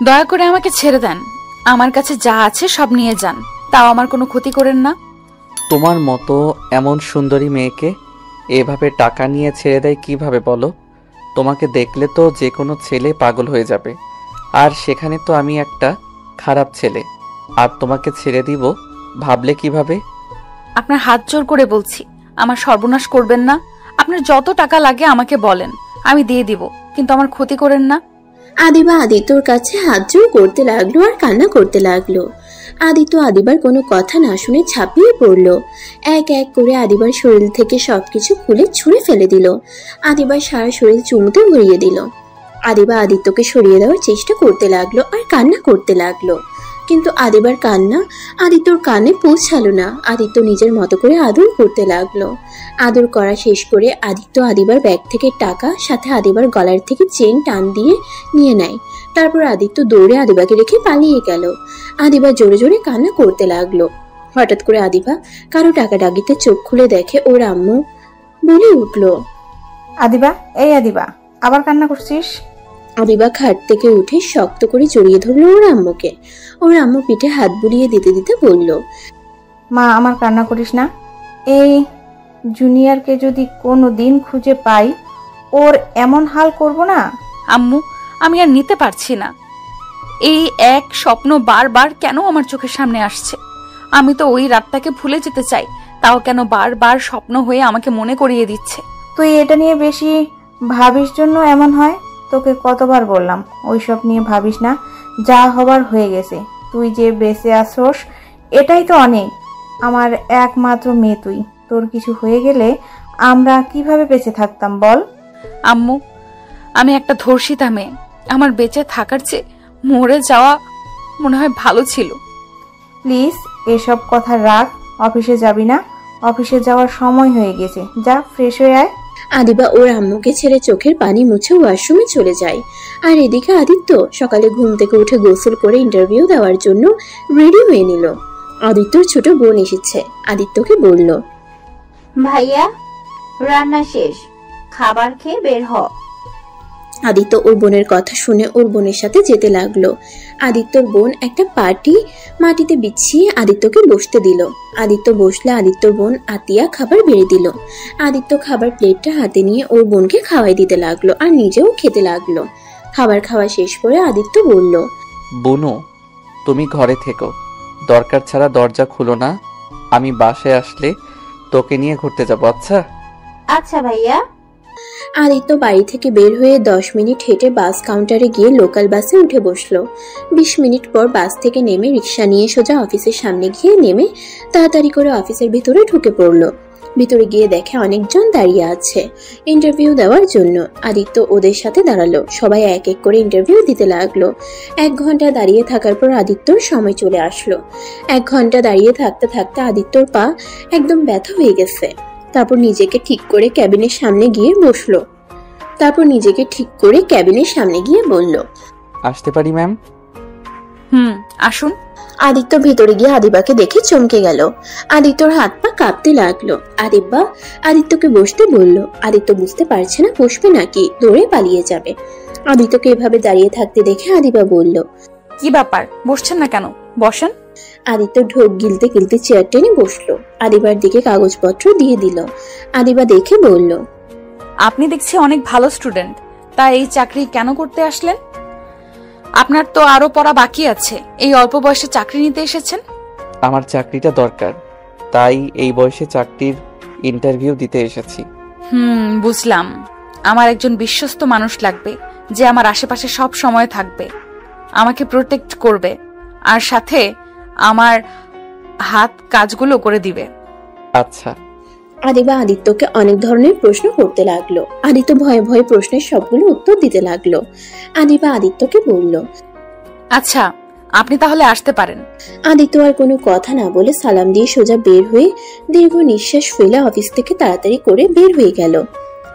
দয়া করে আমাকে ছেড়ে দেন। আমার কাছে যা আছে সব নিয়ে যান, তাও আমার কোনো ক্ষতি করেন না। তোমার মতো এমন সুন্দরী মেয়েকে এভাবে টাকা নিয়ে ছেড়ে দেয় কিভাবে বলো? তোমাকে দেখলে তো যে কোনো ছেলে পাগল হয়ে যাবে। আর সেখানে তো আমি একটা খারাপ ছেলে, আর তোমাকে ছেড়ে দিব ভাবলে কিভাবে? আপনার হাত জোর করে বলছি, আমার সর্বনাশ করবেন না। আপনার যত টাকা লাগে আমাকে বলেন, আমি দিয়ে দিব, কিন্তু আমার ক্ষতি করেন না। আদিবা আদিত্যর কাছে হাত জোর করতে লাগলো আর কান্না করতে লাগলো। আদিত্য আদিবার কোনো কথা না শুনে ঝাঁপিয়ে পড়লো। এক এক করে আদিবার শরীর থেকে সবকিছু খুলে ছুঁড়ে ফেলে দিল। আদিবার সারা শরীর চুমুতে ভরিয়ে দিল। আদিবা আদিত্যকে সরিয়ে দেওয়ার চেষ্টা করতে লাগলো আর কান্না করতে লাগলো, কিন্তু আদিবার কান্না আদিত্যর কানে পৌঁছালো না। আদিত্য নিজের মতো করে আদর করতে লাগলো। আদর করা শেষ করে আদিত্য আদিবার ব্যাগ থেকে টাকা সাথে আদিবার গলার থেকে চেন টান দিয়ে নিয়ে নেয়। তারপর আদিত্য দৌড়ে আদিবাকে রেখে পালিয়ে গেল। আদিবা জোরে জোরে কান্না করতে লাগলো। হঠাৎ করে আদিবা কারো টাকা ডাকিতে চোখ খুলে দেখে ওর আম্মু বলে উঠলো, আদিবা, এই আদিবা, আবার কান্না করছিস? আদিবা খাট থেকে উঠে শক্ত করে জড়িয়ে ধরলো ওর আম্মুকে। ওর আম্মু পিঠে হাত বুলিয়ে দিতে দিতে বলল, মা, আমার কান্না করিস না। এই জুনিয়রকে যদি কোনো দিন খুঁজে পাই, ওর এমন হাল করব না। আম্মু, আমি আর নিতে পারছি না। এই এক স্বপ্ন বারবার কেন আমার চোখের সামনে আসছে? আমি তো ওই রাতটাকে ভুলে যেতে চাই, তাও কেন বারবার স্বপ্ন হয়ে আমাকে মনে করিয়ে দিচ্ছে। তুই এটা নিয়ে বেশি ভাবিস জন্য এমন হয়। তোকে কতবার বললাম ওইসব নিয়ে ভাবিস না, যা হবার হয়ে গেছে। তুই যে বেঁচে আসোস এটাই তো অনেক। আমার একমাত্র মেয়ে তুই, তোর কিছু হয়ে গেলে আমরা কিভাবে বেঁচে থাকতাম বল? আম্মু, আমি একটা ধর্ষিতা মেয়ে। আমার বেঁচে থাকার চেয়ে মরে যাওয়া মনে হয় ভালো ছিল। প্লিজ এসব কথা রাখ। অফিসে যাবি না? অফিসে যাওয়ার সময় হয়ে গেছে, যা ফ্রেশ হয়ে আয়। আদিবা ওর আম্মুকে ছেড়ে চোখের পানি মুছে ওয়াশরুমে চলে যায়। আর এদিকে আদিত্য সকালে ঘুম থেকে উঠে গোসল করে ইন্টারভিউ দেওয়ার জন্য রেডি হয়ে নিল। আদিত্যর ছোট বোন এসেছে। আদিত্যকে বলল, ভাইয়া, রান্না শেষ, খাবার খেয়ে বের হ। আদিত্য ওর বোনের কথা শুনে ওর বোনের সাথে যেতে লাগলো। আদিত্যর বোন একটা পাটি মাটিতে বিছিয়ে আদিত্যকে বসতে দিল। আদিত্য বসলে আদিত্যর বোন আতিয়া খাবার বেড়ে দিল। আদিত্য খাবার প্লেটটা হাতে নিয়ে ওর বোনকে খাওয়াই দিতে লাগলো আর নিজেও খেতে লাগলো। খাবার খাওয়া শেষ করে আদিত্য বলল, বুনু, তুমি ঘরে থেকো, দরকার ছাড়া দরজা খুলো না। আমি বাসায় আসলে তোকে নিয়ে ঘুরতে যাবো। আচ্ছা? আচ্ছা ভাইয়া। আদিত্য বাড়ি থেকে বের হয়ে 10 মিনিট হেঁটে বাস কাউন্টারে গিয়ে লোকাল বাসে উঠে বসলো। 20 মিনিট পর বাস থেকে নেমে রিক্সা নিয়ে সোজা অফিসের সামনে গিয়ে নেমে তাড়াতাড়ি করে অফিসের ভিতরে ঢুকে পড়লো। ভিতরে গিয়ে দেখে অনেকজন দাঁড়িয়ে আছে ইন্টারভিউ দেওয়ার জন্য। আদিত্য ওদের সাথে দাঁড়ালো। সবাই এক এক করে ইন্টারভিউ দিতে লাগলো। 1 ঘন্টা দাঁড়িয়ে থাকার পর আদিত্যর সময় চলে আসলো। 1 ঘন্টা দাঁড়িয়ে থাকতে থাকতে আদিত্যর পা একদম ব্যথা হয়ে গেছে। তারপর নিজেকে ঠিক করে ক্যাবিনের সামনে গিয়ে বলল, আসতে পারি ম্যাম? আসুন। আদিত্য ভিতরে গিয়ে আদিবাকে দেখে চমকে গেল। আদিত্যর হাত পা কাঁপতে লাগলো। আদিবা আদিত্যকে বসতে বলল। আদিত্য বুঝতে পারছে না বসবে নাকি দৌড়ে পালিয়ে যাবে। আদিত্যকে এভাবে দাঁড়িয়ে থাকতে দেখে আদিবা বলল, কি ব্যাপার, বসছেন না কেন? বসেন। আদিত্য ঢোক গিলতে গিলতে চেয়ার টেনে বসলো। আদিবার দিকে কাগজপত্র দিয়ে দিল। আদিবা দেখে বলল, আপনি দেখছি অনেক ভালো স্টুডেন্ট, তা এই চাকরি কেন করতে আসলেন? আপনার তো আরো পড়া বাকি আছে, এই অল্প বয়সে চাকরি নিতে এসেছেন? আমার চাকরিটা দরকার, তাই এই বয়সে চাকরির ইন্টারভিউ দিতে এসেছি। বুঝলাম। আমার একজন বিশ্বস্ত মানুষ লাগবে, যে আমার আশেপাশে সব সময় থাকবে, আমাকে প্রোটেক্ট করবে, আর সাথে আমার হাত কাজগুলো করে দিবে। আচ্ছা। আদিবা আদিত্যকে অনেক ধরনের প্রশ্ন করতে লাগলো। আদিত্য ভয়ে ভয়ে প্রশ্নের সবগুলো উত্তর দিতে লাগলো। আদিবা আদিত্যকে বলল, আচ্ছা, আপনি তাহলে আসতে পারেন। আদিত্য আর কোনো কথা না বলে সালাম দিয়ে সোজা বের হয়ে দীর্ঘ নিঃশ্বাস ফেলে অফিস থেকে তাড়াতাড়ি করে বের হয়ে গেল।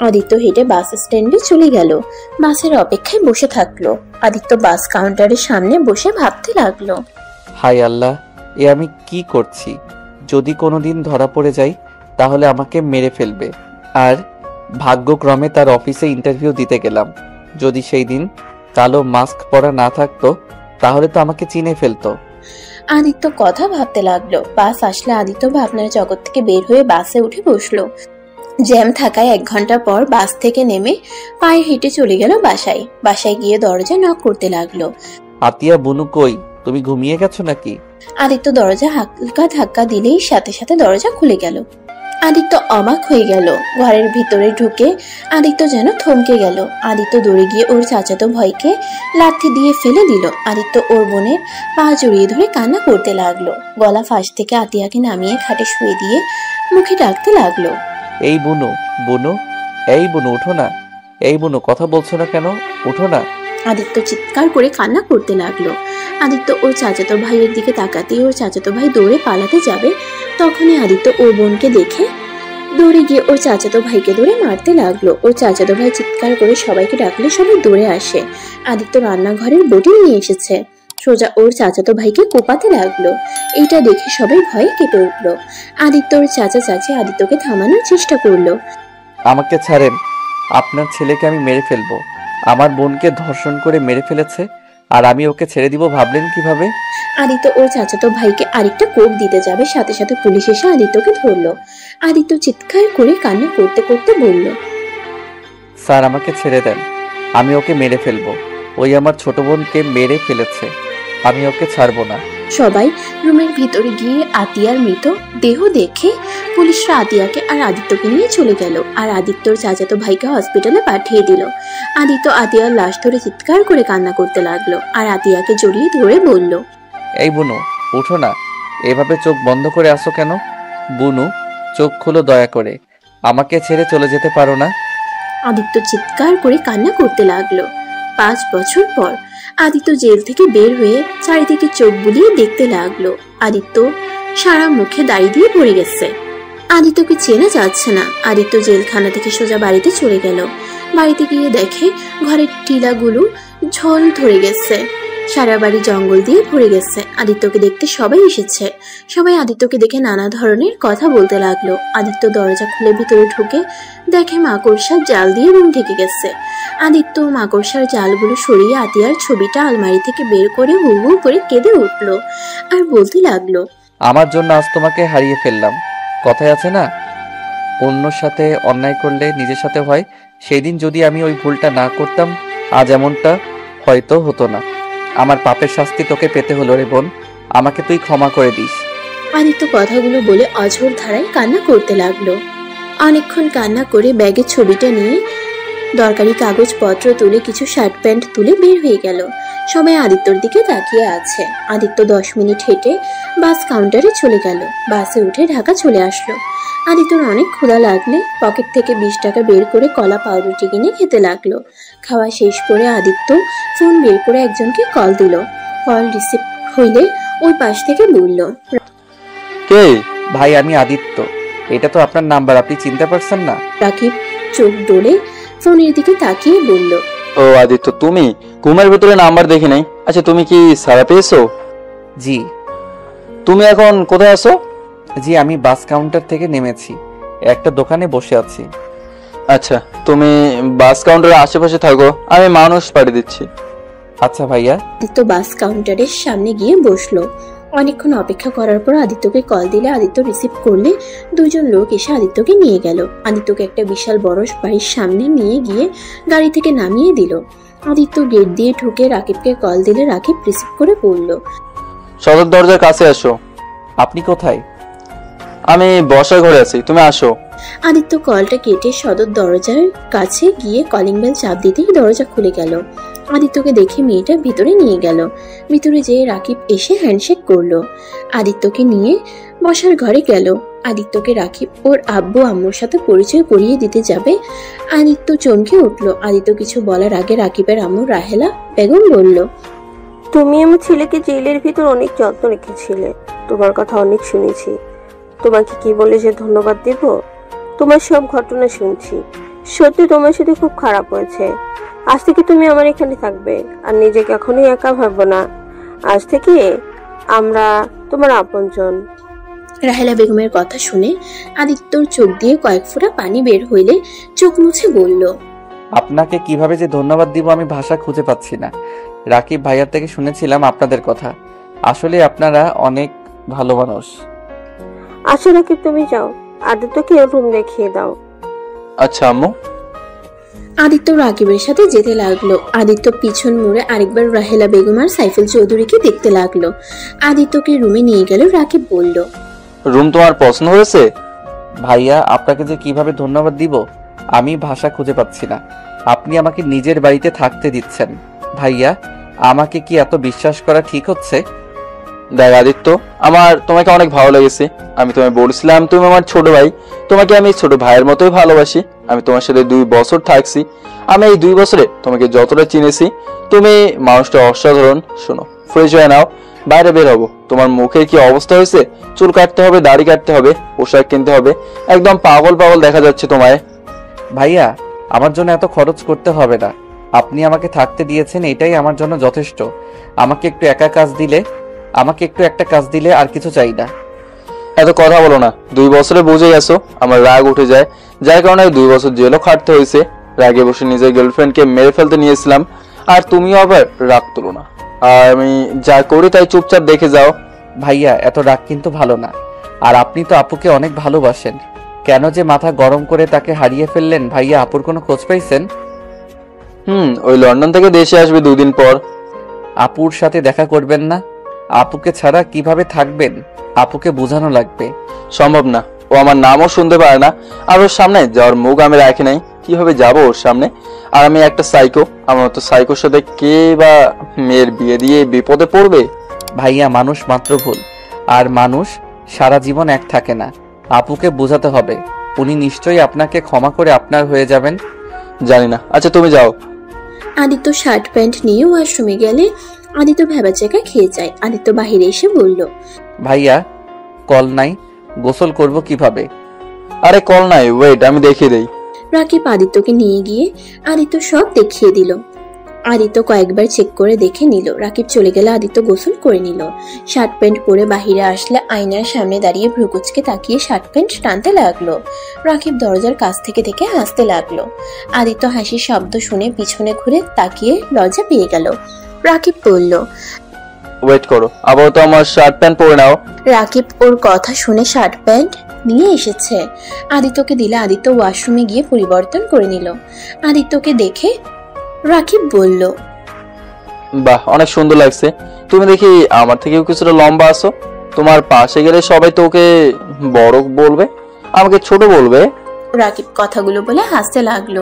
আদিত্য হেঁটে বাস স্ট্যান্ডে চলে গেল। বাসের অপেক্ষায় বসে থাকলো। আদিত্য বাস কাউন্টারের সামনে বসে ভাবতে লাগলো, হায় আল্লাহ, এ আমি কি করছি? যদি কোনোদিন ধরা পড়ে যাই তাহলে আমাকে মেরে ফেলবে, আর ভাগ্যক্রমে তার অফিসে ইন্টারভিউ দিতে গেলাম। যদি সেই দিন কালো মাস্ক পরা না থাকতো তাহলে তো আমাকে চিনে ফেলতো। আদিত্য কথা ভাবতে লাগলো। বাস আসলে আদিত্য ভাবনার জগৎ থেকে বের হয়ে বাসে উঠে বসলো। জ্যাম থাকায় 1 ঘন্টা পর বাস থেকে নেমে পায়ে হেঁটে চলে গেল বাসায়। বাসায় গিয়ে দরজা নক করতে লাগলো। আতিয়া, বুনু কই? তুমি ঘুমিয়ে গেছো নাকি? আদিত্য দরজা হালকা ধাক্কা দিলেই সাথে সাথে দরজা খুলে গেল। আদিত্য অবাক হয়ে গেল। ঘরের ভিতরে ঢুকে আদিত্য যেন থমকে গেল। আদিত্য দৌড়ে গিয়ে ওর চাচাতো ভাইকে লাথি দিয়ে ফেলে দিল। আদিত্য ওর বোনের পা জড়িয়ে ধরে কান্না করতে লাগলো। গলা ফাঁস থেকে আতিয়াকে নামিয়ে খাটে শুয়ে দিয়ে মুখে ডাকতে লাগলো, এই বুনু, বুনু, এই বুনু উঠো না। এই বুনু, কথা বলছো না কেন? উঠো না। আদিত্য চিৎকার করে কান্না করতে লাগলো। আদিত্য ওর চাচাতো ভাইয়ের দিকে তাকাতেই ওর চাচাতো ভাই দৌড়ে পালাতে যাবে। তখনই আদিত্য ওর বোনকে দেখে দৌড়ে গিয়ে ওর চাচাতো ভাইকে ধরে মারতে লাগলো। ওর চাচাতো ভাই চিৎকার করে সবাইকে ডাকলে সবাই দৌড়ে আসে। আদিত্য রান্নাঘরের বটি নিয়ে এসেছে। সোজা ওর চাচাতো ভাইকে কোপাতে লাগলো। এইটা দেখে সবাই ভয়ে কেঁপে উঠলো। আদিত্য ওর চাচা চাচি আদিত্যকে থামানোর চেষ্টা করলো। আমাকে ছাড়েন, আপনার ছেলেকে আমি মেরে ফেলবো। আমার বোনকে ধর্ষণ করে মেরে ফেলেছে, আর আমি ওকে ছেড়ে দিব ভাবলেন কিভাবে? আদিত্য ওর চাচাতো ভাইকে আরেকটা কোপ দিতে যাবে, সাথে সাথে পুলিশ এসে আদিত্যকে ধরলো। আদিত্য চিৎকার করে কান্না করতে করতে বলল, স্যার, আমাকে ছেড়ে দেন, আমি ওকে মেরে ফেলবো। ওই আমার ছোট বোনকে মেরে ফেলেছে, আমি ওকে ছাড়বো না। সবাই রুমের ভিতরে গিয়ে আতিয়ার মৃত দেহ দেখে পুলিশরা আতিয়াকে আর আদিত্যকে নিয়ে চলে গেল। আর আদিত্যর চাচাতো ভাইকে হসপিটালে পাঠিয়ে দিল। আদিত্য আতিয়ার লাশ ধরে চিৎকার করে কান্না করতে লাগলো আর আতিয়াকে জড়িয়ে ধরে বলল, এই বুনু, উঠো না। এভাবে চোখ বন্ধ করে আসো কেন? বুনু, চোখ খুলো দয়া করে। আমাকে ছেড়ে চলে যেতে পারো না? আদিত্য চিৎকার করে কান্না করতে লাগলো। 5 বছর পর আদিত্য জেল থেকে বের হয়ে চারিদিকে চোখ বুলিয়ে দেখতে লাগলো। আদিত্য সারা মুখে দাড়ি দিয়ে ভরে গেছে। আদিত্যকে চেনা যাচ্ছে না। আদিত্য জেলখানা থেকে সোজা বাড়িতে চলে গেল। বাড়িতে গিয়ে দেখে ঘরের টিলাগুলো ঝোল ধরে গেছে। সারা বাড়ি জঙ্গল দিয়ে ভরে গেছে। আদিত্যকে দেখতে সবাই এসেছে। সবাই আদিত্যকে দেখে নানা ধরনের কথা বলতে লাগলো। আদিত্য দরজা খুলে ভিতরে ঢুকে দেখে মাকড়সার জাল দিয়ে রুম ঢেকে গেছে। আদিত্য মাকড়সার জালগুলো সরিয়ে আতিয়ার ছবিটা আলমারি থেকে বের করে হু হু করে কেঁদে উঠলো আর বলতে লাগলো, আমার জন্য আজ তোমাকে হারিয়ে ফেললাম। কথায় আছে না, অন্যর সাথে অন্যায় করলে নিজের সাথে হয়। সেই দিন যদি আমি ওই ভুলটা না করতাম, আজ এমনটা হয়তো হতো না। আমার পাপের শাস্তি তোকে পেতে হলো রে বোন, আমাকে তুই ক্ষমা করে দিস। আদিত্য কথাগুলো বলে অঝোর ধারায় কান্না করতে লাগলো। অনেকক্ষণ কান্না করে ব্যাগে ছবিটা নিয়ে দরকারি কাগজপত্র তুলে কিছু শার্ট প্যান্ট তুলে বের হয়ে গেল। সবাই আদিত্যর দিকে তাকিয়ে আছে। আদিত্য 10 মিনিট হেঁটে বাস কাউন্টারে চলে গেল। বাসে উঠে ঢাকা চলে আসলো। আদিত্যর অনেক ক্ষুধা লাগলে পকেট থেকে 20 টাকা বের করে কলা পাউরুটি কিনে খেতে লাগলো। খাওয়া শেষ করে আদিত্য ফোন বের করে একজনকে কল দিল। কল রিসিভ হইলে ওই পাশ থেকে বলল, কে? ভাই, আমি আদিত্য। এটা তো আপনার নাম্বার, আপনি চিনতে পারছেন না? রাকিব চোখ ডোলে ফোনের দিকে তাকিয়ে বলল, ও আদিত্য, তুমি? ঘুমের ভিতরে নাম্বার দেখি নাই। আচ্ছা, তুমি কি সারা পেয়েছো? জি। তুমি এখন কোথায় আছো? জি, আমি বাস কাউন্টার থেকে নেমেছি, একটা দোকানে বসে আছি। আচ্ছা, তুমি বাস কাউন্টারের আশেপাশে থাকো, আমি মানুষ পাঠিয়ে দিচ্ছি। আচ্ছা ভাইয়া। আদিত্য বাস কাউন্টারের সামনে গিয়ে বসলো। অনেকক্ষণ অপেক্ষা করার পর আদিত্যকে কল দিলে আদিত্য রিসিভ করলে 2 জন লোক এসে আদিত্যকে নিয়ে গেল। আদিত্যকে একটা বিশাল বড় বাড়ির সামনে নিয়ে গিয়ে গাড়ি থেকে নামিয়ে দিল। আদিত্য গেট দিয়ে ঢুকে রাকিবকে কল দিলে রাকিব রিসিভ করে বলল, সদর দরজার কাছে আসো। আপনি কোথায়? আমি বসার ঘরে আছি, তুমি আসো। আদিত্য কলটা কেটে সদর দরজার কাছে গিয়ে কলিং বেল চাপ দিতেই দরজা খুলে গেল। আদিত্যকে দেখে মেয়েটা ভিতরে নিয়ে গেল। ভিতরে যেয়ে রাকিব এসে হ্যান্ডশেক করলো। আদিত্যকে নিয়ে বসার ঘরে গেল। আদিত্যকে রাকিব ওর আব্বু আম্মুর সাথে পরিচয় করিয়ে দিতে যাবে। আদিত্য চমকে উঠলো। আদিত্য কিছু বলার আগে রাকিবের আম্মু রাহেলা বেগম বলল, তুমি আমার ছেলেকে জেলের ভিতর অনেক যত্ন রেখেছিলে, তোমার কথা অনেক শুনেছি। তোমাকে কি বলে যে ধন্যবাদ দেব? তোমার সব ঘটনা শুনছি, সত্যি তোমার সাথে খুব খারাপ হয়েছে। আজ থেকে তুমি আমার এখানে থাকবে আর নিজেকে এখনই একা ভাববো না। আজ থেকে আমরা তোমার আপনজন। রাহেলা বেগমের কথা শুনে আদিত্যর চোখ দিয়ে কয়েক ফোঁটা পানি বের হইলে চোখ মুছে বলল, আপনাকে কিভাবে যে ধন্যবাদ দিব আমি ভাষা খুঁজে পাচ্ছি না। রাকিব ভাইয়ার থেকে শুনেছিলাম আপনাদের কথা। আসলে আপনারা অনেক ভালো মানুষ। আচ্ছা রাকিব, তুমি যাও, আদিত্যকে রুম দেখিয়ে দাও। আচ্ছা আম্মু। আদিত্য রাকিবের সাথে যেতে লাগলো। আদিত্য পিছন মুড়ে আরেকবার রাহেলা বেগম আর সাইফুল চৌধুরীকে দেখতে লাগলো। আদিত্যকে রুমে নিয়ে গেল। রাকিব বলল, রুম তোমার পছন্দ হয়েছে? ভাইয়া আপনাকে যে কিভাবে ধন্যবাদ দিব আমি ভাষা খুঁজে পাচ্ছি না। আপনি আমাকে নিজের বাড়িতে থাকতে দিচ্ছেন। ভাইয়া আমাকে কি এত বিশ্বাস করা ঠিক হচ্ছে? দেখ আদিত্য, আমার তোমাকে অনেক ভালো লেগেছে। আমি তোমায় বলছিলাম তুমি আমার ছোট ভাই, তোমাকে আমি ছোট ভাইয়ের মতোই ভালোবাসি। আমি তোমার সাথে 2 বছর থাকছি। আমি এই 2 বছরে তোমাকে যতটা চিনেছি, তুমি মানুষটা অসাধারণ। শোনো, ফ্রেশ হয়ে নাও, বাইরে বের হবো। তোমার মুখের কি অবস্থা হয়েছে? চুল কাটতে হবে, দাড়ি কাটতে হবে, পোশাক কিনতে হবে। একদম পাগল পাগল দেখা যাচ্ছে তোমায়। ভাইয়া আমার জন্য এত খরচ করতে হবে না। আপনি আমাকে থাকতে দিয়েছেন, এটাই আমার জন্য যথেষ্ট। আমাকে একটু একটা কাজ দিলে আর কিছু চাই না। এত কথা বলো না। 2 বছরে বুঝে গেছো আমার রাগ উঠে যায়, যার কারণে 2 বছর জেলও খাটতে হয়েছে। রাগে বসে নিজের গার্লফ্রেন্ডকে মেরে ফেলতে নিয়েছিলাম, আর তুমিও আবার রাগ তুলো না। আর আমি যা করি তাই চুপচাপ দেখে যাও। ভাইয়া এত রাগ কিন্তু ভালো না। আর আপনি তো আপুকে অনেক ভালোবাসেন, কেন যে মাথা গরম করে তাকে হারিয়ে ফেললেন? ভাইয়া আপুর কোনো খোঁজ পাইছেন? ওই লন্ডন থেকে দেশে আসবে 2 দিন পর। আপুর সাথে দেখা করবেন না? আপুকে ছাড়া কিভাবে থাকবেন? আপুকে বোঝানো লাগবে। সম্ভব না, ও আমার নামও শুনতে পারে না। আর ওর সামনে যাওয়ার মুখ আমি রাখি নাই। কিভাবে যাবো ওর সামনে? আর আমি একটা সাইকো। আমার মতো সাইকোর সাথে কে বা মেয়ের বিয়ে দিয়ে বিপদে পড়বে? ভাইয়া মানুষ মাত্র ভুল, আর মানুষ সারা জীবন এক থাকে না। আপুকে বোঝাতে হবে। উনি নিশ্চয়ই আপনাকে ক্ষমা করে আপনার হয়ে যাবেন। জানি না। আচ্ছা তুমি যাও। আদিত্য শার্ট প্যান্ট নিয়ে ওয়াশরুমে গেলে আদিত্য ভেবাচাকা খেয়ে যায়। আদিত্য বাহিরে এসে বলল, ভাইয়া কল নাই, গোসল করব কিভাবে? আরে কল নাই, ওয়েট আমি দেখিয়ে দেই। রাকিব আদিত্যকে নিয়ে গিয়ে আদিত্য সব দেখিয়ে দিল। আদিত্য কয়েকবার চেক করে দেখে নিল। রাকিব চলে গেলে আদিত্য গোসল করে নিল। শার্ট প্যান্ট পরে বাহিরে আসলে আয়নার সামনে দাঁড়িয়ে ভ্রুকুচকে তাকিয়ে শার্ট প্যান্ট টানতে লাগলো। রাকিব দরজার কাছ থেকে থেকে হাসতে লাগলো। আদিত্য হাসির শব্দ শুনে পিছনে ঘুরে তাকিয়ে লজ্জা পেয়ে গেল। রাকিব বলল, ওয়েট করো, আবার তো আমার শার্ট প্যান্ট পরে নাও। রাকিব ওর কথা শুনে শার্ট প্যান্ট নিয়ে এসেছে। আদিত্যকে দিলে আদিত্য ওয়াশরুমে গিয়ে পরিবর্তন করে নিল। আদিত্যকে দেখে রাকিব বলল, বাহ, অনেক সুন্দর লাগছে। তুমি দেখি আমার থেকেও কিছুটা লম্বা আছো। তোমার পাশে গেলে সবাই তোকে বড় বলবে, আমাকে ছোট বলবে। রাকিব কথাগুলো বলে হাসতে লাগলো।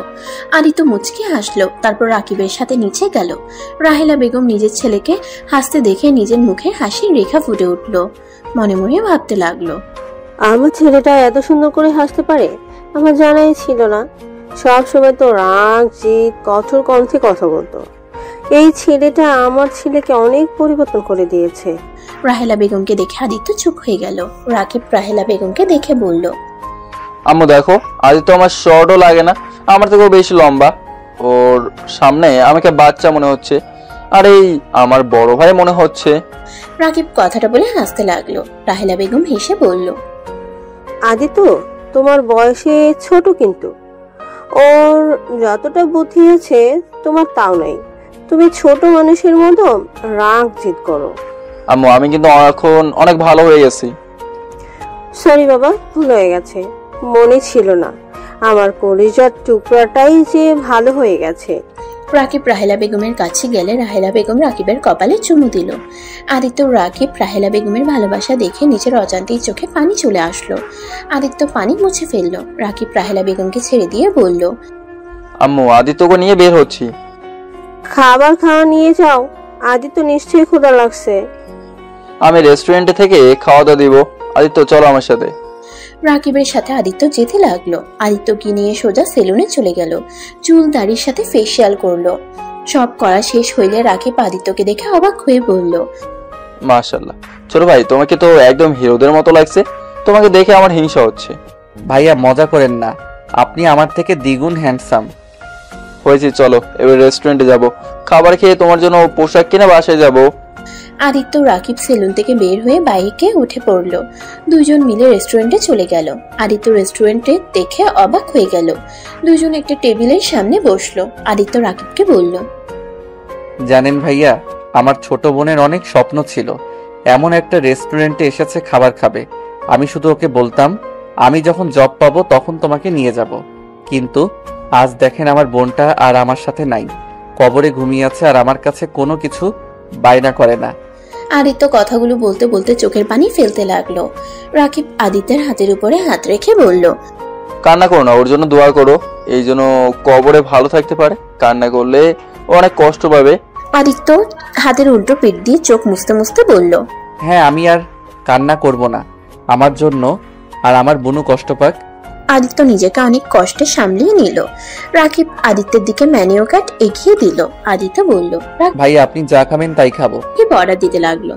আদিত্য মুচকি হাসলো। তারপর রাকিবের সাথে নিচে গেল। রাহেলা বেগম নিজের ছেলেকে হাসতে দেখে নিজের মুখের হাসির রেখা ফুটে উঠলো। মনে মনে ভাবতে লাগলো, আমার ছেলেটা এত সুন্দর করে হাসতে পারে, আমার জানাই ছিল না। সব সময় তো রাগ জিদ কঠোর কণ্ঠে কথা বলতো। এই ছেলেটা আমার ছেলেকে অনেক পরিবর্তন করে দিয়েছে। রাহেলা বেগমকে দেখে আদিত্য চুপ হয়ে গেল। রাকিব রাহেলা বেগমকে দেখে বলল, আম্মু দেখো, আদিত্য আমার শর্টও লাগে না, আমার থেকেও বেশি লম্বা। ওর সামনে আমাকে বাচ্চা মনে হচ্ছে, আর এই আমার বড় ভাই মনে হচ্ছে। রাকিব কথাটা বলে হাসতে লাগলো। রাহেলা বেগম হেসে বলল, আদিত্য তোমার বয়সে ছোট, কিন্তু ওর যতটা বুদ্ধি আছে তোমার তাও নাই। তুমি ছোট মানুষের মতো রাগ জিদ করো। আম্মু আমি কিন্তু এখন অনেক ভালো হয়ে গেছি। সরি বাবা, ভুল হয়ে গেছে, মনে ছিল না। আমার কলিজার টুকরাটাই যে ভালো হয়ে গেছে। রাকিব রাহেলা বেগমের কাছে গেলে রাহেলা বেগম রাকিবের কপালে চুমু দিল। আদিত্য রাকিব রাহেলা বেগমের ভালোবাসা দেখে নিজের অজান্তেই চোখে পানি চলে আসলো। আদিত্য পানি মুছে ফেললো। রাকিব রাহেলা বেগমকে ছেড়ে দিয়ে বলল, আম্মু আদিত্যকে নিয়ে বের হচ্ছি। খাবার খাওয়া নিয়ে যাও, আদিত্য নিশ্চয়ই ক্ষুধা লাগছে। আমি রেস্টুরেন্টে থেকে খাওয়া দাওয়া দিব। আদিত্য চলো আমার সাথে। রাকিবের সাথে আদিত্য যেতে লাগলো। আদিত্যকে নিয়ে সোজা সেলুনে চলে গেল। চুল দাড়ির সাথে ফেসিয়াল করলো। সব করা শেষ হইলে রাকিব আদিত্যকে দেখে অবাক হয়ে বলল, মাশাআল্লাহ, ছোট ভাই তোমাকে তো একদম হিরোদের মতো লাগছে। তোমাকে দেখে আমার হিংসা হচ্ছে। ভাইয়া মজা করেন না, আপনি আমার থেকে দ্বিগুণ হ্যান্ডসাম। হয়েছে, চলো এবার রেস্টুরেন্টে যাব। খাবার খেয়ে তোমার জন্য পোশাক কিনে বাসায় যাব। আদিত্য রাকিব সেলুন থেকে বের হয়ে বাইকে উঠে পড়লো। দুজন মিলে রেস্টুরেন্টে চলে গেল। আদিত্য রেস্টুরেন্টে দেখে অবাক হয়ে গেল। দুজন একটা টেবিলের সামনে বসলো। আদিত্য রাকিবকে বলল, জানেন ভাইয়া, আমার ছোট বোনের অনেক স্বপ্ন ছিল এমন একটা রেস্টুরেন্টে এসেছে খাবার খাবে। আমি শুধু ওকে বলতাম আমি যখন জব পাবো তখন তোমাকে নিয়ে যাব, কিন্তু আজ দেখেন আমার বোনটা আর আমার সাথে নাই, কবরে ঘুমিয়ে আছে আর আমার কাছে কোনো কিছু বায়না করে না। আদিত্য কথাগুলো বলতে বলতে চোখের পানি ফেলতে লাগলো। রাকিব আদিত্যের হাতের উপরে হাত রেখে বলল, কান্না করো না, ওর জন্য দোয়া করো, এই জন্য কবরে ভালো থাকতে পারে। কান্না করলে ও অনেক কষ্ট পাবে। আদিত্য হাতের উল্টো পিঠ দিয়ে চোখ মুছতে মুছতে বলল, হ্যাঁ, আমি আর কান্না করব না আমার জন্য, আর আমার বোনও কষ্ট পাক। আদিত্য নিজেকে অনেক কষ্টে সামলিয়ে নিল। রাকিব আদিত্যের দিকে মেনু কার্ড এগিয়ে দিল। আদিত্য বলল, ভাইয়া আপনি যা খাবেন তাই খাবো। রাকিব অর্ডার দিতে লাগলো।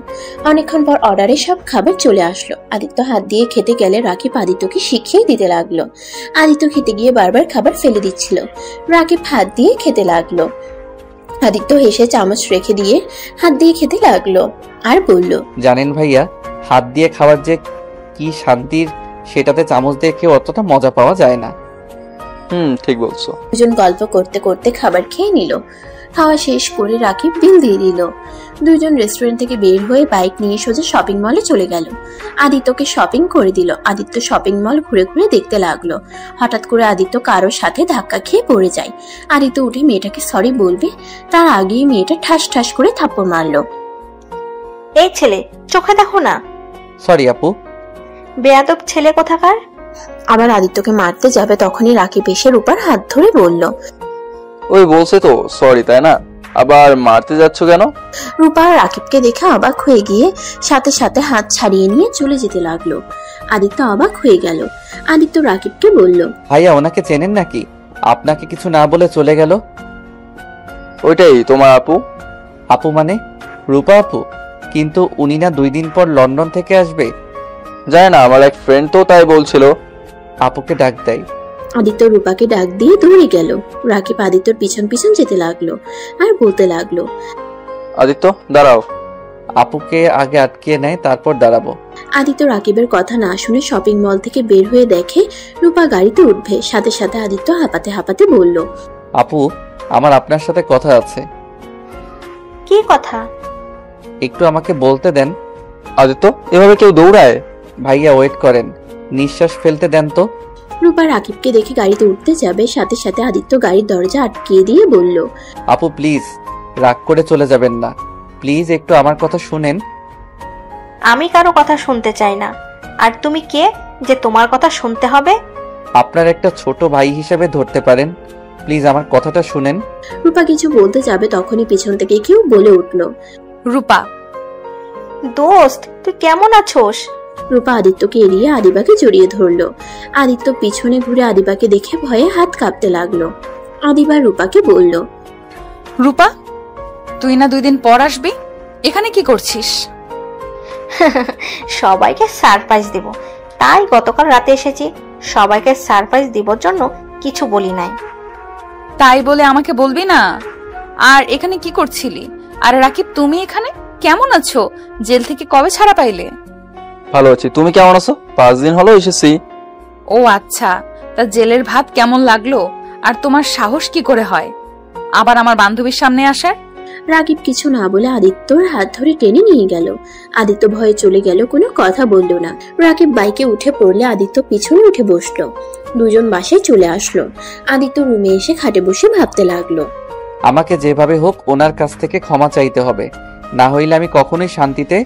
অনেকক্ষণ পর অর্ডারে সব খাবার চলে আসলো। আদিত্য হাত দিয়ে খেতে গেলে রাকিব আদিত্যকে শিখিয়ে দিতে লাগলো। আদিত্য খেতে গিয়ে বারবার খাবার ফেলে দিচ্ছিল। রাকিব হাত দিয়ে খেতে লাগলো। আদিত্য হেসে চামচ রেখে দিয়ে হাত দিয়ে খেতে লাগলো আর বলল, জানেন ভাইয়া, হাত দিয়ে খাওয়ার যে কি শান্তির, সেটাতে চামচ দিয়ে খেয়ে অতটা মজা পাওয়া যায় না। ঠিক বলছো। দুজন গল্প করতে করতে খাবার খেয়ে নিল। খাওয়া শেষ করে রাকিব বিল দিয়ে দিল। দুজন রেস্টুরেন্ট থেকে বের হয়ে বাইক নিয়ে সোজা শপিং মলে চলে গেল। আদিত্যকে শপিং করে দিল। আদিত্য শপিং মল ঘুরে ঘুরে দেখতে লাগলো। হঠাৎ করে আদিত্য কারোর সাথে ধাক্কা খেয়ে পড়ে যায়। আদিত্য উঠে মেয়েটাকে সরি বলবে, তার আগেই মেয়েটা ঠাস ঠাস করে থাপ্পড় মারলো। এই ছেলে, চোখে দেখো না। সরি আপু। বেয়াদব ছেলে কোথাকার। আবার আদিত্যকে মারতে যাবে তখনই রাকিব এসে রূপার হাত ধরে বলল, ওই বলছে তো সরি, তাই না? আবার মারতে যাচ্ছ কেন? রূপা রাকিবকে দেখে অবাক হয়ে গিয়ে সাথে সাথে হাত ছাড়িয়ে নিয়ে চলে যেতে লাগলো। আদিত্য অবাক হয়ে গেল। আদিত্য রাকিবকে বলল, ভাইয়া ওনাকে চেনেন নাকি? আপনাকে কিছু না বলে চলে গেল। ওইটাই তোমার আপু? আপু মানে রূপা আপু? কিন্তু উনি না 2 দিন পর লন্ডন থেকে আসবে। জানি না, আমার এক ফ্রেন্ড তো তাই বলছিল। আপুকে ডাক দেয়। আদিত্য রূপাকে ডাক দিয়ে দৌড়ে গেল। রাকিব আদিত্যর পিছন পিছন যেতে লাগলো আর বলতে লাগলো, আদিত্য দাঁড়াও। আপুকে আগে আটকে নেয়, তারপর দাঁড়াবো। আদিত্য রাকিবের কথা না শুনে শপিং মল থেকে বের হয়ে দেখে রূপা গাড়িতে উঠবে। সাথে সাথে আদিত্য হাঁপাতে হাঁপাতে বলল, আপু আমার আপনার সাথে কথা আছে। কি কথা? একটু আমাকে বলতে দেন। আদিত্য, এভাবে কেউ দৌড়ায়? ভাইয়া ওয়েট করেন, নিঃশ্বাস ফেলতে দেন তো। রূপা রাকিবকে দেখে গাড়িতে উঠতে যাবে, সাথে সাথে আদিত্য গাড়ির দরজা আটকিয়ে দিয়ে বলল, আপু প্লিজ রাগ করে চলে যাবেন না, প্লিজ একটু আমার কথা শুনেন। আমি কারো কথা শুনতে চাই না। আর তুমি কে যে তোমার কথা শুনতে হবে? আপনার একটা ছোট ভাই হিসেবে ধরতে পারেন, প্লিজ আমার কথাটা শুনেন। রূপা কিছু বলতে যাবে তখনই পিছন থেকে কেউ বলে উঠল, রূপা। দোস্ত, তুই কেমন আছোস? রূপা আদিত্যকে এড়িয়ে আদিবাকে জড়িয়ে ধরলো। আদিত্য পিছনে ঘুরে আদিবাকে দেখে ভয়ে হাত কাঁপতে লাগলো। আদিবা রূপাকে বলল, রূপা, তুই না 2 দিন পর আসবি, এখানে কি করছিস? সবাইকে সারপ্রাইজ দিব, তাই গতকাল রাতে এসেছি। সবাইকে সারপ্রাইজ দিবার জন্য কিছু বলি নাই। তাই বলে আমাকে বলবি না? আর এখানে কি করছিলি? আর রাকিব, তুমি এখানে কেমন আছো? জেল থেকে কবে ছাড়া পাইলে? ভালো আছি, তুমি কেমন আছো? 5 দিন হলো এসেছি। ও আচ্ছা, তা জেলের ভাত কেমন লাগলো? আর তোমার সাহস কি করে হয় আবার আমার বান্ধবীর সামনে আসার? রাকিব কিছু না বলে আদিত্যর হাত ধরে টেনে নিয়ে গেল। আদিত্য ভয়ে চলে গেল, কোনো কথা বলল না। রাকিব বাইকে উঠে পড়লে আদিত্য পিছনে উঠে বসলো। দুজন বাসায় চলে আসলো। আদিত্য রুমে এসে খাটে বসে ভাবতে লাগলো, আমাকে যেভাবে হোক ওনার কাছ থেকে ক্ষমা চাইতে হবে, না হইলে আমি কখনোই শান্তিতে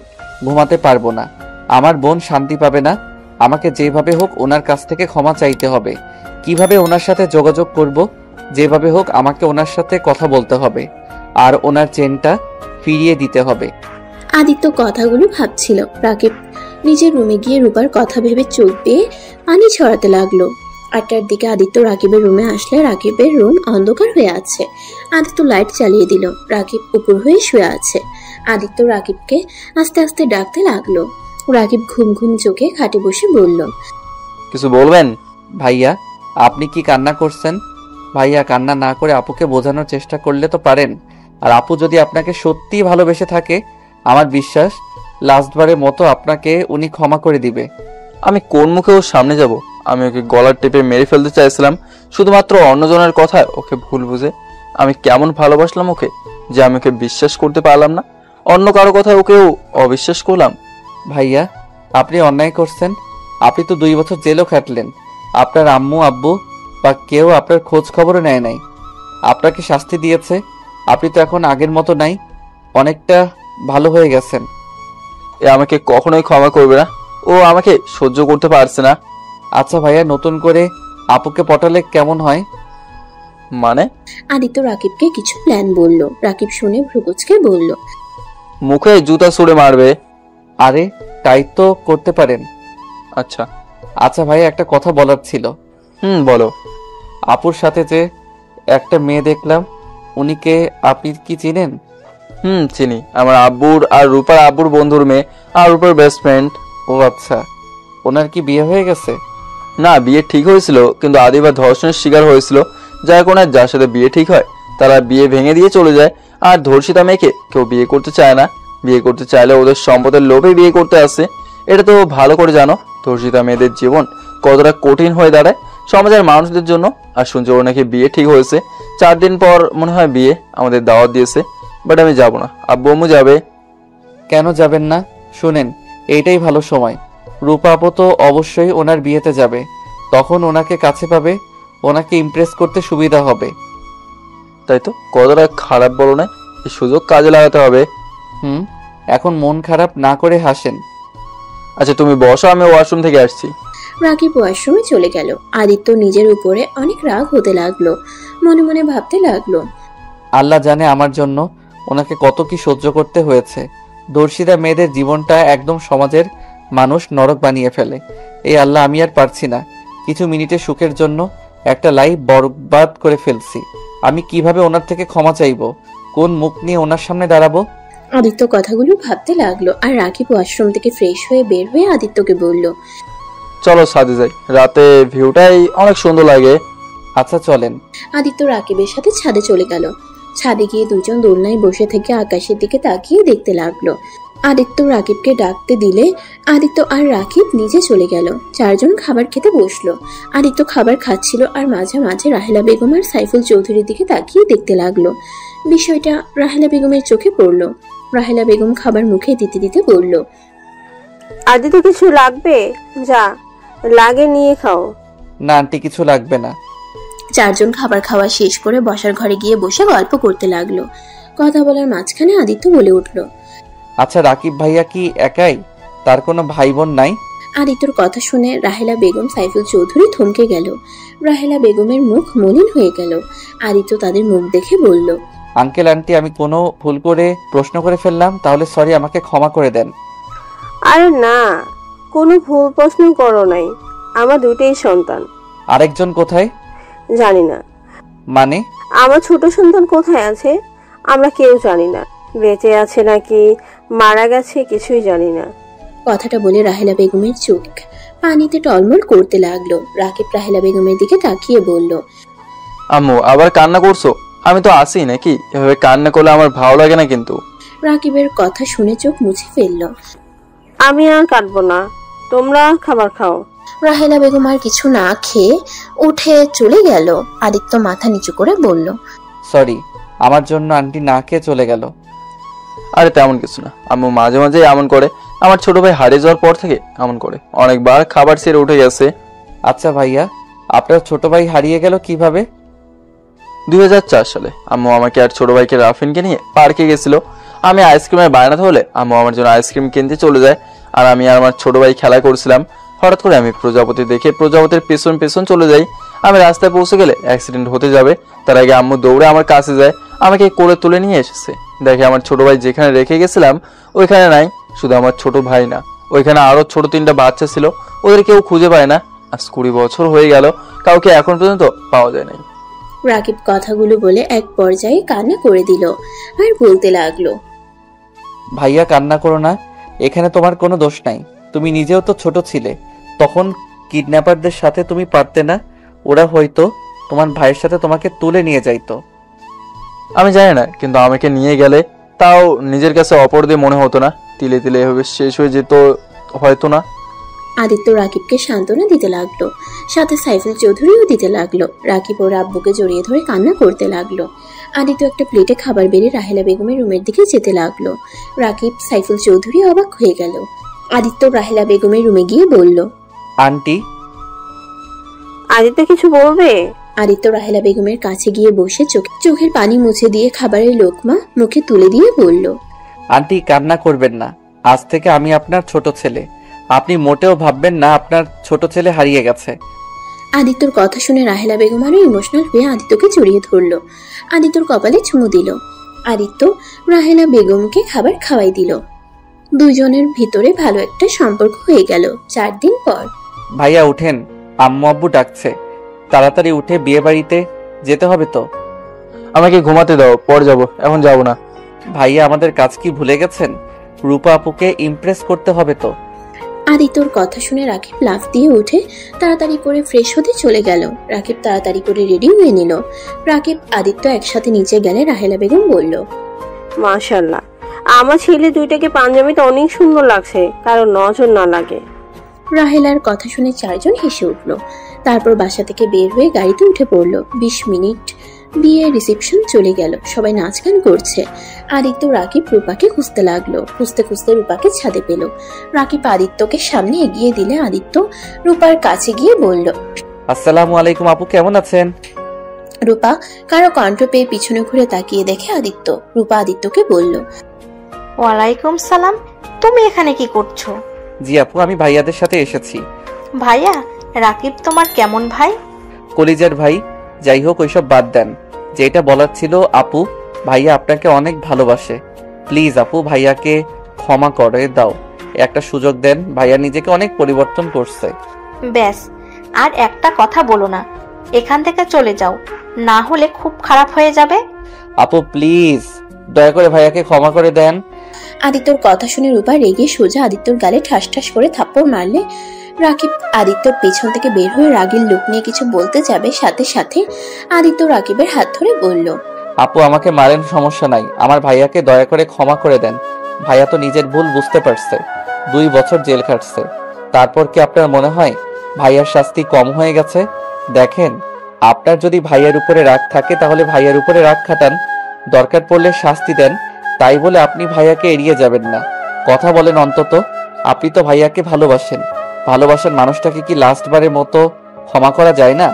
ঘুমাতে পারবো না। আমার বোন শান্তি পাবে না। আমাকে যেভাবে হোক ওনার কাছ থেকে ক্ষমা চাইতে হবে। কিভাবে ওনার সাথে যোগাযোগ করব? যেভাবে হোক আমাকে ওনার সাথে কথা বলতে হবে, আর ওনার চেনটা ফিরিয়ে দিতে হবে। আদিত্য কথাগুলো ভাবছিল। রাকিব নিজের রুমে গিয়ে রূপার কথা ভেবে চোখ বেয়ে পানি ছড়াতে লাগলো। 8টার দিকে আদিত্য রাকিবের রুমে আসলে রাকিবের রুম অন্ধকার হয়ে আছে। আদিত্য লাইট চালিয়ে দিল। রাকিব উপর হয়ে শুয়ে আছে। আদিত্য রাকিবকে আস্তে আস্তে ডাকতে লাগলো। রাকিব ঘুম ঘুম চোখে খাটে বসে বলল, কিছু বলবেন? ভাইয়া আপনি কি কান্না করছেন? ভাইয়া কান্না না করে আপুকে বোঝানোর চেষ্টা করলে তো পারেন। আর আপু যদি আপনাকে সত্যিই ভালোবেসে থাকে আমার বিশ্বাস লাস্টবারের মতো আপনাকে উনি ক্ষমা করে দিবে। আমি কোন মুখে ওর সামনে যাব? আমি ওকে গলার টেপে মেরে ফেলতে চাইছিলাম শুধুমাত্র অন্যজনের কথায় ওকে ভুল বুঝে। আমি কেমন ভালোবাসলাম ওকে যে আমি ওকে বিশ্বাস করতে পারলাম না, অন্য কারো কথায় ওকেও অবিশ্বাস করলাম। ভাইয়া, আপনি অন্যায় করছেন। আপনি তো 2 বছর জেলও খাটলেন। আপনার আম্মু আব্বু বা কেউ আপনার খোঁজ খবরও নেয় নাই, আপনাকে শাস্তি দিয়েছে। আপনি তো এখন আগের মতো নাই, অনেকটা ভালো হয়ে গেছেন। এ আমাকে কখনোই ক্ষমা করবে না, ও আমাকে সহ্য করতে পারছে না। আচ্ছা ভাইয়া, নতুন করে আপুকে পটালে কেমন হয়? মানে? আদিত্য রাকিবকে কিছু প্ল্যান বলল। রাকিব শুনে ভ্রুকুচকে বলল, মুখে জুতা ছুঁড়ে মারবে। আরে তাই তো করতে পারেন। আচ্ছা আচ্ছা ভাইয়া, একটা কথা বলার ছিল। বলো। আপুর সাথে যে একটা মেয়ে দেখলাম, উনিকে আপনি কি চিনেন? চিনি, আমার আব্বুর আর রূপার আব্বুর বন্ধুর মেয়ে, আর রূপার বেস্ট ফ্রেন্ড। ও আচ্ছা, ওনার কি বিয়ে হয়ে গেছে? না, বিয়ে ঠিক হয়েছিল, কিন্তু আদিবা ধর্ষণের শিকার হয়েছিল। যার কোনায় যার সাথে বিয়ে ঠিক হয় তারা বিয়ে ভেঙে দিয়ে চলে যায়, আর ধর্ষিতা মেয়েকে কেউ বিয়ে করতে চায় না। বিয়ে করতে চাইলে ওদের সম্পদের লোভে বিয়ে করতে আসে। এটা তো ভালো করে জানো। ধর্ষিতা মেয়েদের জীবন কতটা কঠিন হয়ে দাঁড়ায় সমাজের মানুষদের জন্য। আর শুনছি ওর নাকি বিয়ে ঠিক হয়েছে, 4 দিন পর মনে হয় বিয়ে। আমাদের দাওয়াত দিয়েছে, বাট আমি যাব না, আব্বু আম্মু যাবে। কেন যাবেন না? শুনেন, এইটাই ভালো সময়। রূপা আপু তো অবশ্যই ওনার বিয়েতে যাবে, তখন ওনাকে কাছে পাবে, ওনাকে ইমপ্রেস করতে সুবিধা হবে। তাই তো, কতটা খারাপ বলো না? এই সুযোগ কাজে লাগাতে হবে। এখন মন খারাপ না করে হাসেন। আচ্ছা তুমি বসো, আমি ওয়াশরুম থেকে আসছি। রাকিব ওয়াশরুমে চলে গেল। আদিত্য নিজের উপরে অনেক রাগ হতে লাগলো। মনে মনে ভাবতে লাগলো, আল্লাহ জানে আমার জন্য ওনাকে কত কি সহ্য করতে হয়েছে। দর্শিতা মেয়েদের জীবনটা একদম সমাজের মানুষ নরক বানিয়ে ফেলে। এই আল্লাহ, আমি আর পারছি না। কিছু মিনিটের সুখের জন্য একটা লাইফ বরবাদ করে ফেলছি। আমি কিভাবে ওনার থেকে ক্ষমা চাইবো? কোন মুখ নিয়ে ওনার সামনে দাঁড়াবো? আদিত্য কথাগুলো ভাবতে লাগলো। আর রাকিব ওয়াশরুম থেকে ফ্রেশ হয়ে বের হয়ে আদিত্যকে বলল, চলো ছাদে যাই, রাতে ভিউটাই অনেক সুন্দর লাগে। আচ্ছা চলেন। আদিত্য রাকিবের সাথে ছাদে চলে গেল। ছাদে গিয়ে দুজন দোলনায় বসে থেকে আকাশের দিকে তাকিয়ে দেখতে লাগলো। আদিত্য রাকিবকে ডাকতে দিলে আদিত্য আর রাকিব নিচে চলে গেল। 4 জন খাবার খেতে বসলো। আদিত্য খাবার খাচ্ছিল আর মাঝে মাঝে রাহেলা বেগম আর সাইফুল চৌধুরীর দিকে তাকিয়ে দেখতে লাগলো। বিষয়টা রাহেলা বেগমের চোখে পড়লো। রাহেলা বেগম খাবার মুখে দিতে দিতে বলল, আদিত্য কিছু লাগবে? যা লাগে নিয়ে খাও। না আন্টি, কিছু লাগবে না। 4 জন খাবার খাওয়া শেষ করে বসার ঘরে গিয়ে বসে গল্প করতে লাগলো। কথা বলার মাঝখানে আদিত্য বলে উঠল, আচ্ছা রাকিব ভাইয়া কি একাই? তার কোনো ভাই বোন নাই? আদিত্যর কথা শুনে রাহেলা বেগম সাইফুল চৌধুরী থমকে গেল। রাহেলা বেগমের মুখ মলিন হয়ে গেল। আদিত্য তাদের মুখ দেখে বলল, আঙ্কেল আন্টি, আমি কোনো ভুল করে প্রশ্ন করে ফেললাম, তাহলে সরি, আমাকে ক্ষমা করে দেন। আরে না, কোনো ভুল প্রশ্ন করো নাই। আমার 2টাই সন্তান। আরেকজন কোথায়? জানি না। মানে? আমার ছোট সন্তান কোথায় আছে আমরা কেউ জানি না। বেঁচে আছে নাকি মারা গেছে কিছুই জানি না। কথাটা বলে রাহেলা বেগমের চোখ পানিতে টলমল করতে লাগলো। রাকিব রাহেলা বেগমের দিকে তাকিয়ে বলল, আম্মু আবার কান্না করছো? আমি তো আসি নাকি? এভাবে কান্না করলে আমার ভালো লাগে না কিন্তু। রাকিবের কথা শুনে চোখ মুছে ফেললো। আমি আর কাটবো না, তোমরা খাবার খাও। রাহেলা বেগম আর কিছু না খেয়ে উঠে চলে গেল। আদিত্য মাথা নিচু করে বলল, সরি, আমার জন্য আন্টি না খেয়ে চলে গেল। আরে তেমন কিছু না, আম্মু মাঝে মাঝে এমন করে। আমার ছোট ভাই হারিয়ে যাওয়ার পর থেকে এমন করে, অনেকবার খাবার ছেড়ে উঠে গেছে। আচ্ছা ভাইয়া, আপনার ছোট ভাই হারিয়ে গেল কিভাবে? 2004 সালে আম্মু আমাকে আর ছোট ভাইকে রাফিনকে নিয়ে পার্কে গেছিল। আমি আইসক্রিমের বায়নাতে হলে আম্মু আমার জন্য আইসক্রিম কিনতে চলে যায়, আর আমি আর আমার ছোট ভাই খেলা করছিলাম। হঠাৎ করে আমি প্রজাপতি দেখে প্রজাপতির পেছন পেছন চলে যাই। আমি রাস্তায় পৌঁছে গেলে অ্যাক্সিডেন্ট হতে যাবে, তার আগে আম্মু দৌড়ে আমার কাছে যায়, আমাকে কোলে তুলে নিয়ে এসেছে। দেখে আমার ছোট ভাই যেখানে রেখে গেছিলাম ওইখানে নাই। শুধু আমার ছোট ভাই না, ওইখানে আরো ছোট 3টা বাচ্চা ছিল, ওদের কেউ খুঁজে পায় না। আজ 20 বছর হয়ে গেল, কাউকে এখন পর্যন্ত পাওয়া যায় নাই। রাকিব কথাগুলো বলে এক পর্যায়ে কান্না করে দিল আর বলতে লাগলো, ভাইয়া কান্না করো না, এখানে তোমার কোনো দোষ নাই। তুমি নিজেও তো ছোট ছিলে, তখন কিডন্যাপারদের সাথে তুমি পারতে না? ওরা হয়তো তোমার ভাইয়ের সাথে তোমাকে তুলে নিয়ে যাইতো। আমি জানি না, কিন্তু আমাকে নিয়ে গেলে তাও নিজের কাছে অপরাধী মনে হতো না, তিলে তিলে এভাবে শেষ হয়ে যেত হয়তো না। আদিত্য রাকিবকে সান্ত্বনা দিতে লাগলো, সাথে সাইফুল চৌধুরীও দিতে লাগলো। রাকিব ওর আব্বুকে জড়িয়ে ধরে কান্না করতে লাগলো। আদিত্য একটা প্লেটে খাবার বেড়ে রাহেলা বেগমের রুমের দিকে যেতে লাগলো। রাকিব, সাইফুল চৌধুরী অবাক হয়ে গেল। আদিত্য রাহেলা বেগমের রুমে গিয়ে বলল, আন্টি। আদিত্য কিছু বলবে? আদিত্য রাহেলা বেগমের কাছে গিয়ে বসে চোখের পানি মুছে দিয়ে খাবারের লোকমা মুখে তুলে দিয়ে বলল, আন্টি কান্না করবেন না, আজ থেকে আমি আপনার ছোট ছেলে। আপনি মোটেও ভাববেন না আপনার ছোট ছেলে হারিয়ে গেছে। আদিত্যর কথা শুনে রাহেলা বেগম আরো ইমোশনাল হয়ে আদিত্যকে জড়িয়ে ধরলো। আদিত্যর কপালে চুমু দিল। আদিত্য রাহেলা বেগমকে খাবার খাওয়াই দিল। দুজনের ভিতরে ভালো একটা সম্পর্ক হয়ে গেল। 4 দিন পর, ভাইয়া উঠেন, আম্মু আব্বু ডাকছে, তাড়াতাড়ি উঠে বিয়ে বাড়িতে যেতে হবে তো। আমাকে ঘুমাতে দাও, পরে যাব, এখন যাব না। ভাইয়া আমাদের কাজ কি ভুলে গেছেন? রূপা আপুকে ইমপ্রেস করতে হবে তো। আদিত্যর কথা শুনে রাকিব লাফ দিয়ে উঠে তাড়াতাড়ি করে ফ্রেশ হতে চলে গেল। রাকিব তাড়াতাড়ি করে রেডি হয়ে নিল। রাকিব আদিত্য একসাথে নিচে গেলে রাহেলা বেগম বলল, মাশাআল্লাহ, আমার ছেলে দুইটাকে পাঞ্জাবিতে অনেক সুন্দর লাগছে, কারণ নজর না লাগে। রাহেলার কথা শুনে 4 জন হেসে উঠল। তারপর বাসা থেকে বের হয়ে গাড়িতে উঠে পড়ল। 20 মিনিট বিয়ে রিসেপশন চলে গেল। সবাই নাচ গান করছে। আদিত্য রাকিব রূপাকে খুঁজতে লাগলো। খুঁজতে খুঁজতে রূপাকে ছাদে পেল। রাকিব আদিত্যকে সামনে এগিয়ে দিলে আদিত্য রূপার কাছে গিয়ে বলল, আসসালামু আলাইকুম আপু, কেমন আছেন? রূপা কারো কণ্ঠ পেয়ে পিছনে ঘুরে তাকিয়ে দেখে আদিত্য। রূপা আদিত্যকে বলল, ওয়ালাইকুম সালাম, তুমি এখানে কি করছো? জি আপু, আমি ভাইয়াদের সাথে এসেছি। ভাইয়া? রাকিব তোমার কেমন ভাই? কলিজার ভাই। যাই হোক, ওইসব বাদ দেন। যেটা বলার ছিল, আপু ভাইয়া আপনাকে অনেক ভালোবাসে। প্লিজ আপু ভাইয়াকে ক্ষমা করে দাও, একটা সুযোগ দেন। ভাইয়া নিজেকে অনেক পরিবর্তন করছে। ব্যাস, আর একটা কথা বলো না, এখান থেকে চলে যাও, না হলে খুব খারাপ হয়ে যাবে। আপু প্লিজ দয়া করে ভাইয়াকে ক্ষমা করে দেন। আদিত্যর কথা শুনে রূপা রেগে সোজা আদিত্যর গালে ঠাস ঠাস করে থাপ্পড় মারলে রাকিব আদিত্যর পেছন থেকে বের হয়ে রাগের লোক নিয়ে কিছু বলতে যাবে, সাথে সাথে আদিত্য রাকিবের হাত ধরে বলল, আপু আমাকে মারেন, সমস্যা নাই, আমার ভাইয়াকে দয়া করে ক্ষমা করে দেন। ভাইয়া তো নিজের ভুল বুঝতে পারছে, 2 বছর জেল খাটছে। তারপর কি আপনার মনে হয় ভাইয়ার শাস্তি কম হয়ে গেছে? দেখেন, আপনার যদি ভাইয়ার উপরে রাগ থাকে তাহলে ভাইয়ার উপরে রাগ খাটান, দরকার পড়লে শাস্তি দেন। তাই বলে আপনি ভাইয়াকে এড়িয়ে যাবেন না। কথা বলেন অন্তত, আপনি তো ভাইয়াকে ভালোবাসেন। ভালোবাসার মানুষটাকে কি লাস্টবারের মতো ক্ষমা করা যায় না?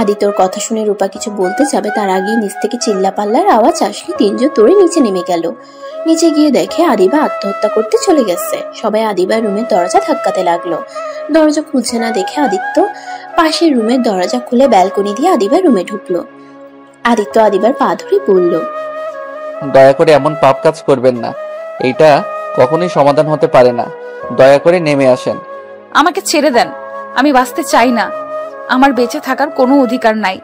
আদিত্যর কথা শুনে রূপা কিছু বলতে যাবে, তার আগে নিচ থেকে চিল্লা পাল্লার আওয়াজ আসলে 3 জন দৌড়ে নিচে নেমে গেল। নিচে গিয়ে দেখে আদিবা আত্মহত্যা করতে চলে গেছে। সবাই আদিবার রুমের দরজা ধাক্কাতে লাগলো। দরজা খুলছে না দেখে আদিত্য পাশের রুমের দরজা খুলে ব্যালকনি দিয়ে আদিবার রুমে ঢুকলো। আদিত্য আদিবার পা ধরে বলল, দয়া করে এমন পাপ কাজ করবেন না, এইটা কখনোই সমাধান হতে পারে না। দয়া করে নেমে আসেন। আমাকে ছেড়ে দেন, আমি বাঁচতে চাই না। আমার বেঁচে থাকার কোনো অধিকার নাই।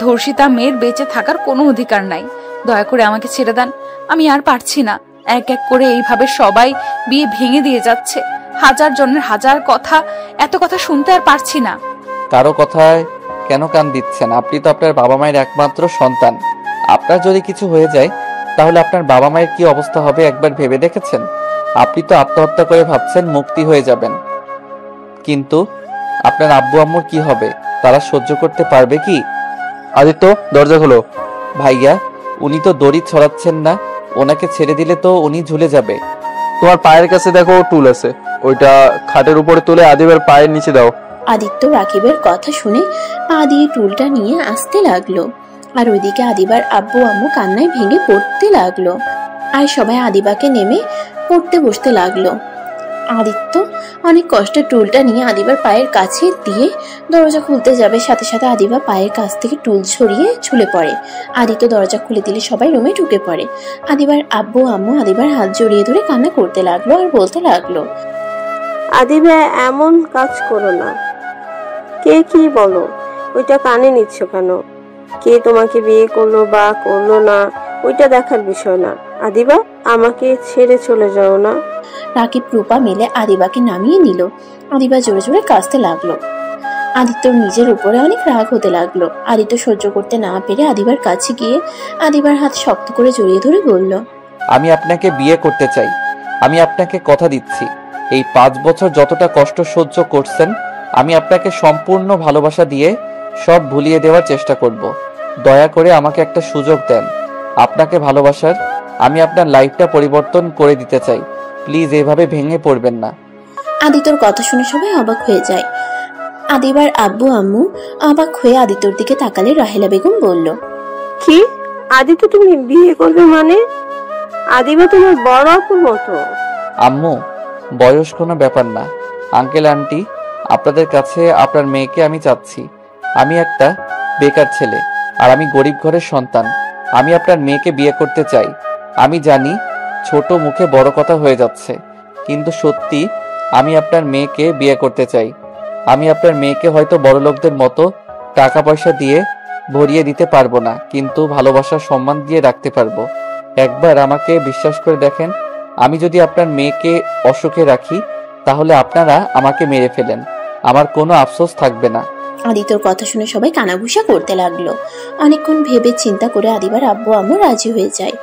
ধর্ষিতা মেয়ের বেঁচে থাকার কোনো অধিকার নাই। দয়া করে আমাকে ছেড়ে দেন, আমি আর পারছি না। এক এক করে এইভাবে সবাই বিয়ে ভেঙে দিয়ে যাচ্ছে। 1000 জনের 1000 কথা, এত কথা শুনতে আর পারছি না। কারো কথায় কেন কান দিচ্ছেন? আপনি তো আপনার বাবা মায়ের একমাত্র সন্তান। আপনার যদি কিছু হয়ে যায় তাহলে আপনার বাবা মায়ের কি অবস্থা হবে একবার ভেবে দেখেছেন? আপনি তো আত্মহত্যা করে ভাবছেন মুক্তি হয়ে যাবেন, কিন্তু আপনার আব্বু আম্মুর কি হবে? তারা সহ্য করতে পারবে কি? আদিত্য, দরজা খোলো। ভাইয়া, উনি তো দড়ি ছড়াচ্ছেন না, ওনাকে ছেড়ে দিলে তো উনি ঝুলে যাবে। তোমার পায়ের কাছে দেখো টুল আছে, ওইটা খাটের উপরে তুলে আদিবের পায়ের নিচে দাও। আদিত্য রাকিবের কথা শুনে পা দিয়ে টুলটা নিয়ে আসতে লাগলো। আর ওইদিকে আদিবার আব্বু আম্মু কান্নায় ভেঙে পড়তে লাগলো। আর সবাই আদিবাকে নেমে পড়তে বসতে লাগলো। আদিত্য অনেক কষ্টে টুলটা নিয়ে আদিবার পায়ের কাছে দিয়ে দরজা খুলতে যাবে, সাথে সাথে আদিবা পায়ের কাছ থেকে টুল ছড়িয়ে ঝুলে পড়ে। আদিত্য দরজা খুলে দিলে সবাই রুমে ঢুকে পড়ে। আদিবার আব্বু আম্মু আদিবার হাত জড়িয়ে ধরে কান্না করতে লাগলো আর বলতে লাগলো, আদিবা এমন কাজ করো না। কে কি বলো, ওইটা কানে নিচ্ছ কেন? কে তোমাকে বিয়ে করলো বা করলো না ওইটা দেখার বিষয় না। আদিবা, আমাকে ছেড়ে চলে যাও না। রাকিব রূপা মিলে আদিবাকে নামিয়ে নিল। আদিবা জোরে জোরে কাঁদতে লাগলো। আদিত্যর নিজের উপরে অনেক রাগ হতে লাগলো। আদিত্য সহ্য করতে না পেরে আদিবার কাছে গিয়ে আদিবার হাত শক্ত করে জড়িয়ে ধরে বলল, আমি আপনাকে বিয়ে করতে চাই। আমি আপনাকে কথা দিচ্ছি, এই 5 বছর যতটা কষ্ট সহ্য করছেন আমি আপনাকে সম্পূর্ণ ভালোবাসা দিয়ে সব ভুলিয়ে দেওয়ার চেষ্টা করব। দয়া করে আমাকে একটা সুযোগ দেন আপনাকে ভালোবাসার। আমি আপনার লাইফটা পরিবর্তন করে দিতে চাই। প্লিজ এভাবে ভেঙে পড়বেন না। আদিত্যর কথা শুনে সবাই অবাক হয়ে যায়। আদিবার আব্বু আম্মু অবাক হয়ে আদিত্যর দিকে তাকালে রাহেলা বেগম বলল, কি আদিত্য তুমি বিয়ে করবে মানে? আদিবা তোমার বড় আপুর মতো। আম্মু, বয়স কোনো ব্যাপার না। আঙ্কেল আন্টি, আপনাদের কাছে আপনার মেয়েকে আমি চাচ্ছি। আমি একটা বেকার ছেলে আর আমি গরিব ঘরের সন্তান। আমি আপনার মেয়েকে বিয়ে করতে চাই। আমি জানি ছোট মুখে বড় কথা হয়ে যাচ্ছে, কিন্তু সত্যি আমি আপনার মেয়েকে বিয়ে করতে চাই। আমি আপনার মেয়েকে হয়তো বড়লোকদের মতো টাকা পয়সা দিয়ে ভরিয়ে দিতে পারবো না, কিন্তু ভালোবাসার সম্মান দিয়ে রাখতে পারবো। একবার আমাকে বিশ্বাস করে দেখেন, আমি যদি আপনার মেয়েকে অসুখে রাখি তাহলে আপনারা আমাকে মেরে ফেলেন, আমার কোনো আফসোস থাকবে না। আদিত্যর কথা শুনে সবাই কানাঘুষা করতে লাগলো। অনেকক্ষণ ভেবে চিন্তা করে আদিবার আব্বু আম্মু রাজি হয়ে যায়।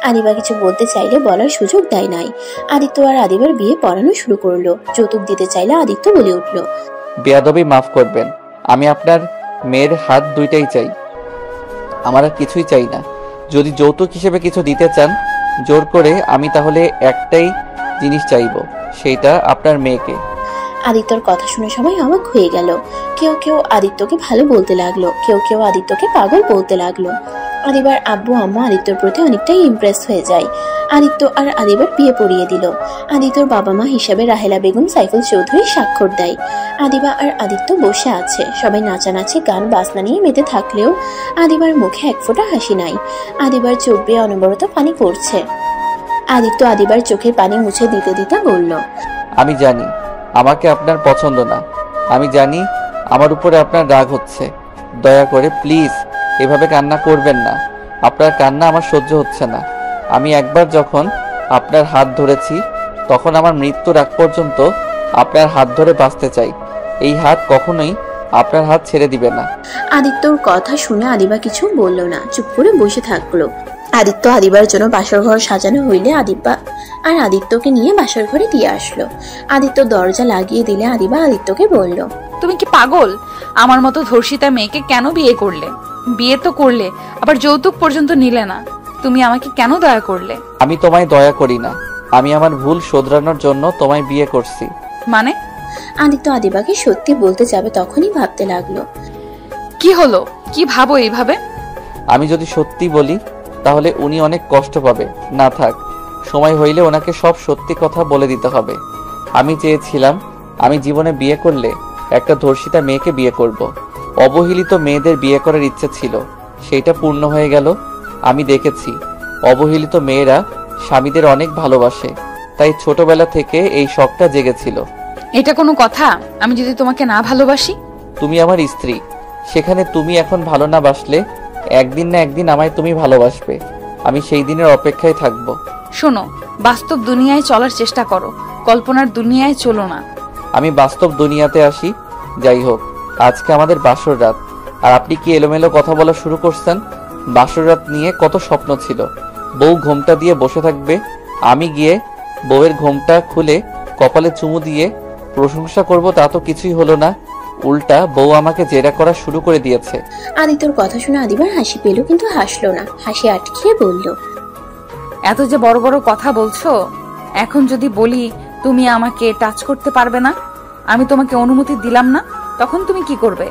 আদিবা কিছু বলতে চাইলে বলার সুযোগ দেয় নাই। আদিত্য আর আদিবার বিয়ে পড়ানো শুরু করলো। যৌতুক দিতে চাইলে আদিত্য বলে উঠলো, বেয়াদবি মাফ করবেন, আমি আপনার মেয়ের হাত দুইটাই চাই, আমার আর কিছুই চাই না। যদি যৌতুক হিসেবে কিছু দিতে চান জোর করে, আমি তাহলে একটাই জিনিস চাইবো, সেইটা আপনার মেয়েকে। আদিত্যর কথা শুনে সবাই অবাক হয়ে গেল। কেউ কেউ আদিত্যকে ভালো বলতে লাগলো, কেউ কেউ আদিত্যকে পাগল বলতে লাগলো। আদিবার আব্বু আম্মু আদিত্যর প্রতি অনেকটাই ইমপ্রেস হয়ে যায়। আদিত্য আর আদিবার বিয়ে পড়িয়ে দিল। আদিত্যর বাবা মা হিসাবে রাহেলা বেগম সাইফুল চৌধুরী স্বাক্ষর দেয়। আদিবা আর আদিত্য বসে আছে। সবাই নাচানাচি গান বাজনা নিয়ে মেতে থাকলেও আদিবার মুখে এক ফোঁটা হাসি নাই। আদিবার চোখ বেয়ে অনবরত পানি পড়ছে। আদিত্য আদিবার চোখের পানি মুছে দিতে দিতে বলল, আমি জানি আমাকে আপনার পছন্দ না, আমি জানি আমার উপরে আপনার রাগ হচ্ছে। দয়া করে প্লিজ এভাবে কান্না করবেন না। আপনার কান্না আমার সহ্য হচ্ছে না। আমি একবার যখন আপনার হাত ধরেছি তখন আমার মৃত্যুর আগ পর্যন্ত আপনার হাত ধরে বাঁচতে চাই। এই হাত কখনোই আপনার হাত ছেড়ে দিবে না। আদিত্যর কথা শুনে আদিবা কিছু বলল না, চুপ করে বসে থাকলো। আদিত্য আদিবার জন্য বাসর ঘর সাজানো হইলে আদিবা আর আদিত্যকে নিয়ে বাসর ঘরে দিয়ে আসলো। আদিত্য দরজা লাগিয়ে দিলে আদিবা আদিত্যকে বলল, তুমি কি পাগল? আমার মতো ধর্ষিতা মেয়েকে কেন বিয়ে করলে? বিয়ে তো করলে, আবার যৌতুক পর্যন্ত নিলে না। তুমি আমাকে কেন দয়া করলে? আমি তোমায় দয়া করি না, আমি আমার ভুল শোধরানোর জন্য তোমায় বিয়ে করছি। মানে? আদিত্য আদিবাকে সত্যি বলতে যাবে তখনই ভাবতে লাগলো, কি হলো? কি ভাবো এইভাবে? আমি যদি সত্যি বলি তাহলে উনি অনেক কষ্ট পাবে। না থাক, সময় হইলে ওনাকে সব সত্যি কথা বলে দিতে হবে। আমি চেয়েছিলাম আমি জীবনে বিয়ে করলে একটা ধর্ষিতা মেয়েকে বিয়ে করব। অবহেলিত মেয়েদের বিয়ে করার ইচ্ছে ছিল, সেইটা পূর্ণ হয়ে গেল। আমি দেখেছি অবহেলিত মেয়েরা স্বামীদের অনেক ভালোবাসে, তাই ছোটবেলা থেকে এই শখটা জেগেছিল। এটা কোনো কথা? আমি যদি তোমাকে না ভালোবাসি? তুমি আমার স্ত্রী, সেখানে তুমি এখন ভালো না বাসলে একদিন না একদিন আমায় তুমি ভালোবাসবে। আমি সেই দিনের অপেক্ষায় থাকবো। শোনো, বাস্তব দুনিয়ায় চলার চেষ্টা করো, কল্পনার দুনিয়ায় চলো না। আমি বাস্তব দুনিয়াতে আসি। যাই হোক, আজকে আমাদের বাসর রাত, আর আপনি কি এলোমেলো কথা বলা শুরু করছেন? বাসর রাত নিয়ে কত স্বপ্ন ছিল। বউ ঘোমটা দিয়ে বসে থাকবে, আমি গিয়ে বউয়ের ঘোমটা খুলে কপালে চুমু দিয়ে প্রশংসা করব, তা তো কিছুই হলো না। উল্টা বউ আমাকে জেরা করা শুরু করে দিয়েছে। আদিত্যর কথা শুনে আদিবার হাসি পেল, কিন্তু হাসলো না। হাসি আটকিয়ে বলল, এত যে বড় বড় কথা বলছো, এখন যদি বলি তুমি আমাকে টাচ করতে পারবে না, আমি তোমাকে অনুমতি দিলাম না, তখন তুমি কি করবে?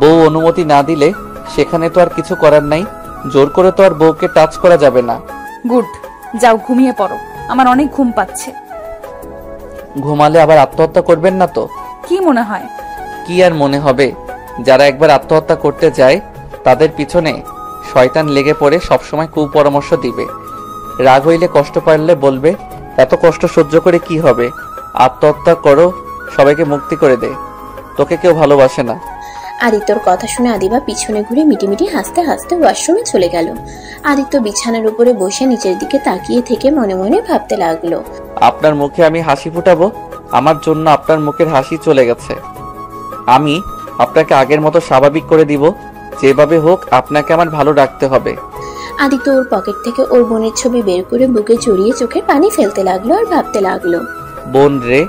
বউ অনুমতি না দিলে সেখানে তো আর কিছু করার নাই। জোর করে তো আর বউকে টাচ করা যাবে না। গুড, যাও ঘুমিয়ে পড়ো, আমার অনেক ঘুম পাচ্ছে। ঘুমালে আবার আত্মহত্যা করবেন না তো? কি মনে হয়? কি আর মনে হবে, যারা একবার আত্মহত্যা করতে যায় তাদের পিছনে শয়তান লেগে পড়ে সবসময় কুপরামর্শ দিবে। রাগ হইলে কষ্ট পারলে বলবে এত কষ্ট সহ্য করে কি হবে, আত্মহত্যা করো, সবাইকে মুক্তি করে দে, তোকে কেউ ভালোবাসে না। আদিত্যর কথা শুনে আদিবা পিছনে ঘুরে মিটিমিটি হাসতে হাসতে ওয়াশরুমে চলে গেল। আদিত্য বিছানার উপরে বসে নিচের দিকে তাকিয়ে থেকে মনে মনে ভাবতে লাগলো, আপনার মুখে আমি হাসি ফুটাবো, আমার জন্য আপনার মুখের হাসি চলে গেছে। আমি আপনাকে আগের মতো স্বাভাবিক করে দিব, যেভাবে হোক আপনাকে আমার ভালো রাখতে হবে। আদিত্য ওর পকেট থেকে ওর বোনের ছবি বের করে বুকে জড়িয়ে চোখের পানি ফেলতে লাগলো আর ভাবতে লাগলো, বোন রে,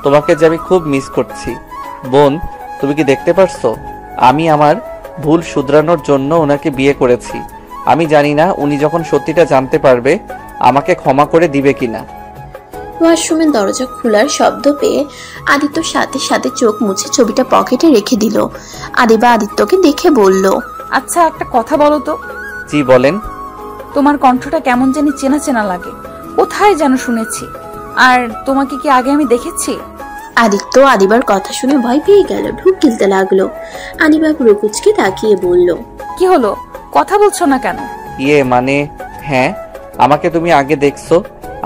তোমাকে যে আমি খুব মিস করছি। বোন, তুমি কি দেখতে পারছো আমি আমার ভুল শুধরানোর জন্য ওনাকে বিয়ে করেছি। আমি জানি না উনি যখন সত্যিটা জানতে পারবে আমাকে ক্ষমা করে দিবে কিনা। ওয়াশরুমের দরজা খোলার শব্দ পেয়ে আদিত্য সাথে সাথে চোখ মুছে ছবিটা পকেটে রেখে দিল। আদিবা আদিত্যকে দেখে বলল, আচ্ছা, একটা কথা বলো তো। জি বলেন। তোমার কণ্ঠটা কেমন জানি চেনা চেনা লাগে, কোথায় যেন শুনেছি। আর তোমাকে কি আগে আমি দেখেছি? আদিত্য আদিবার কথা শুনে ভয় পেয়ে গেল, ঢুক গিলতে লাগলো। আদিবা প্রকুচকে তাকিয়ে বলল, কি হলো, কথা বলছো না কেন? মানে হ্যাঁ, আমাকে তুমি আগে দেখছো।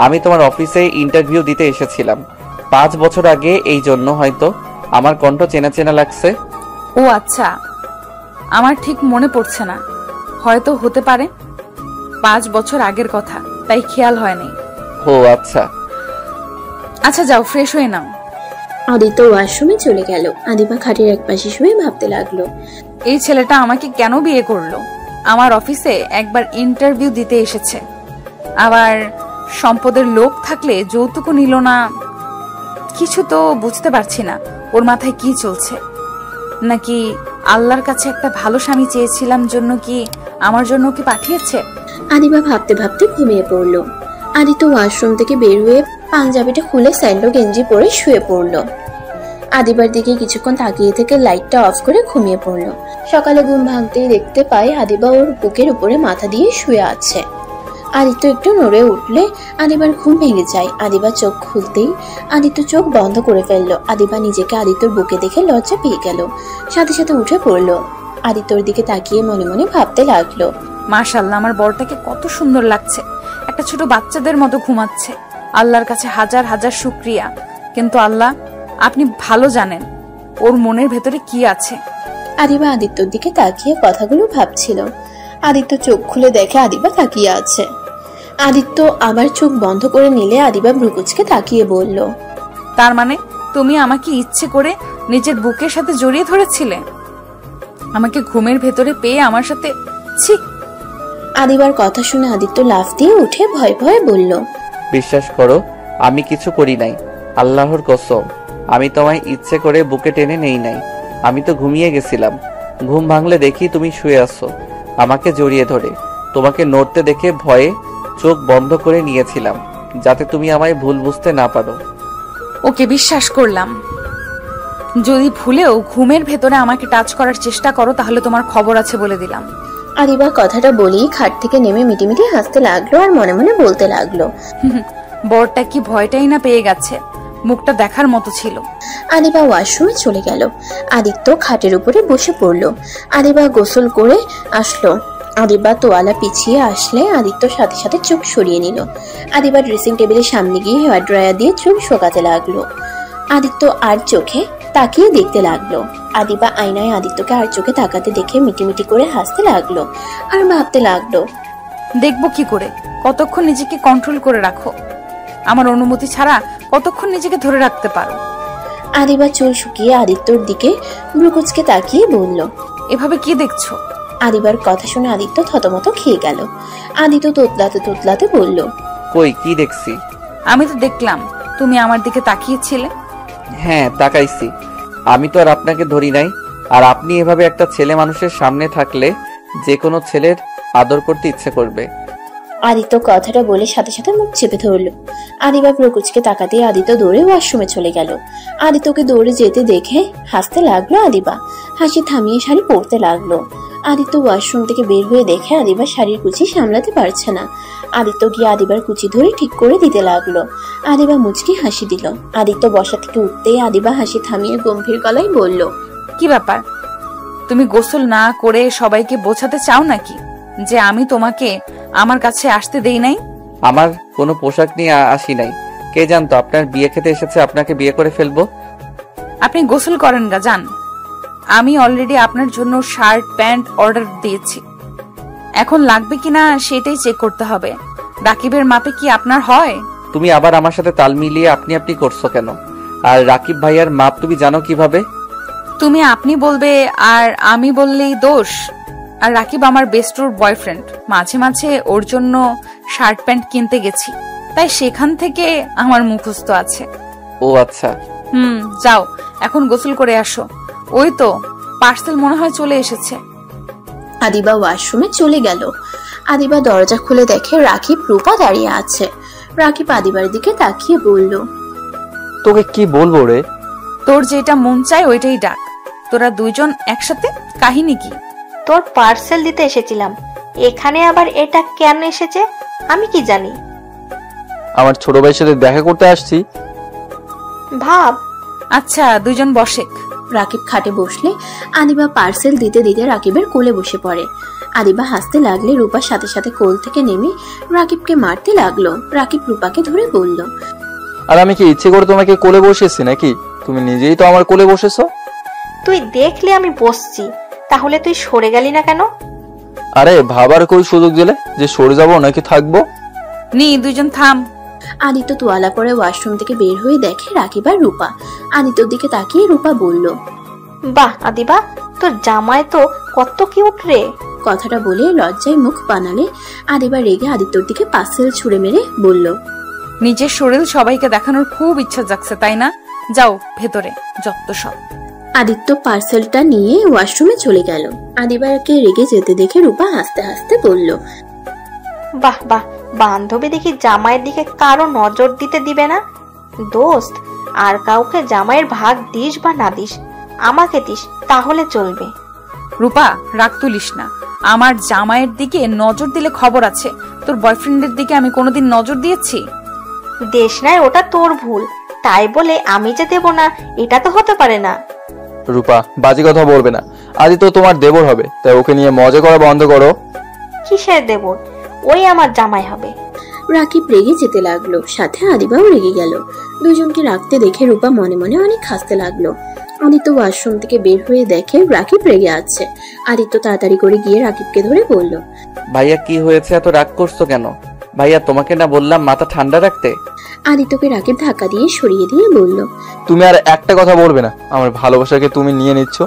আমি তোমার অফিসে ইন্টারভিউ দিতে এসেছিলাম 5 বছর আগে, এই জন্য হয়তো আমার কণ্ঠ চেনা চেনা লাগছে। ও আচ্ছা, আমার ঠিক মনে পড়ছে না, হয়তো হতে পারে 5 বছর আগের কথা, তাই খেয়াল হয়নি। ও আচ্ছা। আচ্ছা যাও, ফ্রেশ হয়ে নাও। আদিত্য ওয়াশরুমে চলে গেল। আদিবা খাটের এক পাশে শুয়ে ভাবতে লাগলো, এই ছেলেটা আমাকে কেন বিয়ে করলো? আমার অফিসে একবার ইন্টারভিউ দিতে এসেছে, আবার সম্পদের লোভ থাকলে যৌতুকও নিল না। কিছু তো বুঝতে পারছি না, ওর মাথায় কি চলছে। নাকি আল্লাহর কাছে একটা ভালো স্বামী চেয়েছিলাম জন্য কি আমার জন্য কি পাঠিয়েছে? আদিবা ভাবতে ভাবতে ঘুমিয়ে পড়ল। আদিত্য ওয়াশরুম থেকে বের হয়ে পাঞ্জাবিটা খুলে স্যান্ডো গেঞ্জি পরে শুয়ে পড়ল। আদিবার দিকে কিছুক্ষণ তাকিয়ে থেকে লাইটটা অফ করে ঘুমিয়ে পড়ল। সকালে ঘুম ভাঙতেই দেখতে পায় আদিবা ওর বুকের উপরে মাথা দিয়ে শুয়ে আছে। আদিত্য একটু নড়ে উঠলে আদিবার ঘুম ভেঙে যায়। আদিবা চোখ খুলতেই আদিত্য চোখ বন্ধ করে ফেললো। আদিবা নিজেকে আদিত্যর বুকে দেখে লজ্জা পেয়ে গেল, সাথে সাথে উঠে পড়লো। আদিত্যর দিকে তাকিয়ে মনে মনে ভাবতে লাগলো, মাশাআল্লাহ, আমার বরটাকে কত সুন্দর লাগছে, একটা ছোট বাচ্চাদের মতো ঘুমাচ্ছে। আল্লাহর কাছে হাজার হাজার শুকরিয়া। কিন্তু আল্লাহ, আপনি ভালো জানেন ওর মনের ভেতরে কি আছে। আদিবা আদিত্যর দিকে তাকিয়ে কথাগুলো ভাবছিল। আদিত্য চোখ খুলে দেখে আদিবা তাকিয়ে আছে। আদিত্য আবার চোখ বন্ধ করে নিলে আদিবা ভ্রুকুচকে তাকিয়ে বলল, তার মানে তুমি আমাকে ইচ্ছে করে নিজের বুকের সাথে জড়িয়ে ধরেছিলে, আমাকে ঘুমের ভেতরে পেয়ে আমার সাথে? ছি! আদিবার কথা শুনে আদিত্য লাফ দিয়ে উঠে ভয় ভয়ে বলল, বিশ্বাস করো, আমি কিছু করি নাই, আল্লাহর কসম। আমি তোমায় ইচ্ছে করে বুকে টেনে নেই নাই, আমি তো ঘুমিয়ে গেছিলাম। ঘুম ভাঙলে দেখি তুমি শুয়ে আছো আমাকে জড়িয়ে ধরে। তোমাকে নড়তে দেখে ভয়ে চোখ বন্ধ করে নিয়েছিলাম, যাতে তুমি আমায় ভুল বুঝতে না পারো। ওকে, বিশ্বাস করলাম। যদি ভুলেও ঘুমের ভেতরে আমাকে টাচ করার চেষ্টা করো তাহলে তোমার খবর আছে বলে দিলাম। আদিবা কথাটা বলেই খাট থেকে নেমে মিটিমিটি হাসতে লাগলো আর মনে মনে বলতে লাগলো, বরটা কি ভয়টাই না পেয়ে গেছে, মুখটা দেখার মতো ছিল। আদিবা ওয়াশরুমে চলে গেল। আদিত্য খাটের উপরে বসে পড়লো। আদিবা গোসল করে আসলো। আদিবা তোয়ালা পিছিয়ে আসলে আদিত্য সাথে সাথে চোখ সরিয়ে নিল। আদিবা ড্রেসিং টেবিলের সামনে গিয়ে হেয়ার ড্রায়ার দিয়ে চুল শোকাতে লাগলো। আদিত্য আর চোখে তাকিয়ে দেখতে লাগলো। আদিবা আয়নায় আদিত্যকে আর চোখে তাকাতে দেখে মিটিমিটি করে হাসতে লাগলো আর ভাবতে লাগলো, দেখবো কি করে, কতক্ষণ নিজেকে কন্ট্রোল করে রাখো, আমার অনুমতি ছাড়া কতক্ষণ নিজেকে ধরে রাখতে পারো। আদিবা চুল শুকিয়ে আদিত্যর দিকে ভ্রুকুচকে তাকিয়ে বলল, এভাবে কি দেখছো? আদিবার কথা শুনে আদিত্য থতমত খেয়ে গেল। আদিত্য তোতলাতে তোতলাতে বলল, কই কি দেখছি? আমি তো দেখলাম তুমি আমার দিকে তাকিয়েছিলে। হ্যাঁ, তাকাইছি। আমি তো আর আপনাকে ধরি নাই। আর আপনি এভাবে একটা ছেলে মানুষের সামনে থাকলে যে কোনো ছেলের আদর করতে ইচ্ছে করবে। আদিত্য কথাটা বলে সাথে সাথে মুখ চেপে ধরল। আদিবা প্রকুচকে তাকাতে আদিত্য দৌড়ে ওয়াশরুমে চলে গেল। আদিত্যকে দৌড়ে যেতে দেখে হাসতে লাগলো আদিবা। হাসি থামিয়ে শাড়ি পরতে লাগলো। আদিত্য ওয়াশরুম থেকে বের হয়ে দেখে আদিবা শাড়ির কুচি সামলাতে পারছে না। আদিত্য গিয়ে আদিবার কুচি ধরে ঠিক করে দিতে লাগলো। আদিবা মুচকি হাসি দিল। আদিত্য বসা থেকে উঠতেই আদিবা হাসি থামিয়ে গম্ভীর গলায় বলল, কি ব্যাপার, তুমি গোসল না করে সবাইকে বোঝাতে চাও নাকি যে আমি তোমাকে আমার কাছে আসতে দেই নাই? আমার কোনো পোশাক নিয়ে আসি নাই। কে জানতো আপনার বিয়ে খেতে এসেছে, আপনাকে বিয়ে করে ফেলবো। আপনি গোসল করেন গা, যান। আমি অলরেডি আপনার জন্য শার্ট প্যান্ট অর্ডার দিয়েছি, এখন লাগবে কিনা সেটাই চেক করতে হবে। রাকিবের মাপে কি আপনার হয়? তুমি আবার আমার সাথে তাল মিলিয়ে আপনি আপনি করছো কেন? আর রাকিব ভাইয়ার মাপ তুমি জানো কিভাবে? তুমি আপনি বলবে আর আমি বললেই দোষ? আর রাকিব আমার বেস্টর বয়ফ্রেন্ড, মাঝে মাঝে ওর জন্য শার্ট প্যান্ট কিনতে গেছি, তাই সেখান থেকে আমার মুখস্থ আছে। ও আচ্ছা। যাও এখন গোসল করে আসো। ওই তো পার্সেল মনে হয় চলে এসেছে। আদিবা ওয়াশরুমে চলে গেল। আদিবা দরজা খুলে দেখে রাকিব রূপা দাঁড়িয়ে আছে। রাকিব আদিবার দিকে তাকিয়ে বলল, তোকে কি বলবো রে? তোর যেটা মন চায় ওইটাই ডাক। তোরা দুইজন একসাথে কাহিনী কি? তোর পার্সেল দিতে এসেছিলাম, এখানে আবার এটা কেন এসেছে আমি কি জানি। আমার ছোট ভাইয়ের সাথে দেখা করতে আসছি। ভাব। আচ্ছা দুইজন বসেক। রাকিব খাটে বসলে আদিবা পার্সেল দিতে দিতে রাকিবের কোলে বসে পড়ে। আদিবা হাসতে লাগলে রূপার সাথে সাথে কোল থেকে নেমে রাকিবকে মারতে লাগলো। রাকিব রূপাকে ধরে বলল, আর আমি কি ইচ্ছে করে তোমাকে কোলে বসেছি নাকি? তুমি নিজেই তো আমার কোলে বসেছো। তুই দেখলে আমি বসছি, তাহলে তুই সরে গেলি না কেন? আরে ভাবার কই সুযোগ দিলে যে সরে যাবো নাকি থাকবো? নি দুইজন থাম। আদিত্য তোয়ালা পরে ওয়াশরুম থেকে বের হয়ে দেখে রাকিব আর রূপা। আদিত্যর দিকে তাকিয়ে রূপা বলল, বাহ আদিবা, তোর জামাই তো কত কিউট রে। কথাটা বলে লজ্জায় মুখ বানালে আদিবা রেগে আদিত্যর দিকে পার্সেল ছুঁড়ে মেরে বলল, নিজের শরীর সবাইকে দেখানোর খুব ইচ্ছা জাগছে তাই না? যাও ভেতরে, যত সব। আদিত্য পার্সেলটা নিয়ে ওয়াশরুমে চলে গেল। আদিবাকে রেগে যেতে দেখে রূপা হাসতে হাসতে বলল, বাহ বাহ, বান্ধবী দেখি জামাইয়ের দিকে কারো নজর দিতে দিবে না। দোস্ত, আর কাউকে জামাইয়ের ভাগ দিস বা না দিস, আমাকে দিস তাহলে চলবে। রূপা রাগ তুলিস না, আমার জামাইয়ের দিকে নজর দিলে খবর আছে। তোর বয়ফ্রেন্ডের দিকে আমি কোনোদিন নজর দিয়েছি? দেশ নাই, ওটা তোর ভুল, তাই বলে আমি যে দেব না এটা তো হতে পারে না। রূপা বাজে কথা বলবে না, আদি তো তোমার দেবর হবে, তাই ওকে নিয়ে মজা করা বন্ধ করো। কিসের দেবর? ওই আমার জামাই হবে। রাকিব রেগে যেতে লাগলো, সাথে আদিবাও রেগে গেল। দুজনকে রাখতে দেখে রূপা মনে মনে অনেক হাসতে লাগলো। আদিত্য ওয়াশরুম থেকে বের হয়ে দেখে রাকিব রেগে আছে। আদিত্য তাড়াতাড়ি করে গিয়ে রাকিবকে ধরে বলল, ভাইয়া কি হয়েছে, এত রাগ করছো কেন? ভাইয়া তোমাকে না বললাম মাথা ঠান্ডা রাখতে? আদিত্যকে রাকিব ধাক্কা দিয়ে সরিয়ে দিয়ে বলল, তুমি আর একটা কথা বলবে না। আমার ভালোবাসাকে তুমি নিয়ে নিচ্ছ।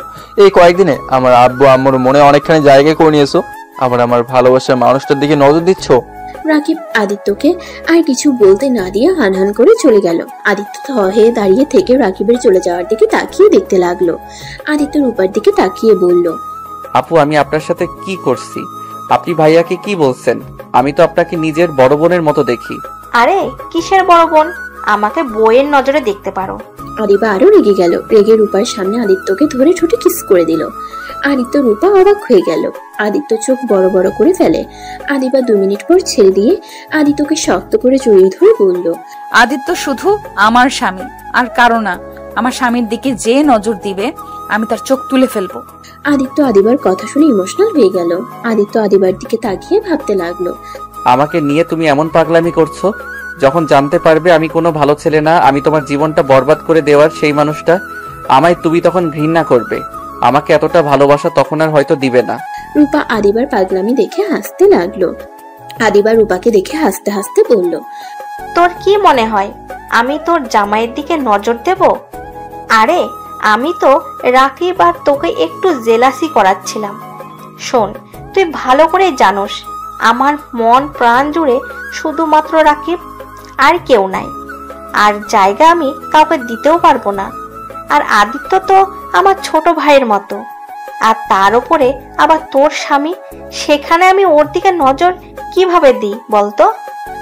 এই কয়েকদিনে আমার আব্বু আম্মুর মনে অনেকখানি জায়গা করে নিয়েছো, আবার আমার ভালোবাসার মানুষটার দিকে নজর দিচ্ছ। রাকিব আদিত্যকে আর কিছু বলতে না দিয়ে হানহান করে চলে গেল। আদিত্য থ হয়ে দাঁড়িয়ে থেকে রাকিবের চলে যাওয়ার দিকে তাকিয়ে দেখতে লাগলো। আদিত্য রূপার দিকে তাকিয়ে বলল, আপু আমি আপনার সাথে কি করছি? আপনি ভাইয়াকে কি বলছেন? আমি তো আপনাকে নিজের বড় বোনের মতো দেখি। আরে কিসের বড় বোন? আমাকে বইয়ের নজরে দেখতে পারো। আদিবা আরো রেগে গেল। রেগে রূপার সামনে আদিত্যকে ধরে ঠোঁটে কিস করে দিল। আদিত্য রূপা অবাক হয়ে গেল। আদিত্য চোখ বড় বড় করে ফেলে। আদিবা 2 মিনিট পর ছেড়ে দিয়ে আদিত্যকে শক্ত করে জড়িয়ে ধরে বলল, আদিত্য শুধু আমার স্বামী, আর কারো না। আমার স্বামীর দিকে যে নজর দিবে আমি তার চোখ তুলে ফেলবো। আদিত্য আদিবার কথা শুনে ইমোশনাল হয়ে গেল। আদিত্য আদিবার দিকে তাকিয়ে ভাবতে লাগলো, আমাকে নিয়ে তুমি এমন পাগলামি করছো? যখন জানতে পারবে আমি কোনো ভালো ছেলে না, আমি তোমার জীবনটা বরবাদ করে দেওয়ার সেই মানুষটা, আমায় তুমি তখন ঘৃণা করবে। আমাকে এতটা ভালোবাসা তখন আর হয়তো দিবে না। রূপা আদিবার পাগলামি দেখে হাসতে লাগলো। আদিবা রূপাকে দেখে হাসতে হাসতে বলল, তোর কি মনে হয় আমি তোর জামাইয়ের দিকে নজর দেব? আরে আমি তো রাকিব আর তোকে একটু জেলাসি করাচ্ছিলাম। শোন, তুই ভালো করে জানোস আমার মন প্রাণ জুড়ে শুধুমাত্র রাকিব, আর কেউ নাই। আর জায়গা আমি কাউকে দিতেও পারবো না। আর আদিত্য তো আমার ছোট ভাইয়ের মতো, আর তার উপরে আবার তোর স্বামী, সেখানে আমি ওর দিকে নজর কিভাবে দিই বলতো?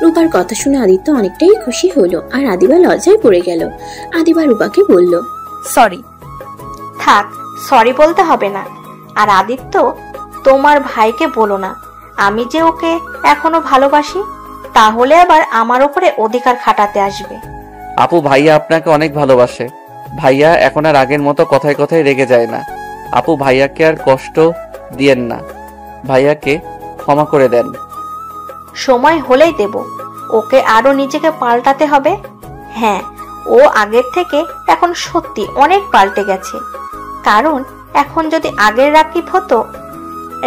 রূপার কথা শুনে আদিত্য অনেকটাই খুশি হলো। আর আদিবা লজ্জায় পড়ে গেল। আদিবা রূপাকে বলল, সরি। থাক, সরি বলতে হবে না। আর আদিত্য, তোমার ভাইকে বলো না আমি যে ওকে এখনো ভালোবাসি, তাহলে আবার আমার উপরে অধিকার খাটাতে আসবে। আপু ভাইয়া আপনাকে অনেক ভালোবাসে। ভাইয়া এখন আর আগের মতো কথায় কথায় রেগে যায় না। আপু ভাইয়াকে আর কষ্ট দিয়েন না, ভাইয়াকে ক্ষমা করে দেন। সময় হলেই দেব। ওকে আরো নিজেকে পাল্টাতে হবে। হ্যাঁ, ও আগের থেকে এখন সত্যি অনেক পাল্টে গেছে। কারণ এখন যদি আগের রাকিব হতো,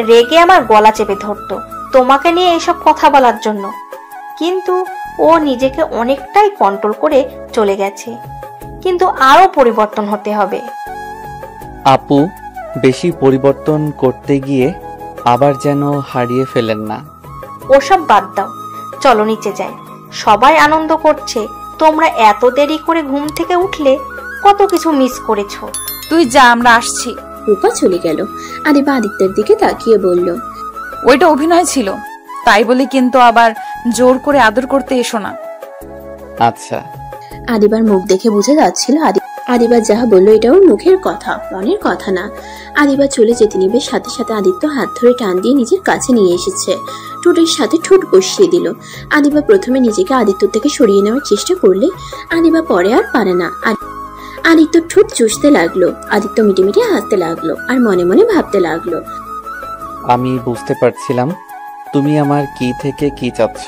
রেগে আমার গলা চেপে ধরতো তোমাকে নিয়ে এইসব কথা বলার জন্য। কিন্তু ও নিজেকে অনেকটাই কন্ট্রোল করে চলে গেছে। কিন্তু আরো পরিবর্তন হতে হবে। আপু বেশি পরিবর্তন করতে গিয়ে আবার যেন হারিয়ে ফেলেন না। ওসব বাদ দাও, চলো নিচে যাই। সবাই আনন্দ করছে, তোমরা এত দেরি করে ঘুম থেকে উঠলে, কত কিছু মিস করেছো। তুই যা, আমরা আসছি। রূপা চলে গেল। আদিবা আদিত্যের দিকে তাকিয়ে বলল, ওইটা অভিনয় ছিল, তাই বলি কিন্তু আবার জোর করে আদর করতে এসো না। আচ্ছা। আদিবার মুখ দেখে বোঝা যাচ্ছিল আদিবা যাহা বললো এটা ওর মুখের কথা, মনের কথা না। আদিবা চলে যেতে নিবে, সাথে সাথে আদিত্য হাত ধরে টান দিয়ে নিজের কাছে নিয়ে এসেছে, ঠোঁটের সাথে ঠোঁট বসিয়ে দিল। আদিবা প্রথমে নিজেকে আদিত্য থেকে সরিয়ে নেওয়ার চেষ্টা করলে আদিবা পরে আর পারে না। আদিত্য ঠোঁট চুষতে লাগলো, আদিত্য মিটিমিটি হাসতে লাগলো আর মনে মনে ভাবতে লাগলো, আমি বুঝতে পারছিলাম তুমি আমার কি থেকে কি চাচ্ছ।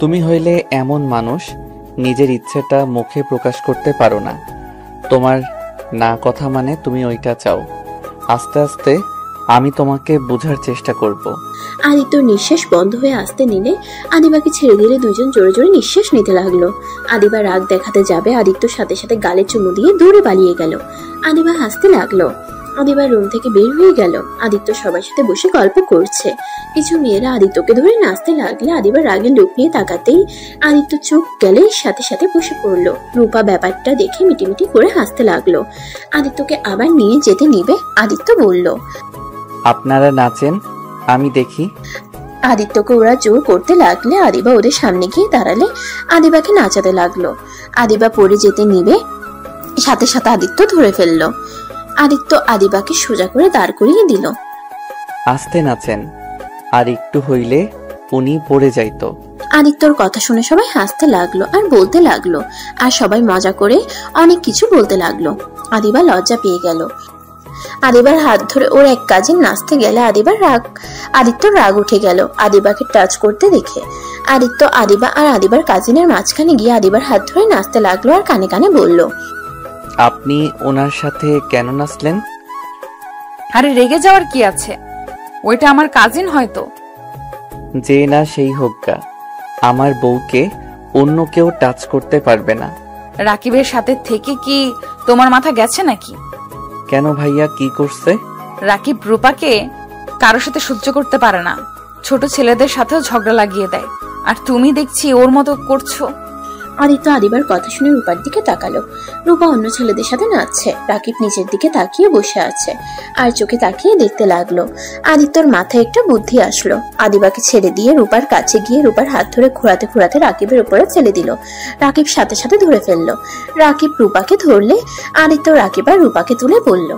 তুমি হইলে এমন মানুষ, নিজের ইচ্ছেটা মুখে প্রকাশ করতে পারো না। তোমার না কথা মানে তুমি ওইটা চাও। আস্তে আস্তে আমি তোমাকে বোঝার চেষ্টা করব। আদিত্যর নিঃশ্বাস বন্ধ হয়ে আসতে নিলে আদিবাকে ছেড়ে দিলে দুজন জোরে জোরে নিঃশ্বাস নিতে লাগলো। আদিবা রাগ দেখাতে যাবে, আদিত্যর সাথে সাথে গালে চুমু দিয়ে দৌড়ে পালিয়ে গেল। আদিবা হাসতে লাগলো। আদিবার রুম থেকে বের হয়ে গেল। আদিত্য সবার সাথে বসে গল্প করছে। কিছু মেয়েরা আদিত্যকে ধরে নাচতে লাগলে আদিবার রাগের লোক নিয়ে তাকাতেই আদিত্য চোখ গেলে সাথে সাথে বসে পড়লো। রূপা ব্যাপারটা দেখে মিটিমিটি করে হাসতে লাগলো। আদিত্যকে আবার নিয়ে যেতে নিবে। আদিত্য বলল, আপনারা নাচেন, আমি দেখি। আদিত্যকে ওরা জোর করতে লাগলে আদিবা ওদের সামনে গিয়ে দাঁড়ালে আদিবাকে নাচাতে লাগলো। আদিবা পড়ে যেতে নিবে, সাথে সাথে আদিত্য ধরে ফেললো। আদিত্য আদিবাকে সোজা করে দাঁড় করিয়ে দিল। আস্তে নাচেন, আর একটু হইলে উনি পড়ে যাইতো। আদিত্যর কথা শুনে সবাই হাসতে লাগলো আর বলতে লাগলো, আর সবাই মজা করে অনেক কিছু বলতে লাগলো। আদিবা লজ্জা পেয়ে গেল। আদিবার হাত ধরে ওর এক কাজিন নাচতে গেলে আদিত্যর রাগ উঠে গেল আদিবাকে টাচ করতে দেখে। আদিত্য আদিবা আর আদিবার কাজিনের মাঝখানে গিয়ে আদিবার হাত ধরে নাচতে লাগলো আর কানে কানে বলল, আপনি ওনার সাথে কেন নাচলেন? আরে রেগে যাওয়ার কি আছে, ওইটা আমার কাজিন হয়তো। যে না সেই হোক্কা, আমার বউকে অন্য কেউ টাচ করতে পারবে না। রাকিবের সাথে থেকে কি তোমার মাথা গেছে নাকি? কেন ভাইয়া, কি করছে? রাকিব রূপাকে কারোর সাথে সহ্য করতে পারে না, ছোট ছেলেদের সাথেও ঝগড়া লাগিয়ে দেয়, আর তুমি দেখছি ওর মতো করছো। আদিত্য আদিবার কথা শুনে রূপার দিকে তাকালো। রূপা অন্য ছেলেদের সাথে নাচছে, রাকিব নিচের দিকে তাকিয়ে বসে আছে আর চোখে তাকিয়ে দেখতে লাগলো। আদিত্যর মাথায় একটা বুদ্ধি আসলো। আদিবাকে ছেড়ে দিয়ে রূপার কাছে গিয়ে রূপার হাত ধরে ঘোরাতে ঘোরাতে রাকিবের উপরে ছেড়ে দিল। রাকিব সাথে সাথে ধরে ফেললো। রাকিব রূপাকে ধরলে আদিত্য রাকিব আর রূপাকে তুলে বলল,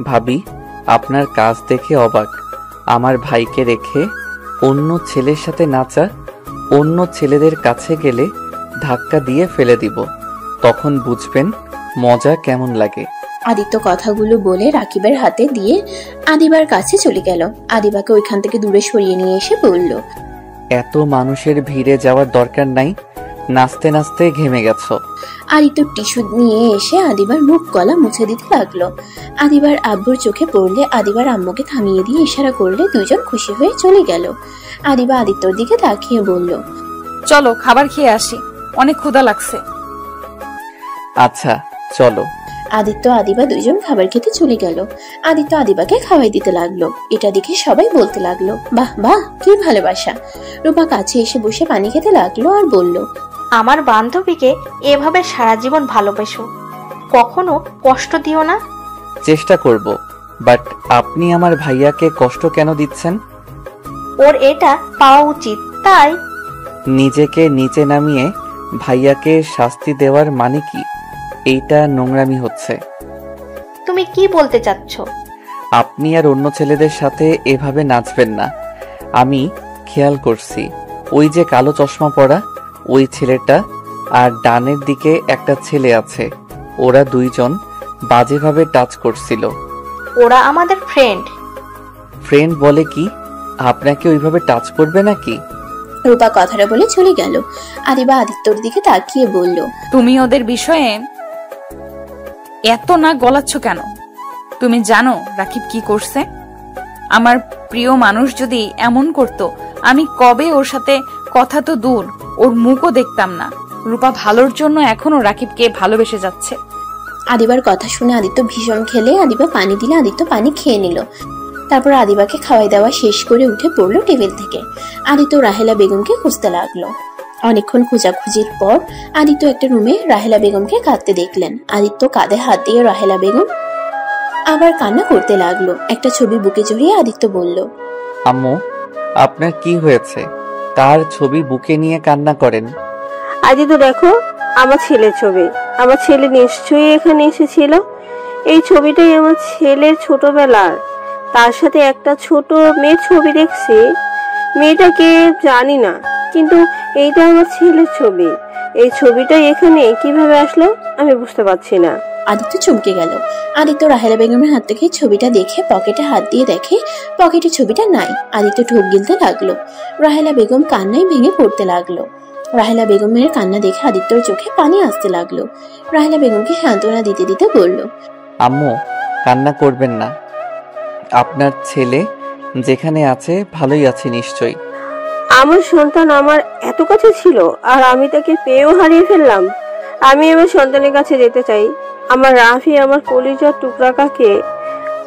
ভাবি, আপনার কাজ দেখে অবাক। আমার ভাইকে রেখে অন্য ছেলের সাথে নাচা। অন্য ছেলেদের কাছে গেলে ধাক্কা দিয়ে ফেলে দিব, তখন বুঝবেন মজা কেমন লাগে। আদিত্য কথাগুলো বলে রাকিবের হাতে দিয়ে আদিবার কাছে চলে গেল। আদিবাকে ওইখান থেকে দূরে সরিয়ে নিয়ে এসে বলল, এত মানুষের ভিড়ে যাওয়ার দরকার নাই, নাচতে নাচতে ঘেমে গেছো। আদিত্য টিস্যু নিয়ে এসে আদিবার মুখ গলা মুছে দিতে লাগলো। আদিবার আব্বুর চোখে পড়লে আদিবার আম্মুকে থামিয়ে দিয়ে ইশারা করলে দুজন খুশি হয়ে চলে গেল। আদিবা আদিত্যর দিকে তাকিয়ে বলল, চলো খাবার খেয়ে আসি, অনেক ক্ষুধা লাগছে। আচ্ছা চলো। আদিত্য আদিবা দুজন খাবার খেতে চলে গেল। আদিত্য আদিবাকে খাওয়াই দিতে লাগলো। এটা দেখে সবাই বলতে লাগলো, বাহ বাহ, কি ভালোবাসা। রূপা কাছে এসে বসে পানি খেতে লাগলো আর বলল, আমার বান্ধবীকে এভাবে সারা জীবন ভালোবাসো, কখনো কষ্ট দিও না। চেষ্টা করব, বাট আপনি আমার ভাইয়াকে কষ্ট কেন দিচ্ছেন? ওর এটা পাওয়া উচিত, তাই। নিজেকে নিচে নামিয়ে ভাইয়াকে শাস্তি দেওয়ার মানে কি? এইটা নোংরামি হচ্ছে। তুমি কি বলতে চাচ্ছ? আপনি আর অন্য ছেলেদের সাথে এভাবে নাচবেন না। আমি খেয়াল করছি, ওই যে কালো চশমা পরা ওই ছেলেটা আর ডানের দিকে একটা ছেলে আছে, ওরা দুইজন বাজেভাবে টাচ করছিল। ওরা আমাদের ফ্রেন্ড। ফ্রেন্ড বলে কি? আপনাকে ওইভাবে টাচ করবে নাকি? রূপা কথাটা বলে চলে গেল। আদিবা আদিত্যর দিকে তাকিয়ে বলল, তুমি ওদের বিষয়ে এত না গলাচ্ছ কেন? তুমি জানো রাকিব কি করছে? আমার প্রিয় মানুষ যদি এমন করতো, আমি কবে ওর সাথে কথা তো দূর, ওর মুখও দেখতাম না। রূপা ভালোর জন্য এখনো রাকিবকে ভালোবেসে যাচ্ছে। আদিবার কথা শুনে আদিত্য ভীষণ খেলে আদিবা পানি দিলে আদিত্য পানি খেয়ে নিল। তারপর আদিবাকে খাওয়াই দেওয়া শেষ করে উঠে পড়লো টেবিল থেকে। আদিত্য রাহেলা বেগমকে খুঁজতে লাগলো। অনেকক্ষণ খোঁজাখুঁজির পর আদিত্য একটা রুমে রাহেলা বেগমকে কাঁদতে দেখলেন। আদিত্য কাঁধে হাত দিয়ে রাহেলা বেগম আবার কান্না করতে লাগলো। একটা ছবি বুকে জড়িয়ে আদিত্য বলল, আম্মু, আপনার কি হয়েছে? কার ছবি বুকে নিয়ে কান্না করেন? আদিত্য দেখো, আমার ছেলের ছবি। আমার ছেলে নিশ্চয়ই এখানে এসেছিল। এই ছবিটাই আমার ছেলের ছোটবেলার। তার সাথে একটা ছোট মেয়ের ছবি দেখছি। মেয়েটাকে জানি না, কিন্তু এইটা আমার ছেলের ছবি। এই ছবিটা এখানে কিভাবে আসলো আমি বুঝতে পারছি না। আদিত্য চমকে গেল। আদিত্য রাহেলা বেগমের হাত থেকে ছবিটা দেখে পকেটে হাত দিয়ে দেখে পকেটে ছবিটা নাই। আদিত্য ঢোক গিলতে লাগলো। রাহেলা বেগম কান্নায় ভেঙে পড়তে লাগলো। রাহেলা বেগমের কান্না দেখে আদিত্যর চোখে পানি আসতে লাগলো। রাহেলা বেগমকে সান্ত্বনা দিতে দিতে বলল, আম্মু, কান্না করবেন না। আপনার ছেলে যেখানে আছে ভালোই আছে নিশ্চয়ই। আমার সন্তান আমার এত কাছে ছিল, আর আমি তাকে পেয়েও হারিয়ে ফেললাম। আমি আমার সন্তানের কাছে যেতে চাই। আমার রাফি, আমার কলিজার টুকরাকে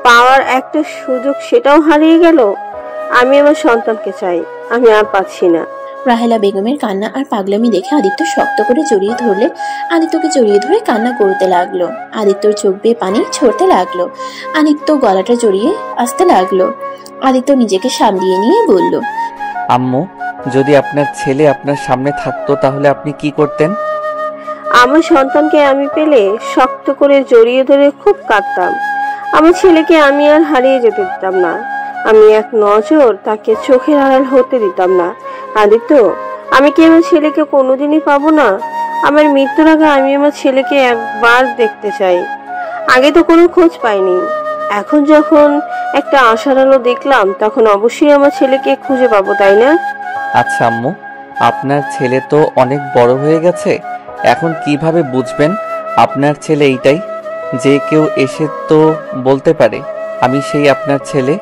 পাওয়ার একটা সুযোগ, সেটাও হারিয়ে গেল। আমি আমার সন্তানকে চাই, আমি আর পাচ্ছি না। রাহেলা বেগমের কান্না আর পাগলামি দেখে আদিত্য শক্ত করে জড়িয়ে ধরলে আদিত্যকে জড়িয়ে ধরে কান্না করতে লাগলো। আদিত্যর চোখ বেয়ে পানি ছড়তে লাগলো। আদিত্য গলাটা জড়িয়ে আসতে লাগলো। আদিত্য নিজেকে সামলিয়ে নিয়ে বলল, আম্মু, যদি আপনার ছেলে আপনার সামনে থাকতো তাহলে আপনি কি করতেন? আমার সন্তানকে আমি পেলে শক্ত করে জড়িয়ে ধরে খুব কাঁদতাম। আমার ছেলেকে আমি আর হারিয়ে যেতে দিতাম না। আমি এক নজর তাকে চোখের আড়াল হতে দিতাম না। আদিত্য, আমি কি আমার ছেলেকে কোনোদিনই পাবো না? আমার মৃত্যুর আগে আমি আমার ছেলেকে একবার দেখতে চাই। আগে তো কোনো খোঁজ পাইনি, এখন যখন একটা আশার আলো দেখলাম, তখন অবশ্যই আমার ছেলেকে খুঁজে পাবো, তাই না? আচ্ছা আম্মু, আপনার ছেলে তো অনেক বড় হয়ে গেছে। এখন কিভাবে বুঝবেন আপনার ছেলে এইটাই? যে কেউ এসে তো বলতে পারে আমি সেই আপনার ছেলে।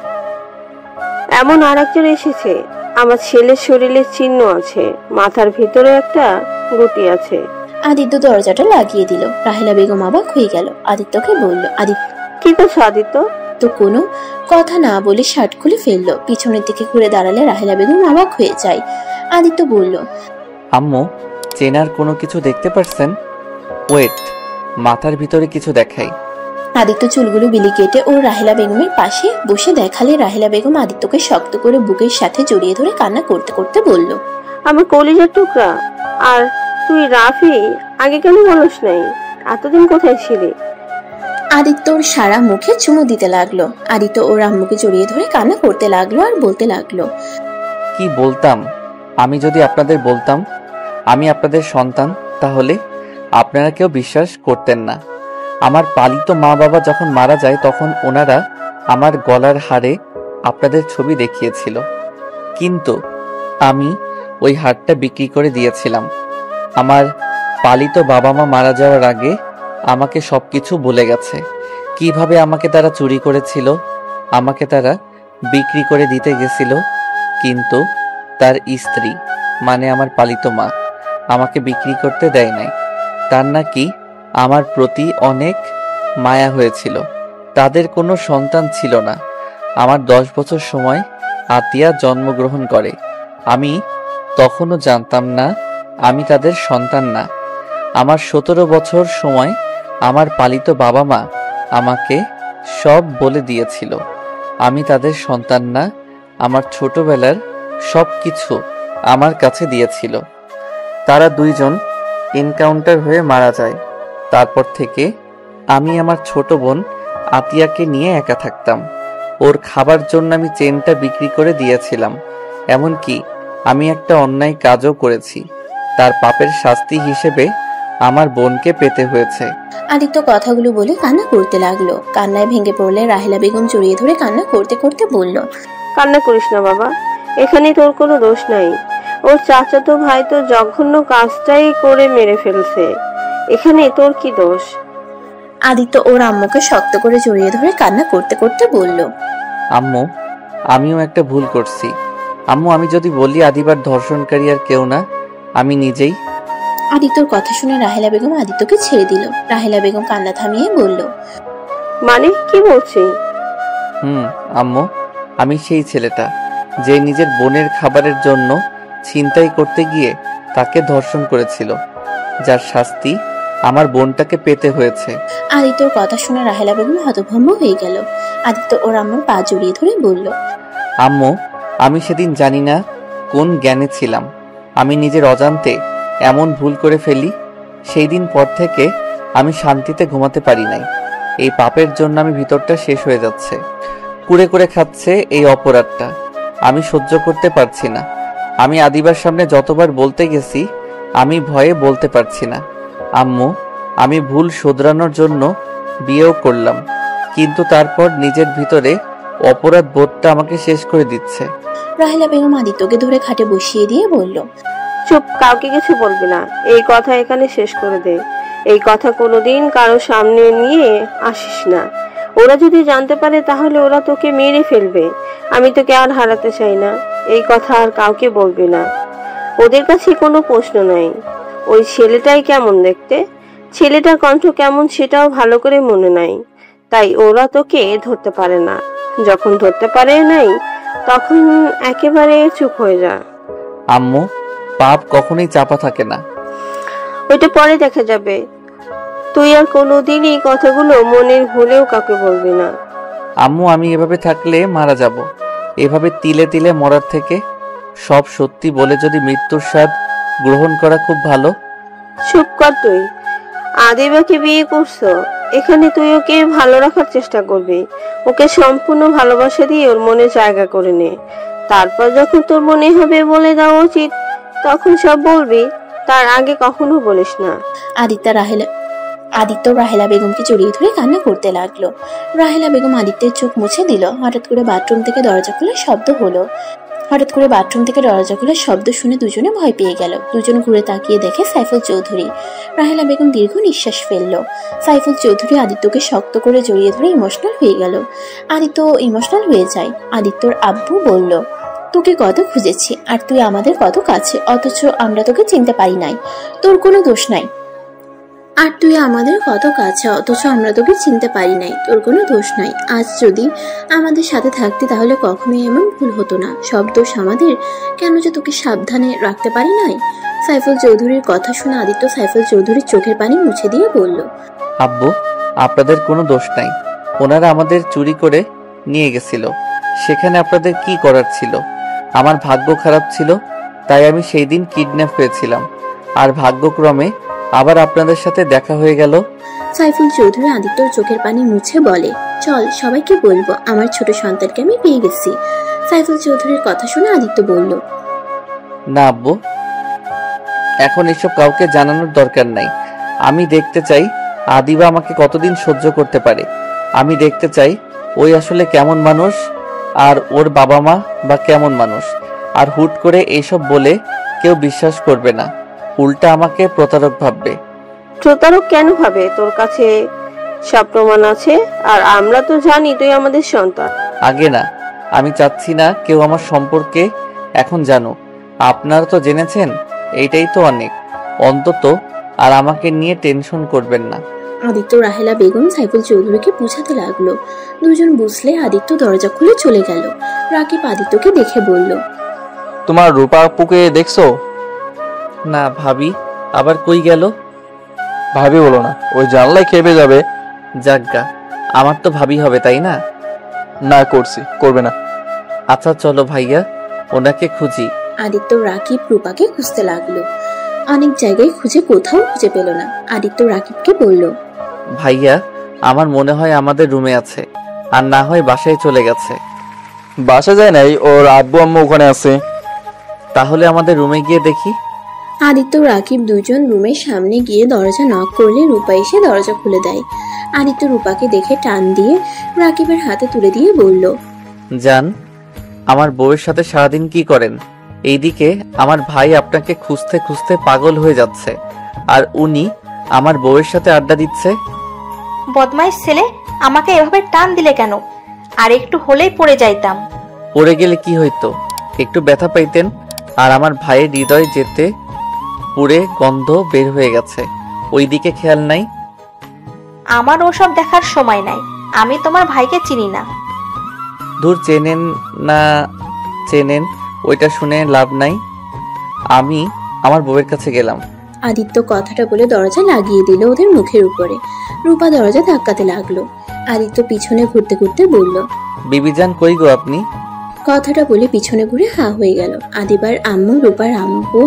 এমন আর একজন এসেছে। আমার ছেলের শরীরে চিহ্ন আছে, মাথার ভিতরে একটা গুটি আছে। আদিত্য দরজাটা লাগিয়ে দিল। রাহেলা বেগম অবাক হয়ে গেল। আদিত্যকে বলল, আদিত্য কি করছো আদিত্য? তো কোনো কথা না বলে শার্ট খুলে ফেললো। পিছনের দিকে ঘুরে দাঁড়ালে রাহেলা বেগম অবাক হয়ে যায়। আদিত্য বলল, আম্মু, চেনার কোনো কিছু দেখতে পারছেন? ওয়েট, মাথার ভিতরে কিছু দেখাই। আদিত্য চুলগুলো বিলি কেটে ও রাহেলা বেগমের পাশে বসে দেখালে রাহেলা বেগম আদিত্যকে শক্ত করে বুকের সাথে জড়িয়ে ধরে কান্না করতে করতে বলল, আমার কলিজার টুকরা, আর তুই রাফি, আগে কেন বলস নাই? এতদিন কোথায় ছিলি? আদিত্যর সারা মুখে চুমু দিতে লাগলো। আদিত্য ওর আম্মুকে জড়িয়ে ধরে কান্না করতে লাগলো আর বলতে লাগলো, কি বলতাম? আমি যদি আপনাদের বলতাম আমি আপনাদের সন্তান, তাহলে আপনারা কেউ বিশ্বাস করতেন না। আমার পালিত মা বাবা যখন মারা যায় তখন ওনারা আমার গলার হারে আপনাদের ছবি দেখিয়েছিল, কিন্তু আমি ওই হারটা বিক্রি করে দিয়েছিলাম। আমার পালিত বাবা মা মারা যাওয়ার আগে আমাকে সবকিছু বলে গেছে। কিভাবে আমাকে তারা চুরি করেছিল, আমাকে তারা বিক্রি করে দিতে গেছিল, কিন্তু তার স্ত্রী মানে আমার পালিত মা আমাকে বিক্রি করতে দেয় নাই। তার নাকি আমার প্রতি অনেক মায়া হয়েছিল। তাদের কোনো সন্তান ছিল না। আমার 10 বছর সময় আতিয়া জন্মগ্রহণ করে। আমি তখনও জানতাম না আমি তাদের সন্তান না। আমার 17 বছর সময় আমার পালিত বাবা মা আমাকে সব বলে দিয়েছিল আমি তাদের সন্তান না। আমার ছোটবেলার সব কিছু আমার কাছে দিয়েছিল। তারা দুইজন এনকাউন্টার হয়ে মারা যায়। তারপর থেকে আমি আমার ছোট বোন আতিয়াকে নিয়ে একা থাকতাম। ওর খাবার জন্য আমি চেনটা বিক্রি করে দিয়েছিলাম। এমনকি আমি একটা অন্যায় কাজও করেছি। তার পাপের শাস্তি হিসেবে আমার বোনকে পেতে হয়েছে। আদিত্য কথাগুলো বলে কান্না করতে লাগলো। কান্নায় ভেঙে পড়লে রাহেলা বেগম জড়িয়ে ধরে কান্না করতে করতে বলল, কান্না করিস না বাবা, এখানে তোর কোনো দোষ নাই। ওর চাচাতো ভাই তো জঘন্য কাজটাই করে মেরে ফেলছে, এখানে তোর কি দোষ? আদিত্য ওর আম্মুকে শক্ত করে জড়িয়ে ধরে কান্না করতে করতে বলল, আম্মু, আমিও একটা ভুল করছি। আম্মু, আমি যদি বলি আদিবার ধর্ষণকারী আর কেউ না, আমি নিজেই। আদিত্যর কথা শুনে রাহেলা বেগম আদিত্যকে ছেড়ে দিল। রাহেলা বেগম কান্না থামিয়ে বলল, মানে কি বলছিস? আম্মু, আমি সেই ছেলেটা যে নিজের বোনের খাবারের জন্য ছিনতাই করতে গিয়ে তাকে ধর্ষণ করেছিল, যার শাস্তি আমার বোনটাকে পেতে হয়েছে। আদিত্যর কথা শুনে রাহেলা বেগম হতভম্ব হয়ে গেল। আদিত্য ওর আম্মুর পা জড়িয়ে ধরে বলল, আম্মু, আমি সেদিন জানি না কোন জ্ঞানে ছিলাম, আমি নিজের অজান্তে এমন ভুল করে ফেলি। সেই দিন পর থেকে আমি শান্তিতে ঘুমাতে পারি নাই। এই পাপের জন্য আমি ভিতরটা শেষ হয়ে যাচ্ছে, কুড়ে করে খাচ্ছে এই অপরাধটা। আমি সহ্য করতে পারছি না। আমি আদিবার সামনে যতবার বলতে গেছি আমি ভয়ে বলতে পারছি না। আম্মু, আমি ভুল শোধরানোর জন্য বিয়েও করলাম, কিন্তু তারপর নিজের ভিতরে অপরাধ বোধটা আমাকে শেষ করে দিচ্ছে। রাহেলা বেগম আদিত্যকে ধরে খাটে বসিয়ে দিয়ে বলল, চুপ, কাউকে কিছু বলবি না। এই কথা এখানে শেষ করে দে। এই কথা কোনোদিন কারো সামনে নিয়ে আসিস না। ওরা যদি জানতে পারে তাহলে ওরা তোকে মেরে ফেলবে। আমি তোকে আর হারাতে চাই না। এই কথা আর কাউকে বলবি না। ওদের কাছে কোনো প্রশ্ন নাই। ওই ছেলেটাই কেমন দেখতে, ছেলেটার কণ্ঠ কেমন সেটাও ভালো করে মনে নাই, তাই ওরা তোকে ধরতে পারে না। যখন ধরতে পারে নাই তখন একেবারে চুপ হয়ে যা। আম্মু, পাপ কখনোই চাপা থাকে না। ওইটা পরে দেখা যাবে। তুই আর কোনোদিন এই কথাগুলো মনের ভুলেও কাউকে বলবি না। আম্মু, আমি এভাবে থাকলে মারা যাব। এভাবে তিলে তিলে মরার থেকে সব সত্যি বলে যদি মৃত্যুর স্বাদ গ্রহণ করা খুব ভালো। চুপ কর তুই। আদিবাকে বিয়ে করছো, এখানে তুই ওকে ভালো রাখার চেষ্টা করবি। ওকে সম্পূর্ণ ভালোবাসা দিয়ে ওর মনে জায়গা করে নে। তারপর যখন তোর মনে হবে বলে দেওয়া উচিত তখন সব বলবি, তার আগে কখনো বলিস না। আদিত্য রাহেলা বেগমকে জড়িয়ে ধরে কান্না করতে লাগলো। রাহেলা বেগম আদিত্যের চোখ মুছে দিল। হঠাৎ করে বাথরুম থেকে দরজা খোলার শব্দ শুনে দুজনে ভয় পেয়ে গেল। দুজন ঘুরে তাকিয়ে দেখে সাইফুল চৌধুরী। রাহেলা বেগম দীর্ঘ নিঃশ্বাস ফেলল। সাইফুল চৌধুরী আদিত্যকে শক্ত করে জড়িয়ে ধরে ইমোশনাল হয়ে গেল। আদিত্য ইমোশনাল হয়ে যায়। আদিত্যর আব্বু বলল, তোকে কত খুঁজেছি আর তুই আমাদের কত কাছে, অথচ আমরা তোকে চিনতে পারি নাই। তোর কোনো দোষ নাই। আজ যদি আমাদের সাথে থাকতি তাহলে কখনোই এমন ভুল হতো না। সব দোষ আমাদের। কেন যে তোকে সাবধানে রাখতে পারি নাই। সাইফুল চৌধুরীর কথা শুনে আদিত্য সাইফুল চৌধুরীর চোখের পানি মুছে দিয়ে বলল, আব্বু, আপনাদের কোনো দোষ নাই। ওনারা আমাদের চুরি করে নিয়ে গেছিল। সেখানে আপনাদের কি করার ছিল? আমার ভাগ্য খারাপ ছিল, তাই আমি সেই দিন কিডন্যাপ হয়েছিলাম। আর ভাগ্যক্রমে আবার আপনাদের সাথে দেখা হয়ে গেল। সাইফুল চৌধুরী আদিত্যর চোখের পানি মুছে বলে, চল সবাইকে বলবো আমার ছোট সন্তানকে আমি পেয়ে গেছি। সাইফুল চৌধুরীর কথা শুনে আদিত্য বলল, না আব্বু, এখন এসব কাউকে জানানোর দরকার নাই। আমি দেখতে চাই আদিবা আমাকে কতদিন সহ্য করতে পারে। আমি দেখতে চাই ওই আসলে কেমন মানুষ আর ওর বাবা মা বা কেমন মানুষ। আর হুট করে এইসব বলে কেউ বিশ্বাস করবে না, উল্টা আমাকে প্রতারক ভাববে। প্রতারক কেন ভাবে? তোর কাছে সব প্রমাণ আছে, আর আমরা তো জানি তুই আমাদের সন্তান। আগে না, আমি চাচ্ছি না কেউ আমার সম্পর্কে এখন জানুক। আপনারা তো জেনেছেন, এইটাই তো অনেক। অন্তত আর আমাকে নিয়ে টেনশন করবেন না। আদিত্য রাহেলা বেগম সাইফুল চৌধুরীকে বুঝাতে লাগলো। দুজন বুঝলে আদিত্য দরজা খুলে চলে গেল। রাকিব আদিত্যকে দেখে বলল, তোমার রূপা আপুকে দেখছো? না ভাবি, আবার কই গেল? ভাবি বলো না, ওই জানলায় খেপে যাবে। যাজ্ঞা, আমার তো ভাবি হবে, তাই না? না, করবে না। আচ্ছা চলো ভাইয়া, ওনাকে খুঁজি। আদিত্য রাকিব রূপাকে খুঁজতে লাগলো। অনেক জায়গায় খুঁজে কোথাও খুঁজে পেল না। আদিত্য রাকিবকে বলল, ভাইয়া, আমার মনে হয় আমাদের রুমে আছে, আর না হয় বাসায় চলে গেছে। বাসা যায় নাই, ওর আব্বু আম্মু ওখানে আছে। তাহলে আমাদের রুমে গিয়ে দেখি। আদিত্য রাকিব দুজন রুমের সামনে গিয়ে দরজা নক করলে রূপা এসে দরজা খুলে দেয়। আদিত্য রূপাকে দেখে টান দিয়ে রাকিবের হাতে তুলে দিয়ে বলল, জান, আমার বউয়ের সাথে সারাদিন কি করেন? এইদিকে আমার ভাই আপনাকে খুঁজতে খুঁজতে পাগল হয়ে যাচ্ছে, আর উনি আমার বউয়ের সাথে আড্ডা দিচ্ছে। বদমাইশ ছেলে, আমাকে এভাবে টান দিলে কেন? আর একটু হলেই পড়ে যাইতাম। পড়ে গেলে কি হইতো? একটু ব্যথা পাইতেন। আর আমার ভাইয়ের হৃদয় যেতে পুড়ে গন্ধ বের হয়ে গেছে। ওইদিকে খেয়াল নাই? আমার ওসব দেখার সময় নাই। আমি তোমার ভাইকে চিনি না। দূর চেনেন না চেনেন ওইটা শুনে লাভ নাই। আমি আমার বউয়ের কাছে গেলাম। আদিত্য কথাটা বলে দরজা লাগিয়ে দিল ওদের মুখের উপরে। রূপা দরজা ধাক্কাতে লাগলো। আদিত্য পিছনে ঘুরতে ঘুরতে বলল, বিবিজান কই গো আপনি? কথাটা বলে পিছনে ঘুরে হা হয়ে গেল। আদিবার আম্মু, রূপার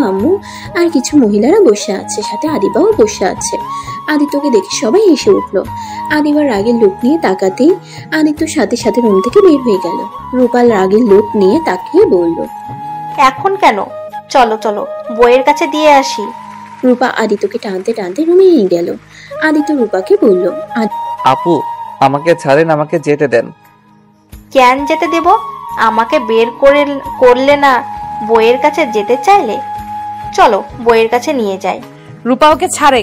আম্মু আর কিছু মহিলারা বসে আছে, সাথে আদিবাও বসে আছে। আদিত্যকে দেখে সবাই হেসে উঠলো। আদিবার রাগের লোক নিয়ে তাকাতেই আদিত্য সাথে সাথে রুম থেকে বের হয়ে গেল। রূপার রাগের লোক নিয়ে তাকিয়ে বলল, এখন কেন? চলো চলো বইয়ের কাছে দিয়ে আসি। রূপা আদিত্যকে টানতে টানতে রুমে নিয়ে গেল। আদিত্য রূপাকে বলল, আপু আমাকে ছাড়েন, আমাকে যেতে দেন। কেন যেতে দেব? আমাকে বের করলে না বইয়ের কাছে যেতে চাইলে? চলো বইয়ের কাছে নিয়ে যাই। রূপা ওকে ছাড়ে।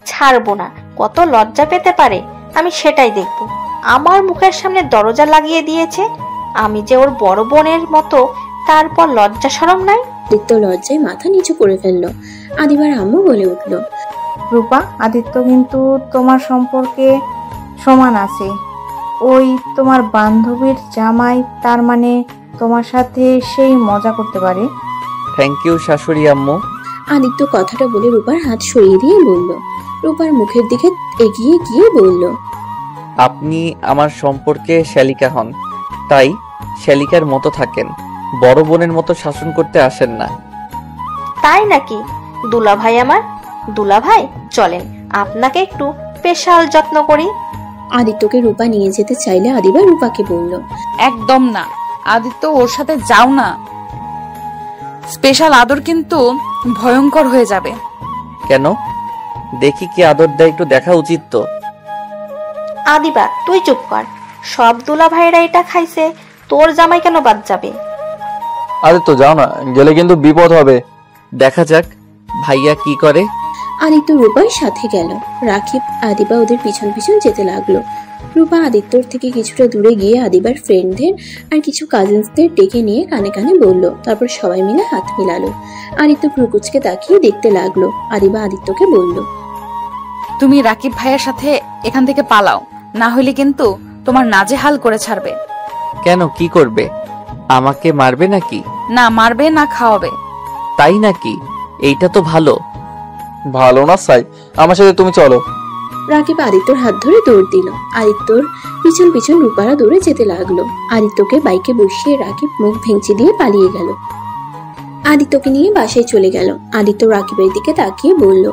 ছাড়বো না। কত লজ্জা পেতে পারে আমি সেটাই দেখব। আমার মুখের সামনে দরজা লাগিয়ে দিয়েছে, আমি যে ওর বড় বোনের মতো, তারপর লজ্জা শরম নাই। আদিত্য লজ্জায় মাথা নিচু করে ফেললো। আদিবার আম্মু বলে উঠল, রূপা, আদিত্য কিন্তু তোমার সম্পর্কে সমান আছে। ওই তোমার বান্ধবীর জামাই, তার মানে তোমার সাথে সেই মজা করতে পারে। থ্যাংক ইউ শাশুড়ি আম্মু। আদিত্য কথাটা বলে রূপার হাত সরিয়ে দিয়ে বলল। রূপার মুখের দিকে এগিয়ে গিয়ে বলল, আপনি আমার সম্পর্কে শ্যালিকা হন, তাই শ্যালিকার মতো থাকেন, বড় বোনের মতো শাসন করতে আসেন না। তাই নাকি? দুলাভাই আমার, দুলাভাই চলেন আপনাকে একটু স্পেশাল যত্ন করি। আদিত্যকে রূপা নিয়ে যেতে চাইলে আদিবা রূপাকে বলল, একদম না আদিত্য, ওর সাথে যাও না। স্পেশাল আদর কিন্তু ভয়ঙ্কর হয়ে যাবে। কেন? দেখি কি আদর দেয়, একটু দেখা উচিত তো। আদিবা তুই চুপ কর। সব দুলাভাইরা এটা খাইছে, তোর জামাই কেন বাদ যাবে? আরে তো যাও না, গেলে কিন্তু বিপদ হবে। দেখা যাক ভাইয়া কি করে। আদিত্য রূপার সাথে গেল। রাকিব আদিবা ওদের পিছন পিছন যেতে লাগলো। রূপা আদিত্যর থেকে কিছুটা দূরে গিয়ে আদিবার ফ্রেন্ডদের আর কিছু কাজিনসদের ডেকে নিয়ে কানে কানে বলল। তারপর সবাই মিলে হাত মিলালো। আদিত্য ভ্রুকুচকে তাকিয়ে দেখতে লাগলো। আদিবা আদিত্যকে বলল, তুমি রাকিব ভাইয়ের সাথে এখান থেকে পালাও, না হলে কিন্তু তোমার নাজেহাল করে ছাড়বে। কেন, কি করবে? আমাকে মারবে নাকি? না মারবে না খাওয়াবে। তাই নাকি? এইটা তো ভালো। ভালো না সাই, আমার সাথে তুমি চলো। রাকিব আদিত্যর হাত ধরে দৌড় দিল। আদিত্যর পিছন পিছন রূপারা দৌড়ে যেতে লাগলো। আদিত্যকে বাইকে বসিয়ে রাকিব মুখ ভেঙচি দিয়ে পালিয়ে গেল। আদিত্যকে নিয়ে বাসায় চলে গেল। আদিত্য রাকিবের দিকে তাকিয়ে বলল,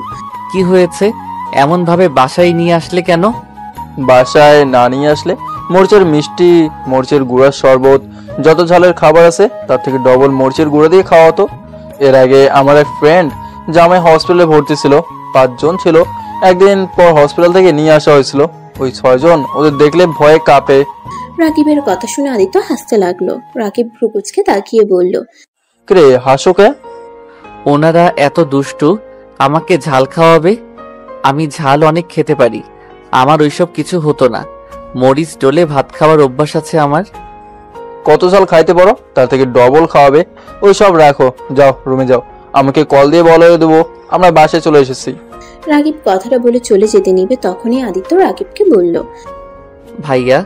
কি হয়েছে? এমন ভাবে বাসায় নিয়ে আসলে কেন? বাসায় না নিয়ে আসলে? মরিচের মিষ্টি, মরিচের গুঁড়ার শরবত, যত ঝালের খাবার আছে তার থেকে ডবল মরিচের গুঁড়া দিয়ে খাওয়াতো। এর আগে আমার এক ফ্রেন্ড জামাই হসপিটালে ভর্তি ছিল, 5 জন ছিল। একদিন পর হসপিটাল থেকে নিয়ে আসা হয়েছিল। ওই 6 জন ওদের দেখলে ভয়ে কাঁপে। রাকিবের কথা শুনে আদিত্য হাসতে লাগলো। রাকিব ভ্রুকুচকে তাকিয়ে বলল, কে হাসো কে? ওনারা এত দুষ্টু, আমাকে ঝাল খাওয়াবে। আমি ঝাল অনেক খেতে পারি, আমার ওইসব কিছু হতো না। মরিচ ডলে ভাত খাওয়ার অভ্যাস আছে আমার। কত ঝাল খাইতে পারো, তার থেকে ডবল খাওয়াবে। ওই সব রাখো, যাও রুমে যাও, আমাকে কল দিয়ে বলে দেবো আমরা বাসায় চলে এসেছি। রাকিব কথাটা বলে চলে যেতে নিবে, তখনই আদিত্য রাকিবকে বলল, ভাইয়া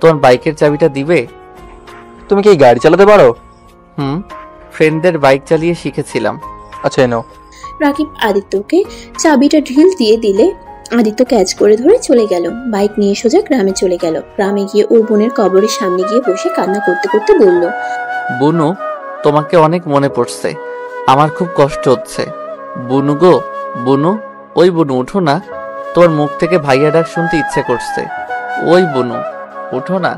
তোমার বাইকের চাবিটা দিবে? তুমি কি গাড়ি চালাতে পারো? ফ্রেন্ডদের বাইক চালিয়ে শিখেছিলাম। আচ্ছা নাও। রাকিব আদিত্যকে চাবিটা ঢিল দিয়ে দিলে আদিত্য ক্যাচ করে ধরে চলে গেল। বাইক নিয়ে সোজা গ্রামে চলে গেল। গ্রামে গিয়ে ওর বোনের কবরের সামনে গিয়ে বসে কান্না করতে করতে বলল, বুনু তোমাকে অনেক মনে পড়ছে, আমার খুব কষ্ট হচ্ছে। বুনু গো বুনু, ওই বুনু উঠো না, তোর মুখ থেকে ভাইয়া ডাক শুনতে ইচ্ছে করছে। ওই বুনু উঠো না।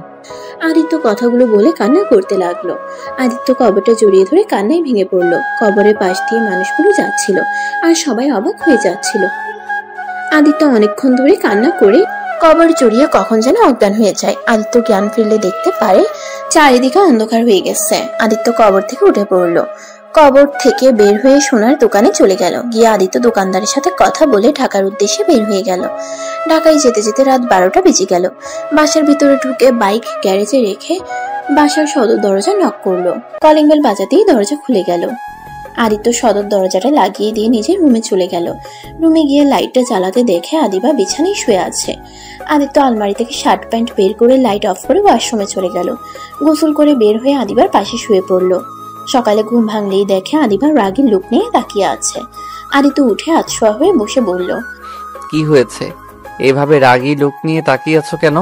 আদিত্য কথাগুলো বলে কান্না করতে লাগলো। আদিত্য কবরটা জড়িয়ে ধরে কান্নায় ভেঙে পড়লো। কবরের পাশ দিয়ে মানুষগুলো যাচ্ছিল আর সবাই অবাক হয়ে যাচ্ছিল। আদিত্য অনেকক্ষণ ধরে কান্না করে কবর জড়িয়ে কখন যেন অজ্ঞান হয়ে যায়। আদিত্য জ্ঞান ফিরলে দেখতে পারে চারিদিকে অন্ধকার হয়ে গেছে। আদিত্য কবর থেকে উঠে পড়লো। কবর থেকে বের হয়ে সোনার দোকানে চলে গেল। গিয়ে আদিত্য দোকানদারের সাথে কথা বলে ঢাকার উদ্দেশ্যে বের হয়ে গেল। ঢাকায় যেতে যেতে রাত 12টা বেজে গেল। বাসার ভিতরে ঢুকে বাইক গ্যারেজে রেখে বাসার সদর দরজা নক করলো। কলিং বেল বাজাতেই দরজা খুলে গেল। আদিত্য সদর দরজাটা লাগিয়ে দিয়ে নিজের রুমে চলে গেল। রুমে গিয়ে লাইটটা জ্বালাতে দেখে আদিবা বিছানায় শুয়ে আছে। আদিত্য আলমারি থেকে শার্ট প্যান্ট বের করে লাইট অফ করে ওয়াশরুমে চলে গেল। গোসল করে বের হয়ে আদিবার পাশে শুয়ে পড়ল। সকালে ঘুম ভাঙলেই দেখে আদিবার রাগী লুক নিয়ে তাকিয়ে আছে। আদিত্য উঠে আতশোয়া হয়ে বসে বলল, কি হয়েছে? এভাবে রাগী লুক নিয়ে তাকিয়ে আছো কেন?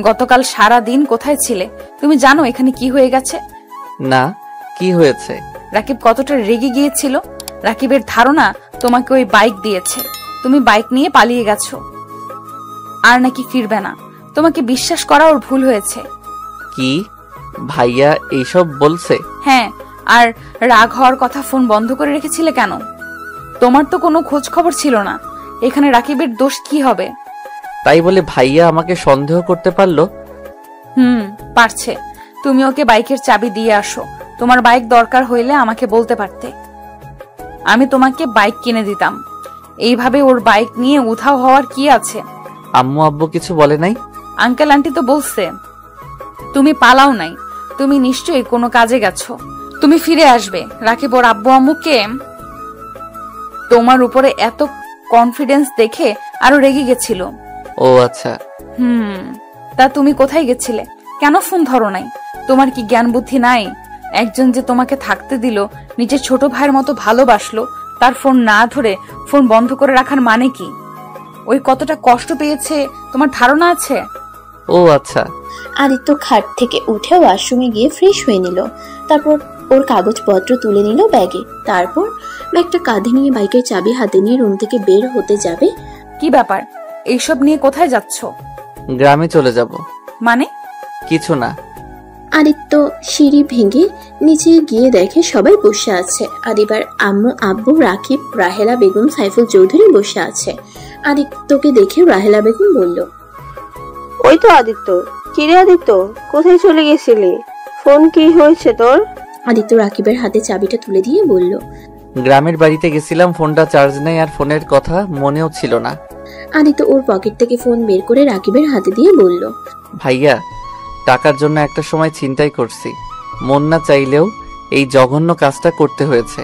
গতকাল সারা দিন কোথায় ছিলে? তুমি জানো এখানে কি হয়ে গেছে? না, কি হয়েছে? রাকিব কতটা রেগে গিয়েছিল। রাকিবের ধারণা তোমাকে ওই বাইক দিয়েছে, তুমি বাইক নিয়ে পালিয়ে গেছো, আর নাকি ফিরবে না। তোমাকে বিশ্বাস করা ওর ভুল হয়েছে। কি? ভাইয়া এইসব বলছে? হ্যাঁ, আর রাগ হওয়ার কথা ফোন বন্ধ করে রেখেছিলে কেন? তোমার তো কোনো খোঁজ খবর ছিল না। এখানে রাকিবের দোষ কি হবে? তাই বলে ভাইয়া আমাকে সন্দেহ করতে পারলো? পারছে। তুমি ওকে বাইকের চাবি দিয়ে আসো। তোমার বাইক দরকার হইলে আমাকে বলতে পারতে, আমি তোমাকে বাইক কিনে দিতাম। এইভাবে ওর বাইক নিয়ে উধাও হওয়ার কি আছে? আম্মু আব্বু কিছু বলে নাই? আঙ্কেল আন্টি তো বলছে তুমি পালাও নাই, তুমি নিশ্চয়ই কোনো কাজে গেছো। তুমি ফিরে আসবে। রাকিব ওর আব্বু আম্মুকে তোমার উপরে এত কনফিডেন্স দেখে আরো রেগে গেছিল। ও আচ্ছা। তা তুমি কোথায় গেছিলে? কেন ফোন ধরো নাই? তোমার কি জ্ঞান বুদ্ধি নাই? একজন যে তোমাকে থাকতে দিল, নিজের ছোট ভাইয়ের মতো ভালোবাসলো, তার ফোন না ধরে ফোন বন্ধ করে রাখার মানে কি? ওই কতটা কষ্ট পেয়েছে তোমার ধারণা আছে? ও আচ্ছা। আদিত্য খাট থেকে উঠে ওয়াশরুমে গিয়ে ফ্রেশ হয়ে নিল। তারপর ওর কাগজপত্র তুলে নিল ব্যাগে। তারপর ব্যাগটা কাঁধে নিয়ে বাইকের চাবি হাতে নিয়ে রুম থেকে বের হতে যাবে। কি ব্যাপার? এইসব নিয়ে কোথায় যাচ্ছ? গ্রামে চলে যাব। মানে? কিছু না। আদিত্য সিঁড়ি ভেঙে নিচে গিয়ে দেখে সবাই বসে আছে। আদিবার আম্মু আব্বু, রাকিব, রাহেলা বেগম, সাইফুল চৌধুরী বসে আছে। আদিত্যকে দেখে রাহেলা বেগম বলল, ওই তো আদিত্য। কিরে আদিত্য, কোথায় চলে গেছিলি? ফোন কি হয়েছে তোর? আদিত্য রাকিবের হাতে চাবিটা তুলে দিয়ে বলল, গ্রামের বাড়িতে গেছিলাম, ফোনটা চার্জ নেই আর ফোনের কথা মনেও ছিল না। আদিত্য ওর পকেট থেকে ফোন বের করে রাকিবের হাতে দিয়ে বলল, ভাইয়া, টাকার জন্য একটা সময় চিন্তাই করছি। মন না চাইলেও এই জঘন্য কাজটা করতে হয়েছে।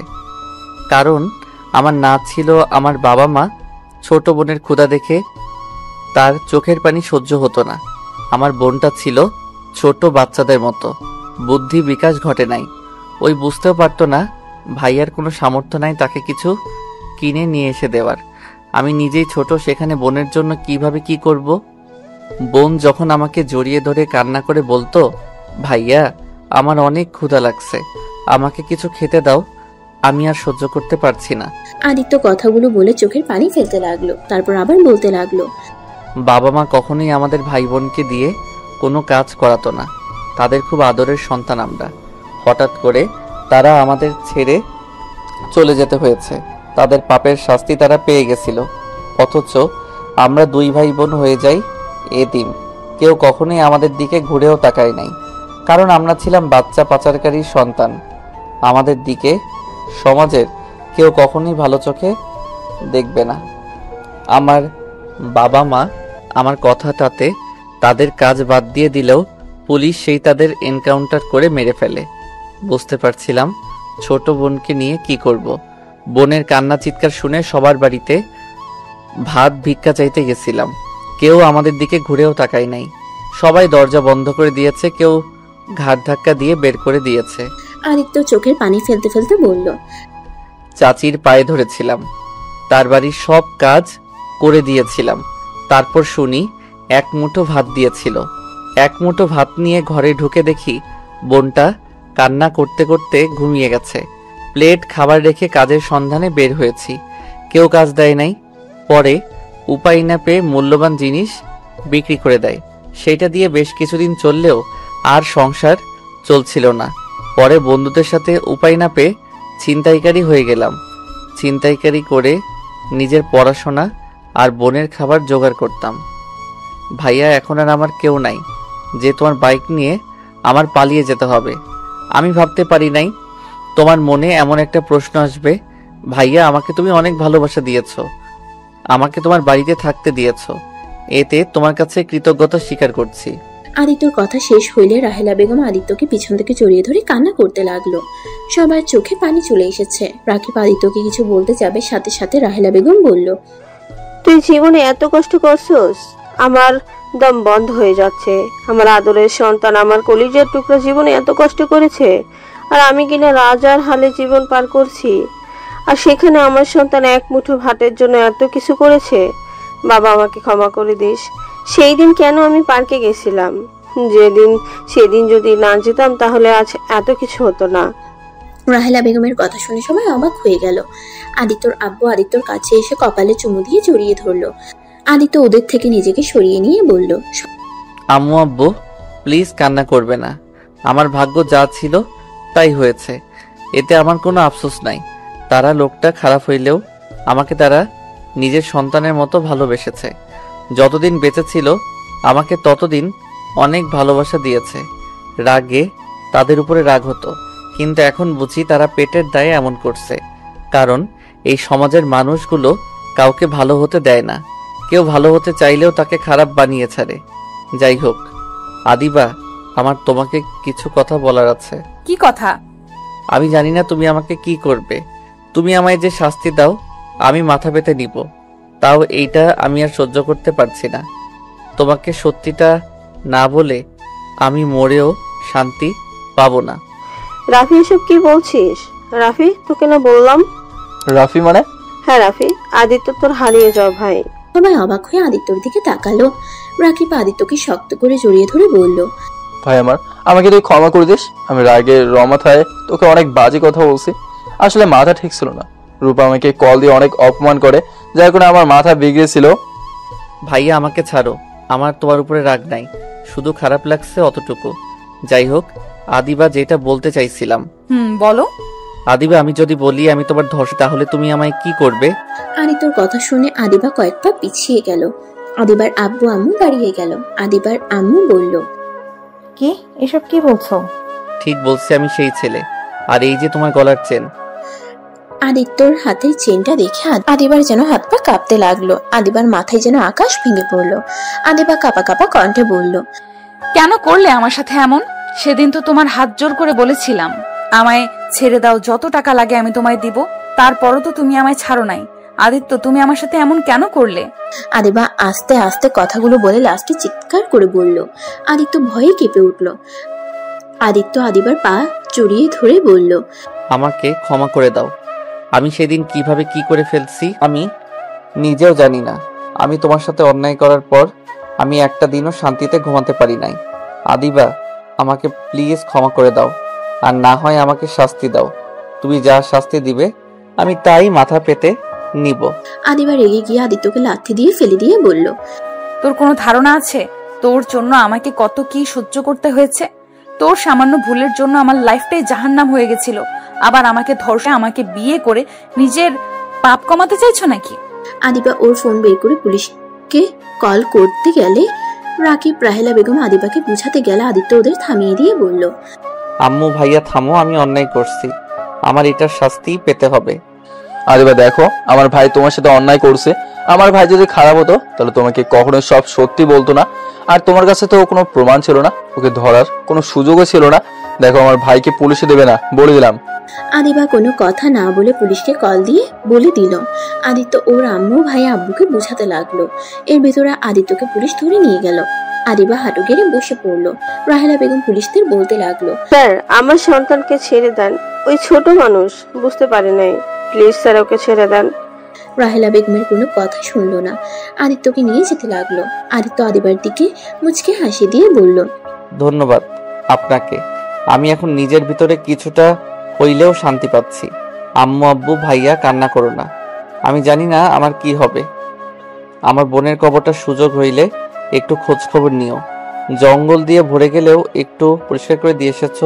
কারণ আমার না ছিল আমার বাবা মা। ছোট বোনের ক্ষুধা দেখে তার চোখের পানি সহ্য হতো না। আমার বোনটা ছিল ছোট বাচ্চাদের মতো, বুদ্ধি বিকাশ ঘটে নাই। ওই বুঝতেও পারতো না ভাইয়ার কোনো সামর্থ্য নাই তাকে কিছু কিনে নিয়ে এসে দেওয়ার। আমি নিজেই ছোট, সেখানে বোনের জন্য কিভাবে কি করব। বোন যখন আমাকে জড়িয়ে ধরে কান্না করে বলতো, ভাইয়া আমার অনেক ক্ষুধা লাগছে, আমাকে কিছু খেতে দাও, আমি আর সহ্য করতে পারছি না। আদিত্য কথাগুলো বলে চোখের পানি ফেলতে লাগলো। তারপর আবার বলতে লাগলো, বাবা মা কখনোই আমাদের ভাই বোনকে দিয়ে কোনো কাজ করাতো না। তাদের খুব আদরের সন্তান আমরা। হঠাৎ করে তারা আমাদের ছেড়ে চলে যেতে হয়েছে। তাদের পাপের শাস্তি তারা পেয়ে গেছিল। অথচ আমরা দুই ভাই বোন হয়ে যাই এতিম। কেউ কখনোই আমাদের দিকে ঘুরেও তাকায় নাই, কারণ আমরা ছিলাম বাচ্চা পাচারকারীর সন্তান। আমাদের দিকে সমাজের কেউ কখনোই ভালো চোখে দেখবে না। আমার বাবা মা আমার কথাটাতে তাদের কাজ বাদ দিয়ে দিলেও পুলিশ সেই তাদের এনকাউন্টার করে মেরে ফেলে। বুঝতে পারছিলাম ছোট বোনকে নিয়ে কি করব। বোনের কান্না চিৎকার শুনে সবার বাড়িতে ভাত ভিক্ষা চাইতে গেছিলাম। কেউ আমাদের দিকে ঘুরেও তাকায় নাই। সবাই দরজা বন্ধ করে দিয়েছে, কেউ ঘাট ধাক্কা দিয়ে বের করে দিয়েছে। আদিত্য চোখের পানি ফেলতে ফেলতে বলল, চাচির পায়ে ধরেছিলাম, তার বাড়ির সব কাজ করে দিয়েছিলাম। তারপর শুনি এক মুঠো ভাত দিয়েছিল। এক মুঠো ভাত নিয়ে ঘরে ঢুকে দেখি বোনটা কান্না করতে করতে ঘুমিয়ে গেছে। প্লেট খাবার রেখে কাজের সন্ধানে বের হয়েছি, কেউ কাজ দেয় নাই। পরে উপায় না পেয়ে মূল্যবান জিনিস বিক্রি করে দেয়। সেইটা দিয়ে বেশ কিছুদিন চললেও আর সংসার চলছিল না। পরে বন্ধুদের সাথে উপায় না পেয়ে ছিনতাইকারী হয়ে গেলাম। ছিনতাইকারী করে নিজের পড়াশোনা আর বোনের খাবার জোগাড় করতাম। ভাইয়া, এখন আর আমার কেউ নাই যে তোমার বাইক নিয়ে আমার পালিয়ে যেতে হবে। আমি ভাবতে পারি নাই তোমার মনে এমন একটা প্রশ্ন আসবে। ভাইয়া, আমাকে তুমি অনেক ভালোবাসা দিয়েছো, আমাকে তোমার বাড়িতে থাকতে দিয়েছো, এতে তোমার কাছে কৃতজ্ঞতা স্বীকার করছি। আদিত্যর কথা শেষ হইলে রাহেলা বেগম আদিত্যকে পিছন থেকে জড়িয়ে ধরে কান্না করতে লাগলো। সবার চোখে পানি চলে এসেছে। রাকিব আদিত্যকে কিছু বলতে যাবে, সাথে সাথে রাহেলা বেগম বলল, তুই জীবনে এত কষ্ট করছস, আমার দম বন্ধ হয়ে যাচ্ছে। আমার আদরের সন্তান, আমার কলিজার টুকরা জীবনে এত কষ্ট করেছে, আর আমি কিনা রাজার হালে জীবন পার করছি। আর সেখানে আমার সন্তান এক মুঠো ভাতের জন্য এত কিছু করেছে। বাবা, আমাকে ক্ষমা করে দিস। সেই দিন কেন আমি পার্কে গেছিলাম? সেদিন যদি না যেতাম তাহলে আজ এত কিছু হতো না। রাহেলা বেগমের কথা শুনে সবাই অবাক হয়ে গেল। আদিত্যর আব্বু আদিত্যর কাছে এসে কপালে চুমু দিয়ে জড়িয়ে ধরলো। আদিত্য ওদের থেকে নিজেকে সরিয়ে নিয়ে বলল, আম্মু আব্বু প্লিজ কান্না করবে না। আমার ভাগ্য যা ছিল তাই হয়েছে, এতে আমার কোনো আফসোস নাই। তারা লোকটা খারাপ হইলেও আমাকে তারা নিজের সন্তানের মতো ভালোবেসেছে। যতদিন বেঁচে ছিল আমাকে ততদিন অনেক ভালোবাসা দিয়েছে। রাগে তাদের উপরে রাগ হতো, কিন্তু এখন বুঝি তারা পেটের দায়ে এমন করছে, কারণ এই সমাজের মানুষগুলো কাউকে ভালো হতে দেয় না। কেউ ভালো হতে চাইলেও তাকে খারাপ বানিয়ে ছাড়ে। যাই হোক আদিবা, আমার তোমাকে কিছু কথা বলার আছে। কি কথা? আমি জানি না তুমি আমাকে কি করবে। তুমি আমায় যে শাস্তি দাও আমি মাথা পেতে নিব, তাও এইটা আমি আর সহ্য করতে পারছি না। তোমাকে সত্যিটা না বলে আমি মরেও শান্তি পাবো না। রাফি, এসব কি বলছিস? রাফি, তোকে না বললাম। রাফি মানে? হ্যাঁ রাফি, আদিত্য তোর হারিয়ে যাও ভাই। সবাই অবাক হয়ে আদিত্যর দিকে তাকালো। রাকিব আদিত্যকে শক্ত করে জড়িয়ে ধরে বলল, ভাই আমার, আমাকে তুই ক্ষমা করে দিস। আমি রাগের রমাথায় তোকে অনেক বাজে কথা বলছি। আসলে মাথা ঠিক ছিল না। রূপা আমাকে কল দিয়ে অনেক অপমান করে, যার কারণে আমার মাথা বিগড়েছিল। ভাইয়া আমাকে ছাড়ো, আমার তোমার উপরে রাগ নাই, শুধু খারাপ লাগছে অতটুকু। যাই হোক আদিবা, যেটা বলতে চাইছিলাম। বলো। আদিবা, আমি যদি বলি আমি তোমার ধর্ষক, তাহলে তুমি আমায় কি করবে? আদিত্যর কথা শুনে আদিবা কয়েক পা পিছিয়ে গেল। আদিবার আব্বু আম্মু দাঁড়িয়ে গেল। আদিবার আম্মু বলল, কি এসব কি বলছো? ঠিক বলছি, আমি সেই ছেলে। আর এই যে তোমার গলার চেন। আদিত্যর হাতের চেনটা দেখে আদিবার যেন হাত পা কাঁপতে লাগলো। আদিবার মাথায় যেন আকাশ ভেঙে পড়লো। আদিবা কাঁপা কাঁপা কণ্ঠে বলল, কেন করলে আমার সাথে এমন? সেদিন তো তোমার হাত জোর করে বলেছিলাম আমায় ছেড়ে দাও, যত টাকা লাগে আমি তোমায় দিব। তারপরও তো তুমি আমায় ছাড়ো নাই। আদিত্য, তুমি আমার সাথে এমন কেন করলে? আদিবা আস্তে আস্তে কথাগুলো বলে লাস্টে চিৎকার করে বলল। আদিত্য ভয়ে কেঁপে উঠল। আদিত্য আদিবার পা জড়িয়ে ধরে বলল, আমাকে ক্ষমা করে দাও। আমি সেদিন কিভাবে কি করে ফেলছি আমি নিজেও জানি না। আমি তোমার সাথে অন্যায় করার পর আমি একটা দিনও শান্তিতে ঘুমাতে পারি নাই। আদিবা, আমাকে প্লিজ ক্ষমা করে দাও, আর না হয় আমাকে শাস্তি দাও। তুমি যা শাস্তি দিবে আমি তাই মাথা পেতে নিব। আদিবা রেগে গিয়ে আদিত্যকে লাথি দিয়ে ফেলে দিয়ে বলল, তোর কোনো ধারণা আছে তোর জন্য আমাকে কত কি সহ্য করতে হয়েছে? তোর সামান্য ভুলের জন্য আমার লাইফটাই জাহান্নাম হয়ে গেছিল। আবার আমাকে ধর্ষে আমাকে বিয়ে করে নিজের পাপ কমাতে চাইছো নাকি? আদিবা ওর ফোন বের করে পুলিশকে কল করতে গেলে রাকিব রাহেলা বেগম আদিবাকে বুঝাতে গেলে আদিত্য ওদের থামিয়ে দিয়ে বলল, আম্মু ভাইয়া থামো, আমি অন্যায় করছি, আমার এটার শাস্তি পেতে হবে। আদিবা দেখো, আমার ভাই তোমার সাথে অন্যায় করছে। আমার ভাই যদি খারাপ হতো তাহলে তোমাকে কখনো সব সত্যি বলতো না। আর তোমার কাছে তো কোনো প্রমাণ ছিল না, ওকে ধরার কোনো সুযোগও ছিল না। দেখো, আমার ভাইকে পুলিশে দেবে না, বলে দিলাম। আদিবা কোনো কথা না বলে পুলিশকে কল দিয়ে বলে দিল। আদিত্য ওর আম্মু ভাই আব্বুকে বুঝাতে লাগলো। এর ভেতরে আদিত্যকে পুলিশ ধরে নিয়ে গেল। আদিবা হাঁটু গেড়ে বসে পড়লো। রাহেলা বেগম পুলিশদের বলতে লাগলো, স্যার, আমার সন্তানকে ছেড়ে দেন। ওই ছোট মানুষ বুঝতে পারে নাই। প্লিজ স্যার, ওকে ছেড়ে দেন। রাহেলা বেগমের কোনো কথা শুনলো না। আদিত্যকে নিয়ে যেতে লাগলো। আদিত্য আদিবার দিকে মুচকে হাসি দিয়ে বলল, ধন্যবাদ আপনাকে। আমি এখন নিজের ভিতরে কিছুটা হইলেও শান্তি পাচ্ছি। আম্মু আব্বু ভাইয়া কান্না করো না। আমি জানি না আমার কি হবে। আমার বোনের কবরটা সুযোগ হইলে একটু খোঁজ খবর নিও। জঙ্গল দিয়ে ভরে গেলেও একটু পরিষ্কার করে দিয়ে এসেছো।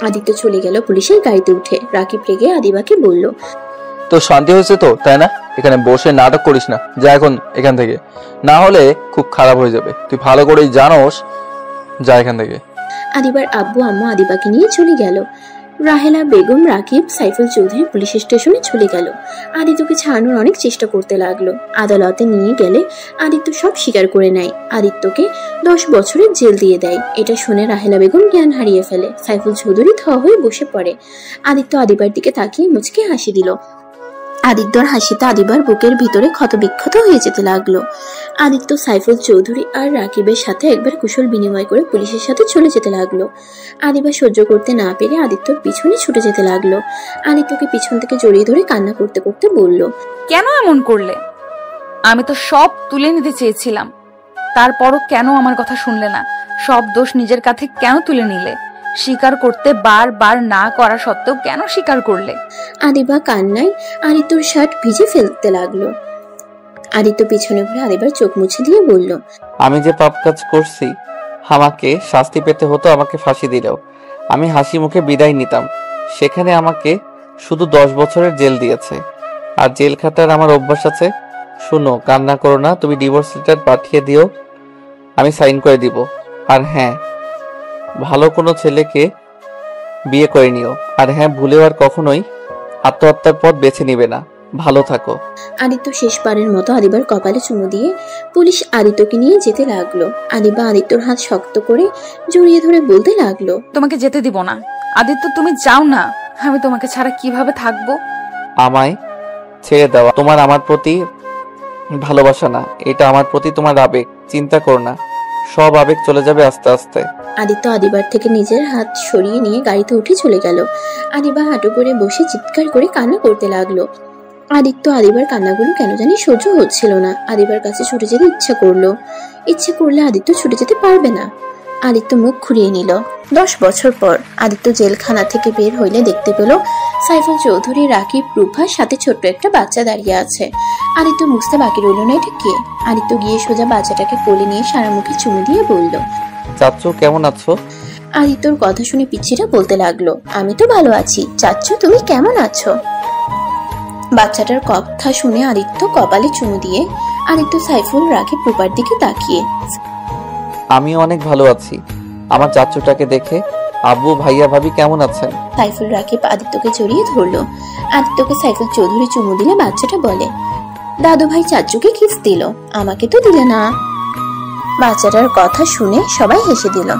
আদিত্য চলে গেল পুলিশের গাড়িতে উঠে। রাকিব রেগে আদিবাকে বলল, তো শান্তি হয়েছে তো, তাই না? এখানে বসে নাটক করিস না, যা এখন এখান থেকে, না হলে খুব খারাপ হয়ে যাবে। তুই ভালো করেই জানোস, যা এখান থেকে। আদিবার আব্বু আম্মু আদিবাকে নিয়ে চলে গেল। রাহেলা বেগম, রাকিব, সাইফুল চৌধুরী পুলিশ স্টেশনে চলে গেল। আদিত্যকে ছাড়ানোর অনেক চেষ্টা করতে লাগলো। আদালতে নিয়ে গেলে আদিত্য সব স্বীকার করে নেয়। আদিত্যকে 10 বছরের জেল দিয়ে দেয়। এটা শুনে রাহেলা বেগম জ্ঞান হারিয়ে ফেলে। সাইফুল চৌধুরী থ হয়ে বসে পড়ে। আদিত্য আদিবার দিকে তাকিয়ে মুচকে হাসি দিল। আদিত্যর হাসিতে আদিবার বুকের ভিতরে ক্ষতবিক্ষত হয়ে যেতে লাগলো। আদিত্য সাইফুল চৌধুরী আর রাকিবের সাথে একবার কুশল বিনিময় করে পুলিশের সাথে চলে যেতে লাগলো। আদিবা সহ্য করতে না পেরে আদিত্যর পিছনে ছুটে যেতে লাগলো। আদিত্যকে পিছন থেকে জড়িয়ে ধরে কান্না করতে করতে বলল, কেন এমন করলে? আমি তো সব তুলে নিতে চেয়েছিলাম, তারপরও কেন আমার কথা শুনলে না? সব দোষ নিজের কাছে কেন তুলে নিলে? স্বীকার করতে বারবার না করা সত্ত্বেও কেন স্বীকার করলে? আদিবা কান্নায় আদিত্যর শার্ট ভিজে ফেলতে লাগলো। আদিত্য পিছনে ঘুরে আদিবার চোখ মুছে দিয়ে বলল, আমি যে পাপ কাজ করছি, আমাকে শাস্তি পেতে হতো। আমাকে ফাঁসি দিলেও আমি হাসি মুখে বিদায় নিতাম। সেখানে আমাকে শুধু 10 বছরের জেল দিয়েছে। আর জেল খাটার আমার অভ্যাস আছে। শুনো, কান্না করো না। তুমি ডিভোর্স লেটার পাঠিয়ে দিও, আমি সাইন করে দিব। আর হ্যাঁ, ভালো কোনো ছেলেকে বিয়ে করে নিও। আর হ্যাঁ, ভুলেও আর কখনোই আত্মহত্যার পথ বেছে নিবে না। ভালো থাকো। আদিত্য শেষবারের মতো আদিবার কপালে চুমু দিয়ে পুলিশ আদিত্যকে নিয়ে যেতে লাগলো। আদিবা আদিত্যর হাত শক্ত করে জড়িয়ে ধরে বলতে লাগলো, তোমাকে যেতে দিব না। আদিত্য, তুমি যাও না। আমি তোমাকে ছাড়া কিভাবে থাকবো? আমায় ছেড়ে দেওয়া তোমার আমার প্রতি ভালোবাসা না, এটা আমার প্রতি তোমার আবেগ। চিন্তা করো না, সব আবেগ চলে যাবে আস্তে আস্তে। আদিত্য আদিবার থেকে নিজের হাত সরিয়ে নিয়ে গাড়িতে উঠে চলে গেল। আদিবা হাঁটু করে বসে চিৎকার করে কান্না করতে লাগলো। আদিত্য আদিবার কান্নাগুলো কেন জানি সহ্য হচ্ছিল না। আদিবার কাছে ছুটে যেতে ইচ্ছে করলে আদিত্য ছুটে যেতে পারবে না। আদিত্য মুখ ঘুরিয়ে নিল। 10 বছর পর আদিত্য জেলখানা থেকে বের হইলে দেখতে পেল সাইফুল চৌধুরী, রাকিব, রূপার সাথে ছোট্ট একটা বাচ্চা দাঁড়িয়ে আছে। আদিত্য বুঝতে বাকি রইল না এটা কে। আদিত্য গিয়ে সোজা বাচ্চাটাকে কোলে নিয়ে সারা মুখে চুমু দিয়ে বলল, চাচ্চু কেমন আছো? আদিত্যর কথা শুনে পিচ্ছিটা বলতে লাগলো, আমি তো ভালো আছি, চাচ্চু তুমি কেমন আছো? বাচ্চাটার কথা শুনে আদিত্য কপালে চুমু দিয়ে আদিত্য সাইফুল, রাকিব, রূপার দিকে তাকিয়ে, আমিও অনেক ভালো আছি। আমার চাচ্চুটাকে দেখে আব্বু, ভাইয়া, ভাবি কেমন আছেন? সাইফুল, রাকিব আদিত্যকে জড়িয়ে ধরলো। আদিত্যকে সাইফুল চৌধুরী চুমু দিলে বাচ্চাটা বলে, দাদু ভাই চাচ্চুকে কিস দিল, আমাকে তো দিলে না। বাচ্চাটার কথা শুনে সবাই হেসে দিল।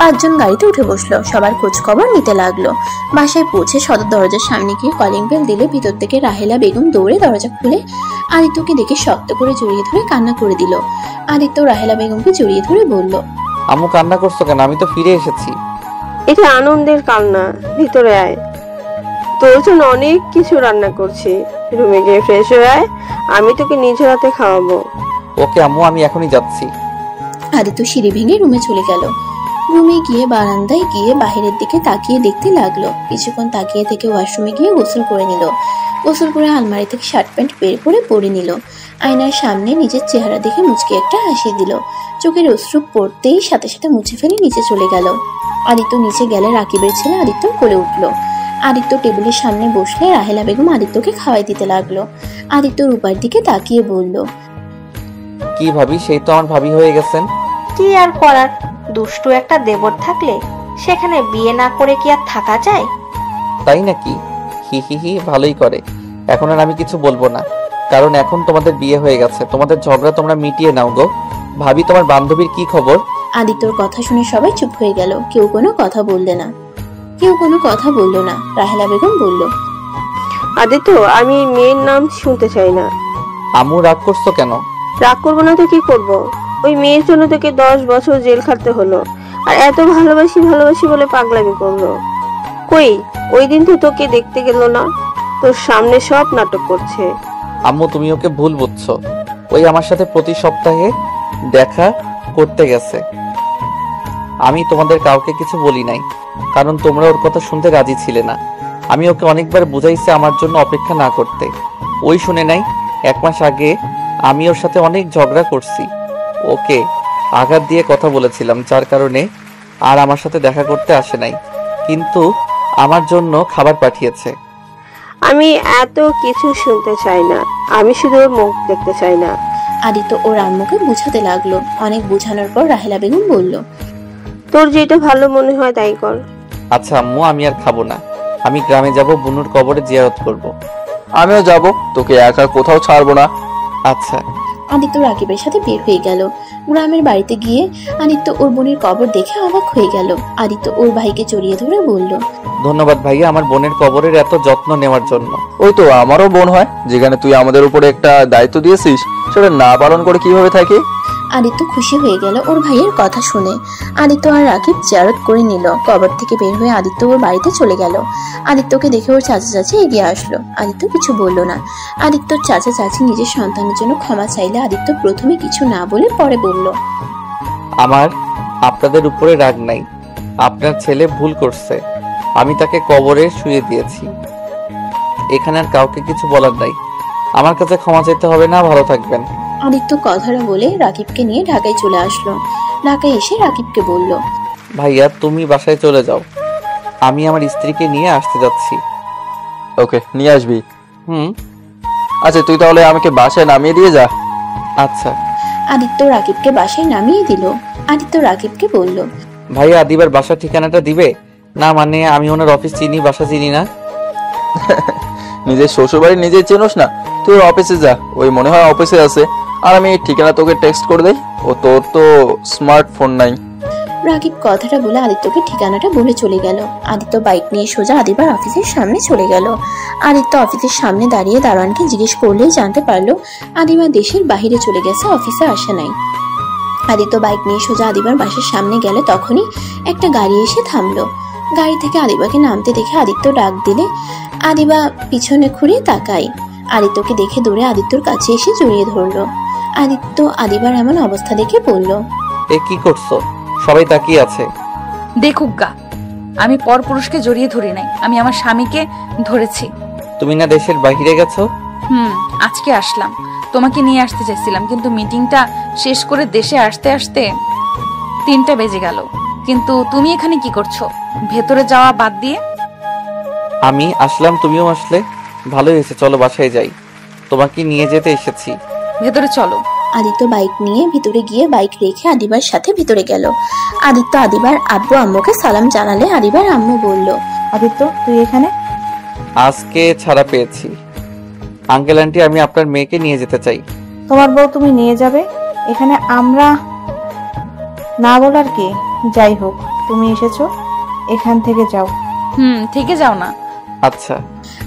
5 জন গাড়িতে উঠে বসলো। সবার খোঁজ খবর নিতে লাগলো। বাসায় পৌঁছে সদর দরজার সামনে গিয়ে কলিং বেল দিলে ভিতর থেকে রাহেলা বেগম দৌড়ে দরজা খুলে আদিত্যকে দেখে শক্ত করে জড়িয়ে ধরে কান্না করে দিল। আদিত্য রাহেলা বেগমকে জড়িয়ে ধরে বলল, আম্মু কান্না করছো কেন? আমি তো ফিরে এসেছি। এটা আনন্দের কান্না, ভিতরে আয়, তোর জন্য অনেক কিছু রান্না করছি। রুমে গিয়ে ফ্রেশ হয়ে আয়, আমি তোকে নিজের হাতে খাওয়াবো। ওকে আম্মু, আমি এখনই যাচ্ছি। আদিত্য সিঁড়ি ভেঙে রুমে চলে গেল। রুমে গিয়ে বারান্দায় গিয়ে বাহিরের দিকে তাকিয়ে দেখতে লাগলো। কিছুক্ষণ তাকিয়ে থেকে ওয়াশরুমে গিয়ে গোসল করে নিল। গোসল করে আলমারি থেকে শার্ট প্যান্ট বের করে পরে নিল। আয়নার সামনে নিজের চেহারা দেখে মুচকে একটা হাসি দিল। চোখের অশ্রু পড়তেই সাথে সাথে মুছে ফেলে নিচে চলে গেল। আদিত্য নিচে গেলে রাকিবের ছেলে আদিত্যর কোলে উঠল। আদিত্য টেবিলের সামনে বসলে রাহেলা বেগম আদিত্যকে খাওয়াই দিতে লাগলো। আদিত্য রূপার দিকে তাকিয়ে বলল, কি ভাবি, সেই তো আমার ভাবি হয়ে গেছেন। কি আর করার, দুষ্টু একটা দেবর থাকলে সেখানে বিয়ে না করে কি আর থাকা যায়? তাই নাকি? হি হি হি, ভালোই করে। এখন আর আমি কিছু বলবো না, কারণ এখন তোমাদের বিয়ে হয়ে গেছে। তোমাদের ঝগড়া তোমরা মিটিয়ে নাও গো। ভাবি, তোমার বান্ধবীর কি খবর? আদিত্যর কথা শুনে সবাই চুপ হয়ে গেল। কেউ কোনো কথা বললো না। রাহেলা বেগম বলল, আদিত্য, আমি মেয়ের নাম শুনতে চাই না। আম্মু রাগ করছো কেন? রাগ করবো না তো কি করব? ওই মেয়ের জন্য তোকে 10 বছর জেল খাটতে হলো, আর এত ভালোবাসি বলে পাগলামি করলো। কই, ওই দিন তো তোকে দেখতে গেল না, তোর সামনে সব নাটক করছে। আম্মু, তুমি ওকে ভুল বুঝছো। ওই আমার সাথে প্রতি সপ্তাহে দেখা করতে গেছে। আমি তোমাদের কাউকে কিছু বলি নাই, কারণ তোমরা ওর কথা শুনতে রাজি ছিলে না। আমি ওকে অনেকবার বুঝাইছি আমার জন্য অপেক্ষা না করতে, ওই শুনে নাই। 1 মাস আগে আমি ওর সাথে অনেক ঝগড়া করছি। ওকে আঘাত দিয়ে কথা বলেছিলাম, যার কারণে আর আমার সাথে দেখা করতে আসে নাই, কিন্তু আমার জন্য খাবার পাঠিয়েছে। আমি এত কিছু শুনতে চাই না, আমি শুধু ওর মুখ দেখতে চাই না। আদিত্য ওর আম্মুকে বুঝাতে লাগলো। অনেক বুঝানোর পর রাহেলা বেগম বলল, তোর যেটা ভালো মনে হয় তাই কর। আচ্ছা আম্মু, আমি আর খাবো না। আমি গ্রামে যাব, বুনুর কবরে জিয়ারত করব। আমিও যাব, তোকে একা কোথাও ছাড়বো না। আচ্ছা। আদিত্য রাকিবের সাথে বের হয়ে গেল। গ্রামের বাড়িতে গিয়ে আদিত্য ওর বোনের কবর দেখে অবাক হয়ে গেল। আদিত্য ওর ভাইকে জড়িয়ে ধরে বলল, ধন্যবাদ ভাইয়া আমার বোনের কবরের এত যত্ন নেওয়ার জন্য। ওই তো আমারও বোন হয়, যেখানে তুই আমাদের উপরে একটা দায়িত্ব দিয়েছিস সেটা না পালন করে কিভাবে থাকি। আদিত্য খুশি হয়ে গেল ওর ভাইয়ের কথা শুনে। আদিত্য আর রাকিব জিয়ারত করে নিল। কবর থেকে বের হয়ে আদিত্য ওর বাড়িতে চলে গেল। আদিত্যকে দেখে ওর চাচা চাচি এগিয়ে আসলো। আদিত্য কিছু বলল না। আদিত্যর চাচা চাচি নিজের সন্তানের জন্য ক্ষমা চাইলে আদিত্য প্রথমে কিছু না বলে পরে বলল, আমার আপনাদের উপরে রাগ নাই, আপনার ছেলে ভুল করছে, আমি তাকে কবরে শুয়ে দিয়েছি। এখানে আর কাউকে কিছু বলার নাই, আমার কাছে ক্ষমা চাইতে হবে না। ভালো থাকবেন। আদিত্য কথাটা বলে রাকিবকে নিয়ে ঢাকায় চলে আসলো। ঢাকায় এসে রাকিবকে বলল, ভাইয়া তুমি বাসায় চলে যাও, আমি আমার স্ত্রীকে নিয়ে আসতে যাচ্ছি। ওকে, নিয়ে আসবি। আচ্ছা তুই তাহলে আমাকে বাসায় নামিয়ে দিয়ে যা। আচ্ছা। আদিত্য রাকিবকে বাসায় নামিয়ে দিল। আদিত্য রাকিবকে বলল, ভাইয়া আদিবার বাসার ঠিকানাটা দিবে? না মানে আমি ওনার অফিস চিনি, বাসা চিনি না। নিজের শ্বশুর বাড়ি নিজে চেনোস না? তুই ওর অফিসে যা, ওই মনে হয় অফিসে আছে। আর আমি ঠিকানা তোকে টেক্সট করে দেই। ও তোর তো স্মার্টফোন নাই। রাকিব কথাটা বলে আদিত্যকে ঠিকানাটা বলে চলে গেল। আদিত্য বাইক নিয়ে সোজা আদিবার অফিসের সামনে চলে গেল। আদিত্য অফিসের সামনে দাঁড়িয়ে দারোয়ানকে জিজ্ঞেস করলেই জানতে পারলো আদিবা দেশের বাহিরে চলে গেছে, অফিসে আসে নাই। আদিত্য বাইক নিয়ে সোজা আদিবার বাসার সামনে গেলে তখনই একটা গাড়ি এসে থামলো। গাড়ি থেকে আদিবাকে নামতে দেখে আদিত্য ডাক দিলে আদিবা পিছনে ঘুরে তাকায়। আদিত্যকে দেখে দৌড়ে আদিত্যর কাছে এসে জড়িয়ে ধরলো। আদিত্য আদিবার এমন অবস্থা দেখে বলল, এ কি করছো? সবাই তাকিয়ে আছে। দেখুক গা, আমি পরপুরুষকে জড়িয়ে ধরি নাই, আমি আমার স্বামীকে ধরেছি। তুমি না দেশের বাহিরে গেছো? আজকে আসলাম, তোমাকে নিয়ে আসতে চাইছিলাম, কিন্তু মিটিংটা শেষ করে দেশে আসতে আসতে 3টা বেজে গেল। কিন্তু তুমি এখানে কি করছো ভেতরে যাওয়া বাদ দিয়ে? আমি আসলাম, তুমিও আসলে, ভালোই হয়েছে। চলো বাসায় যাই, তোমাকে নিয়ে যেতে এসেছি। ভেতরে চলো। আদিত্য বাইক নিয়ে ভিতরে গিয়ে বাইক রেখে আদিবার সাথে ভিতরে গেল। আদিত্য আদিবার আব্বু আম্মুকে সালাম জানালে আদিবার আম্মু বলল, আদিত্য তুই এখানে? আজকে ছাড়া পেয়েছি। আঙ্কেল আন্টি আমি আপনার মেয়েকে নিয়ে যেতে চাই। তোমার বউ তুমি নিয়ে যাবে? এখানে আমরা না বলার কি? যাই হোক, তুমি এসেছো, এখান থেকে যাও। থেকে যাও না। আচ্ছা।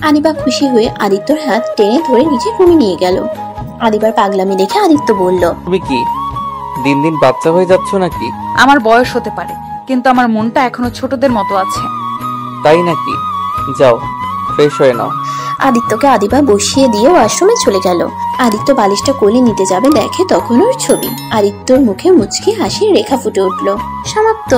আদিবা খুশি হয়ে আদিত্যর হাত টেনে ধরে নিজের রুমে নিয়ে গেল। আদিবার পাগলামি দেখে আদিত্য বলল, তুমি কি দিন দিন বাচ্চা হয়ে যাচ্ছ নাকি? আমার বয়স হতে পারে, কিন্তু আমার মনটা এখনো ছোটদের মতো আছে। তাই নাকি? যাও ফ্রেশ হয়ে নাও। আদিত্যকে আদিবা বসিয়ে দিয়ে ওয়াশরুমে চলে গেল। আদিত্য বালিশটা কোলে নিতে যাবে, দেখে তখন ওর ছবি। আদিত্যর মুখে মুচকি হাসির রেখা ফুটে উঠল। সমাপ্ত।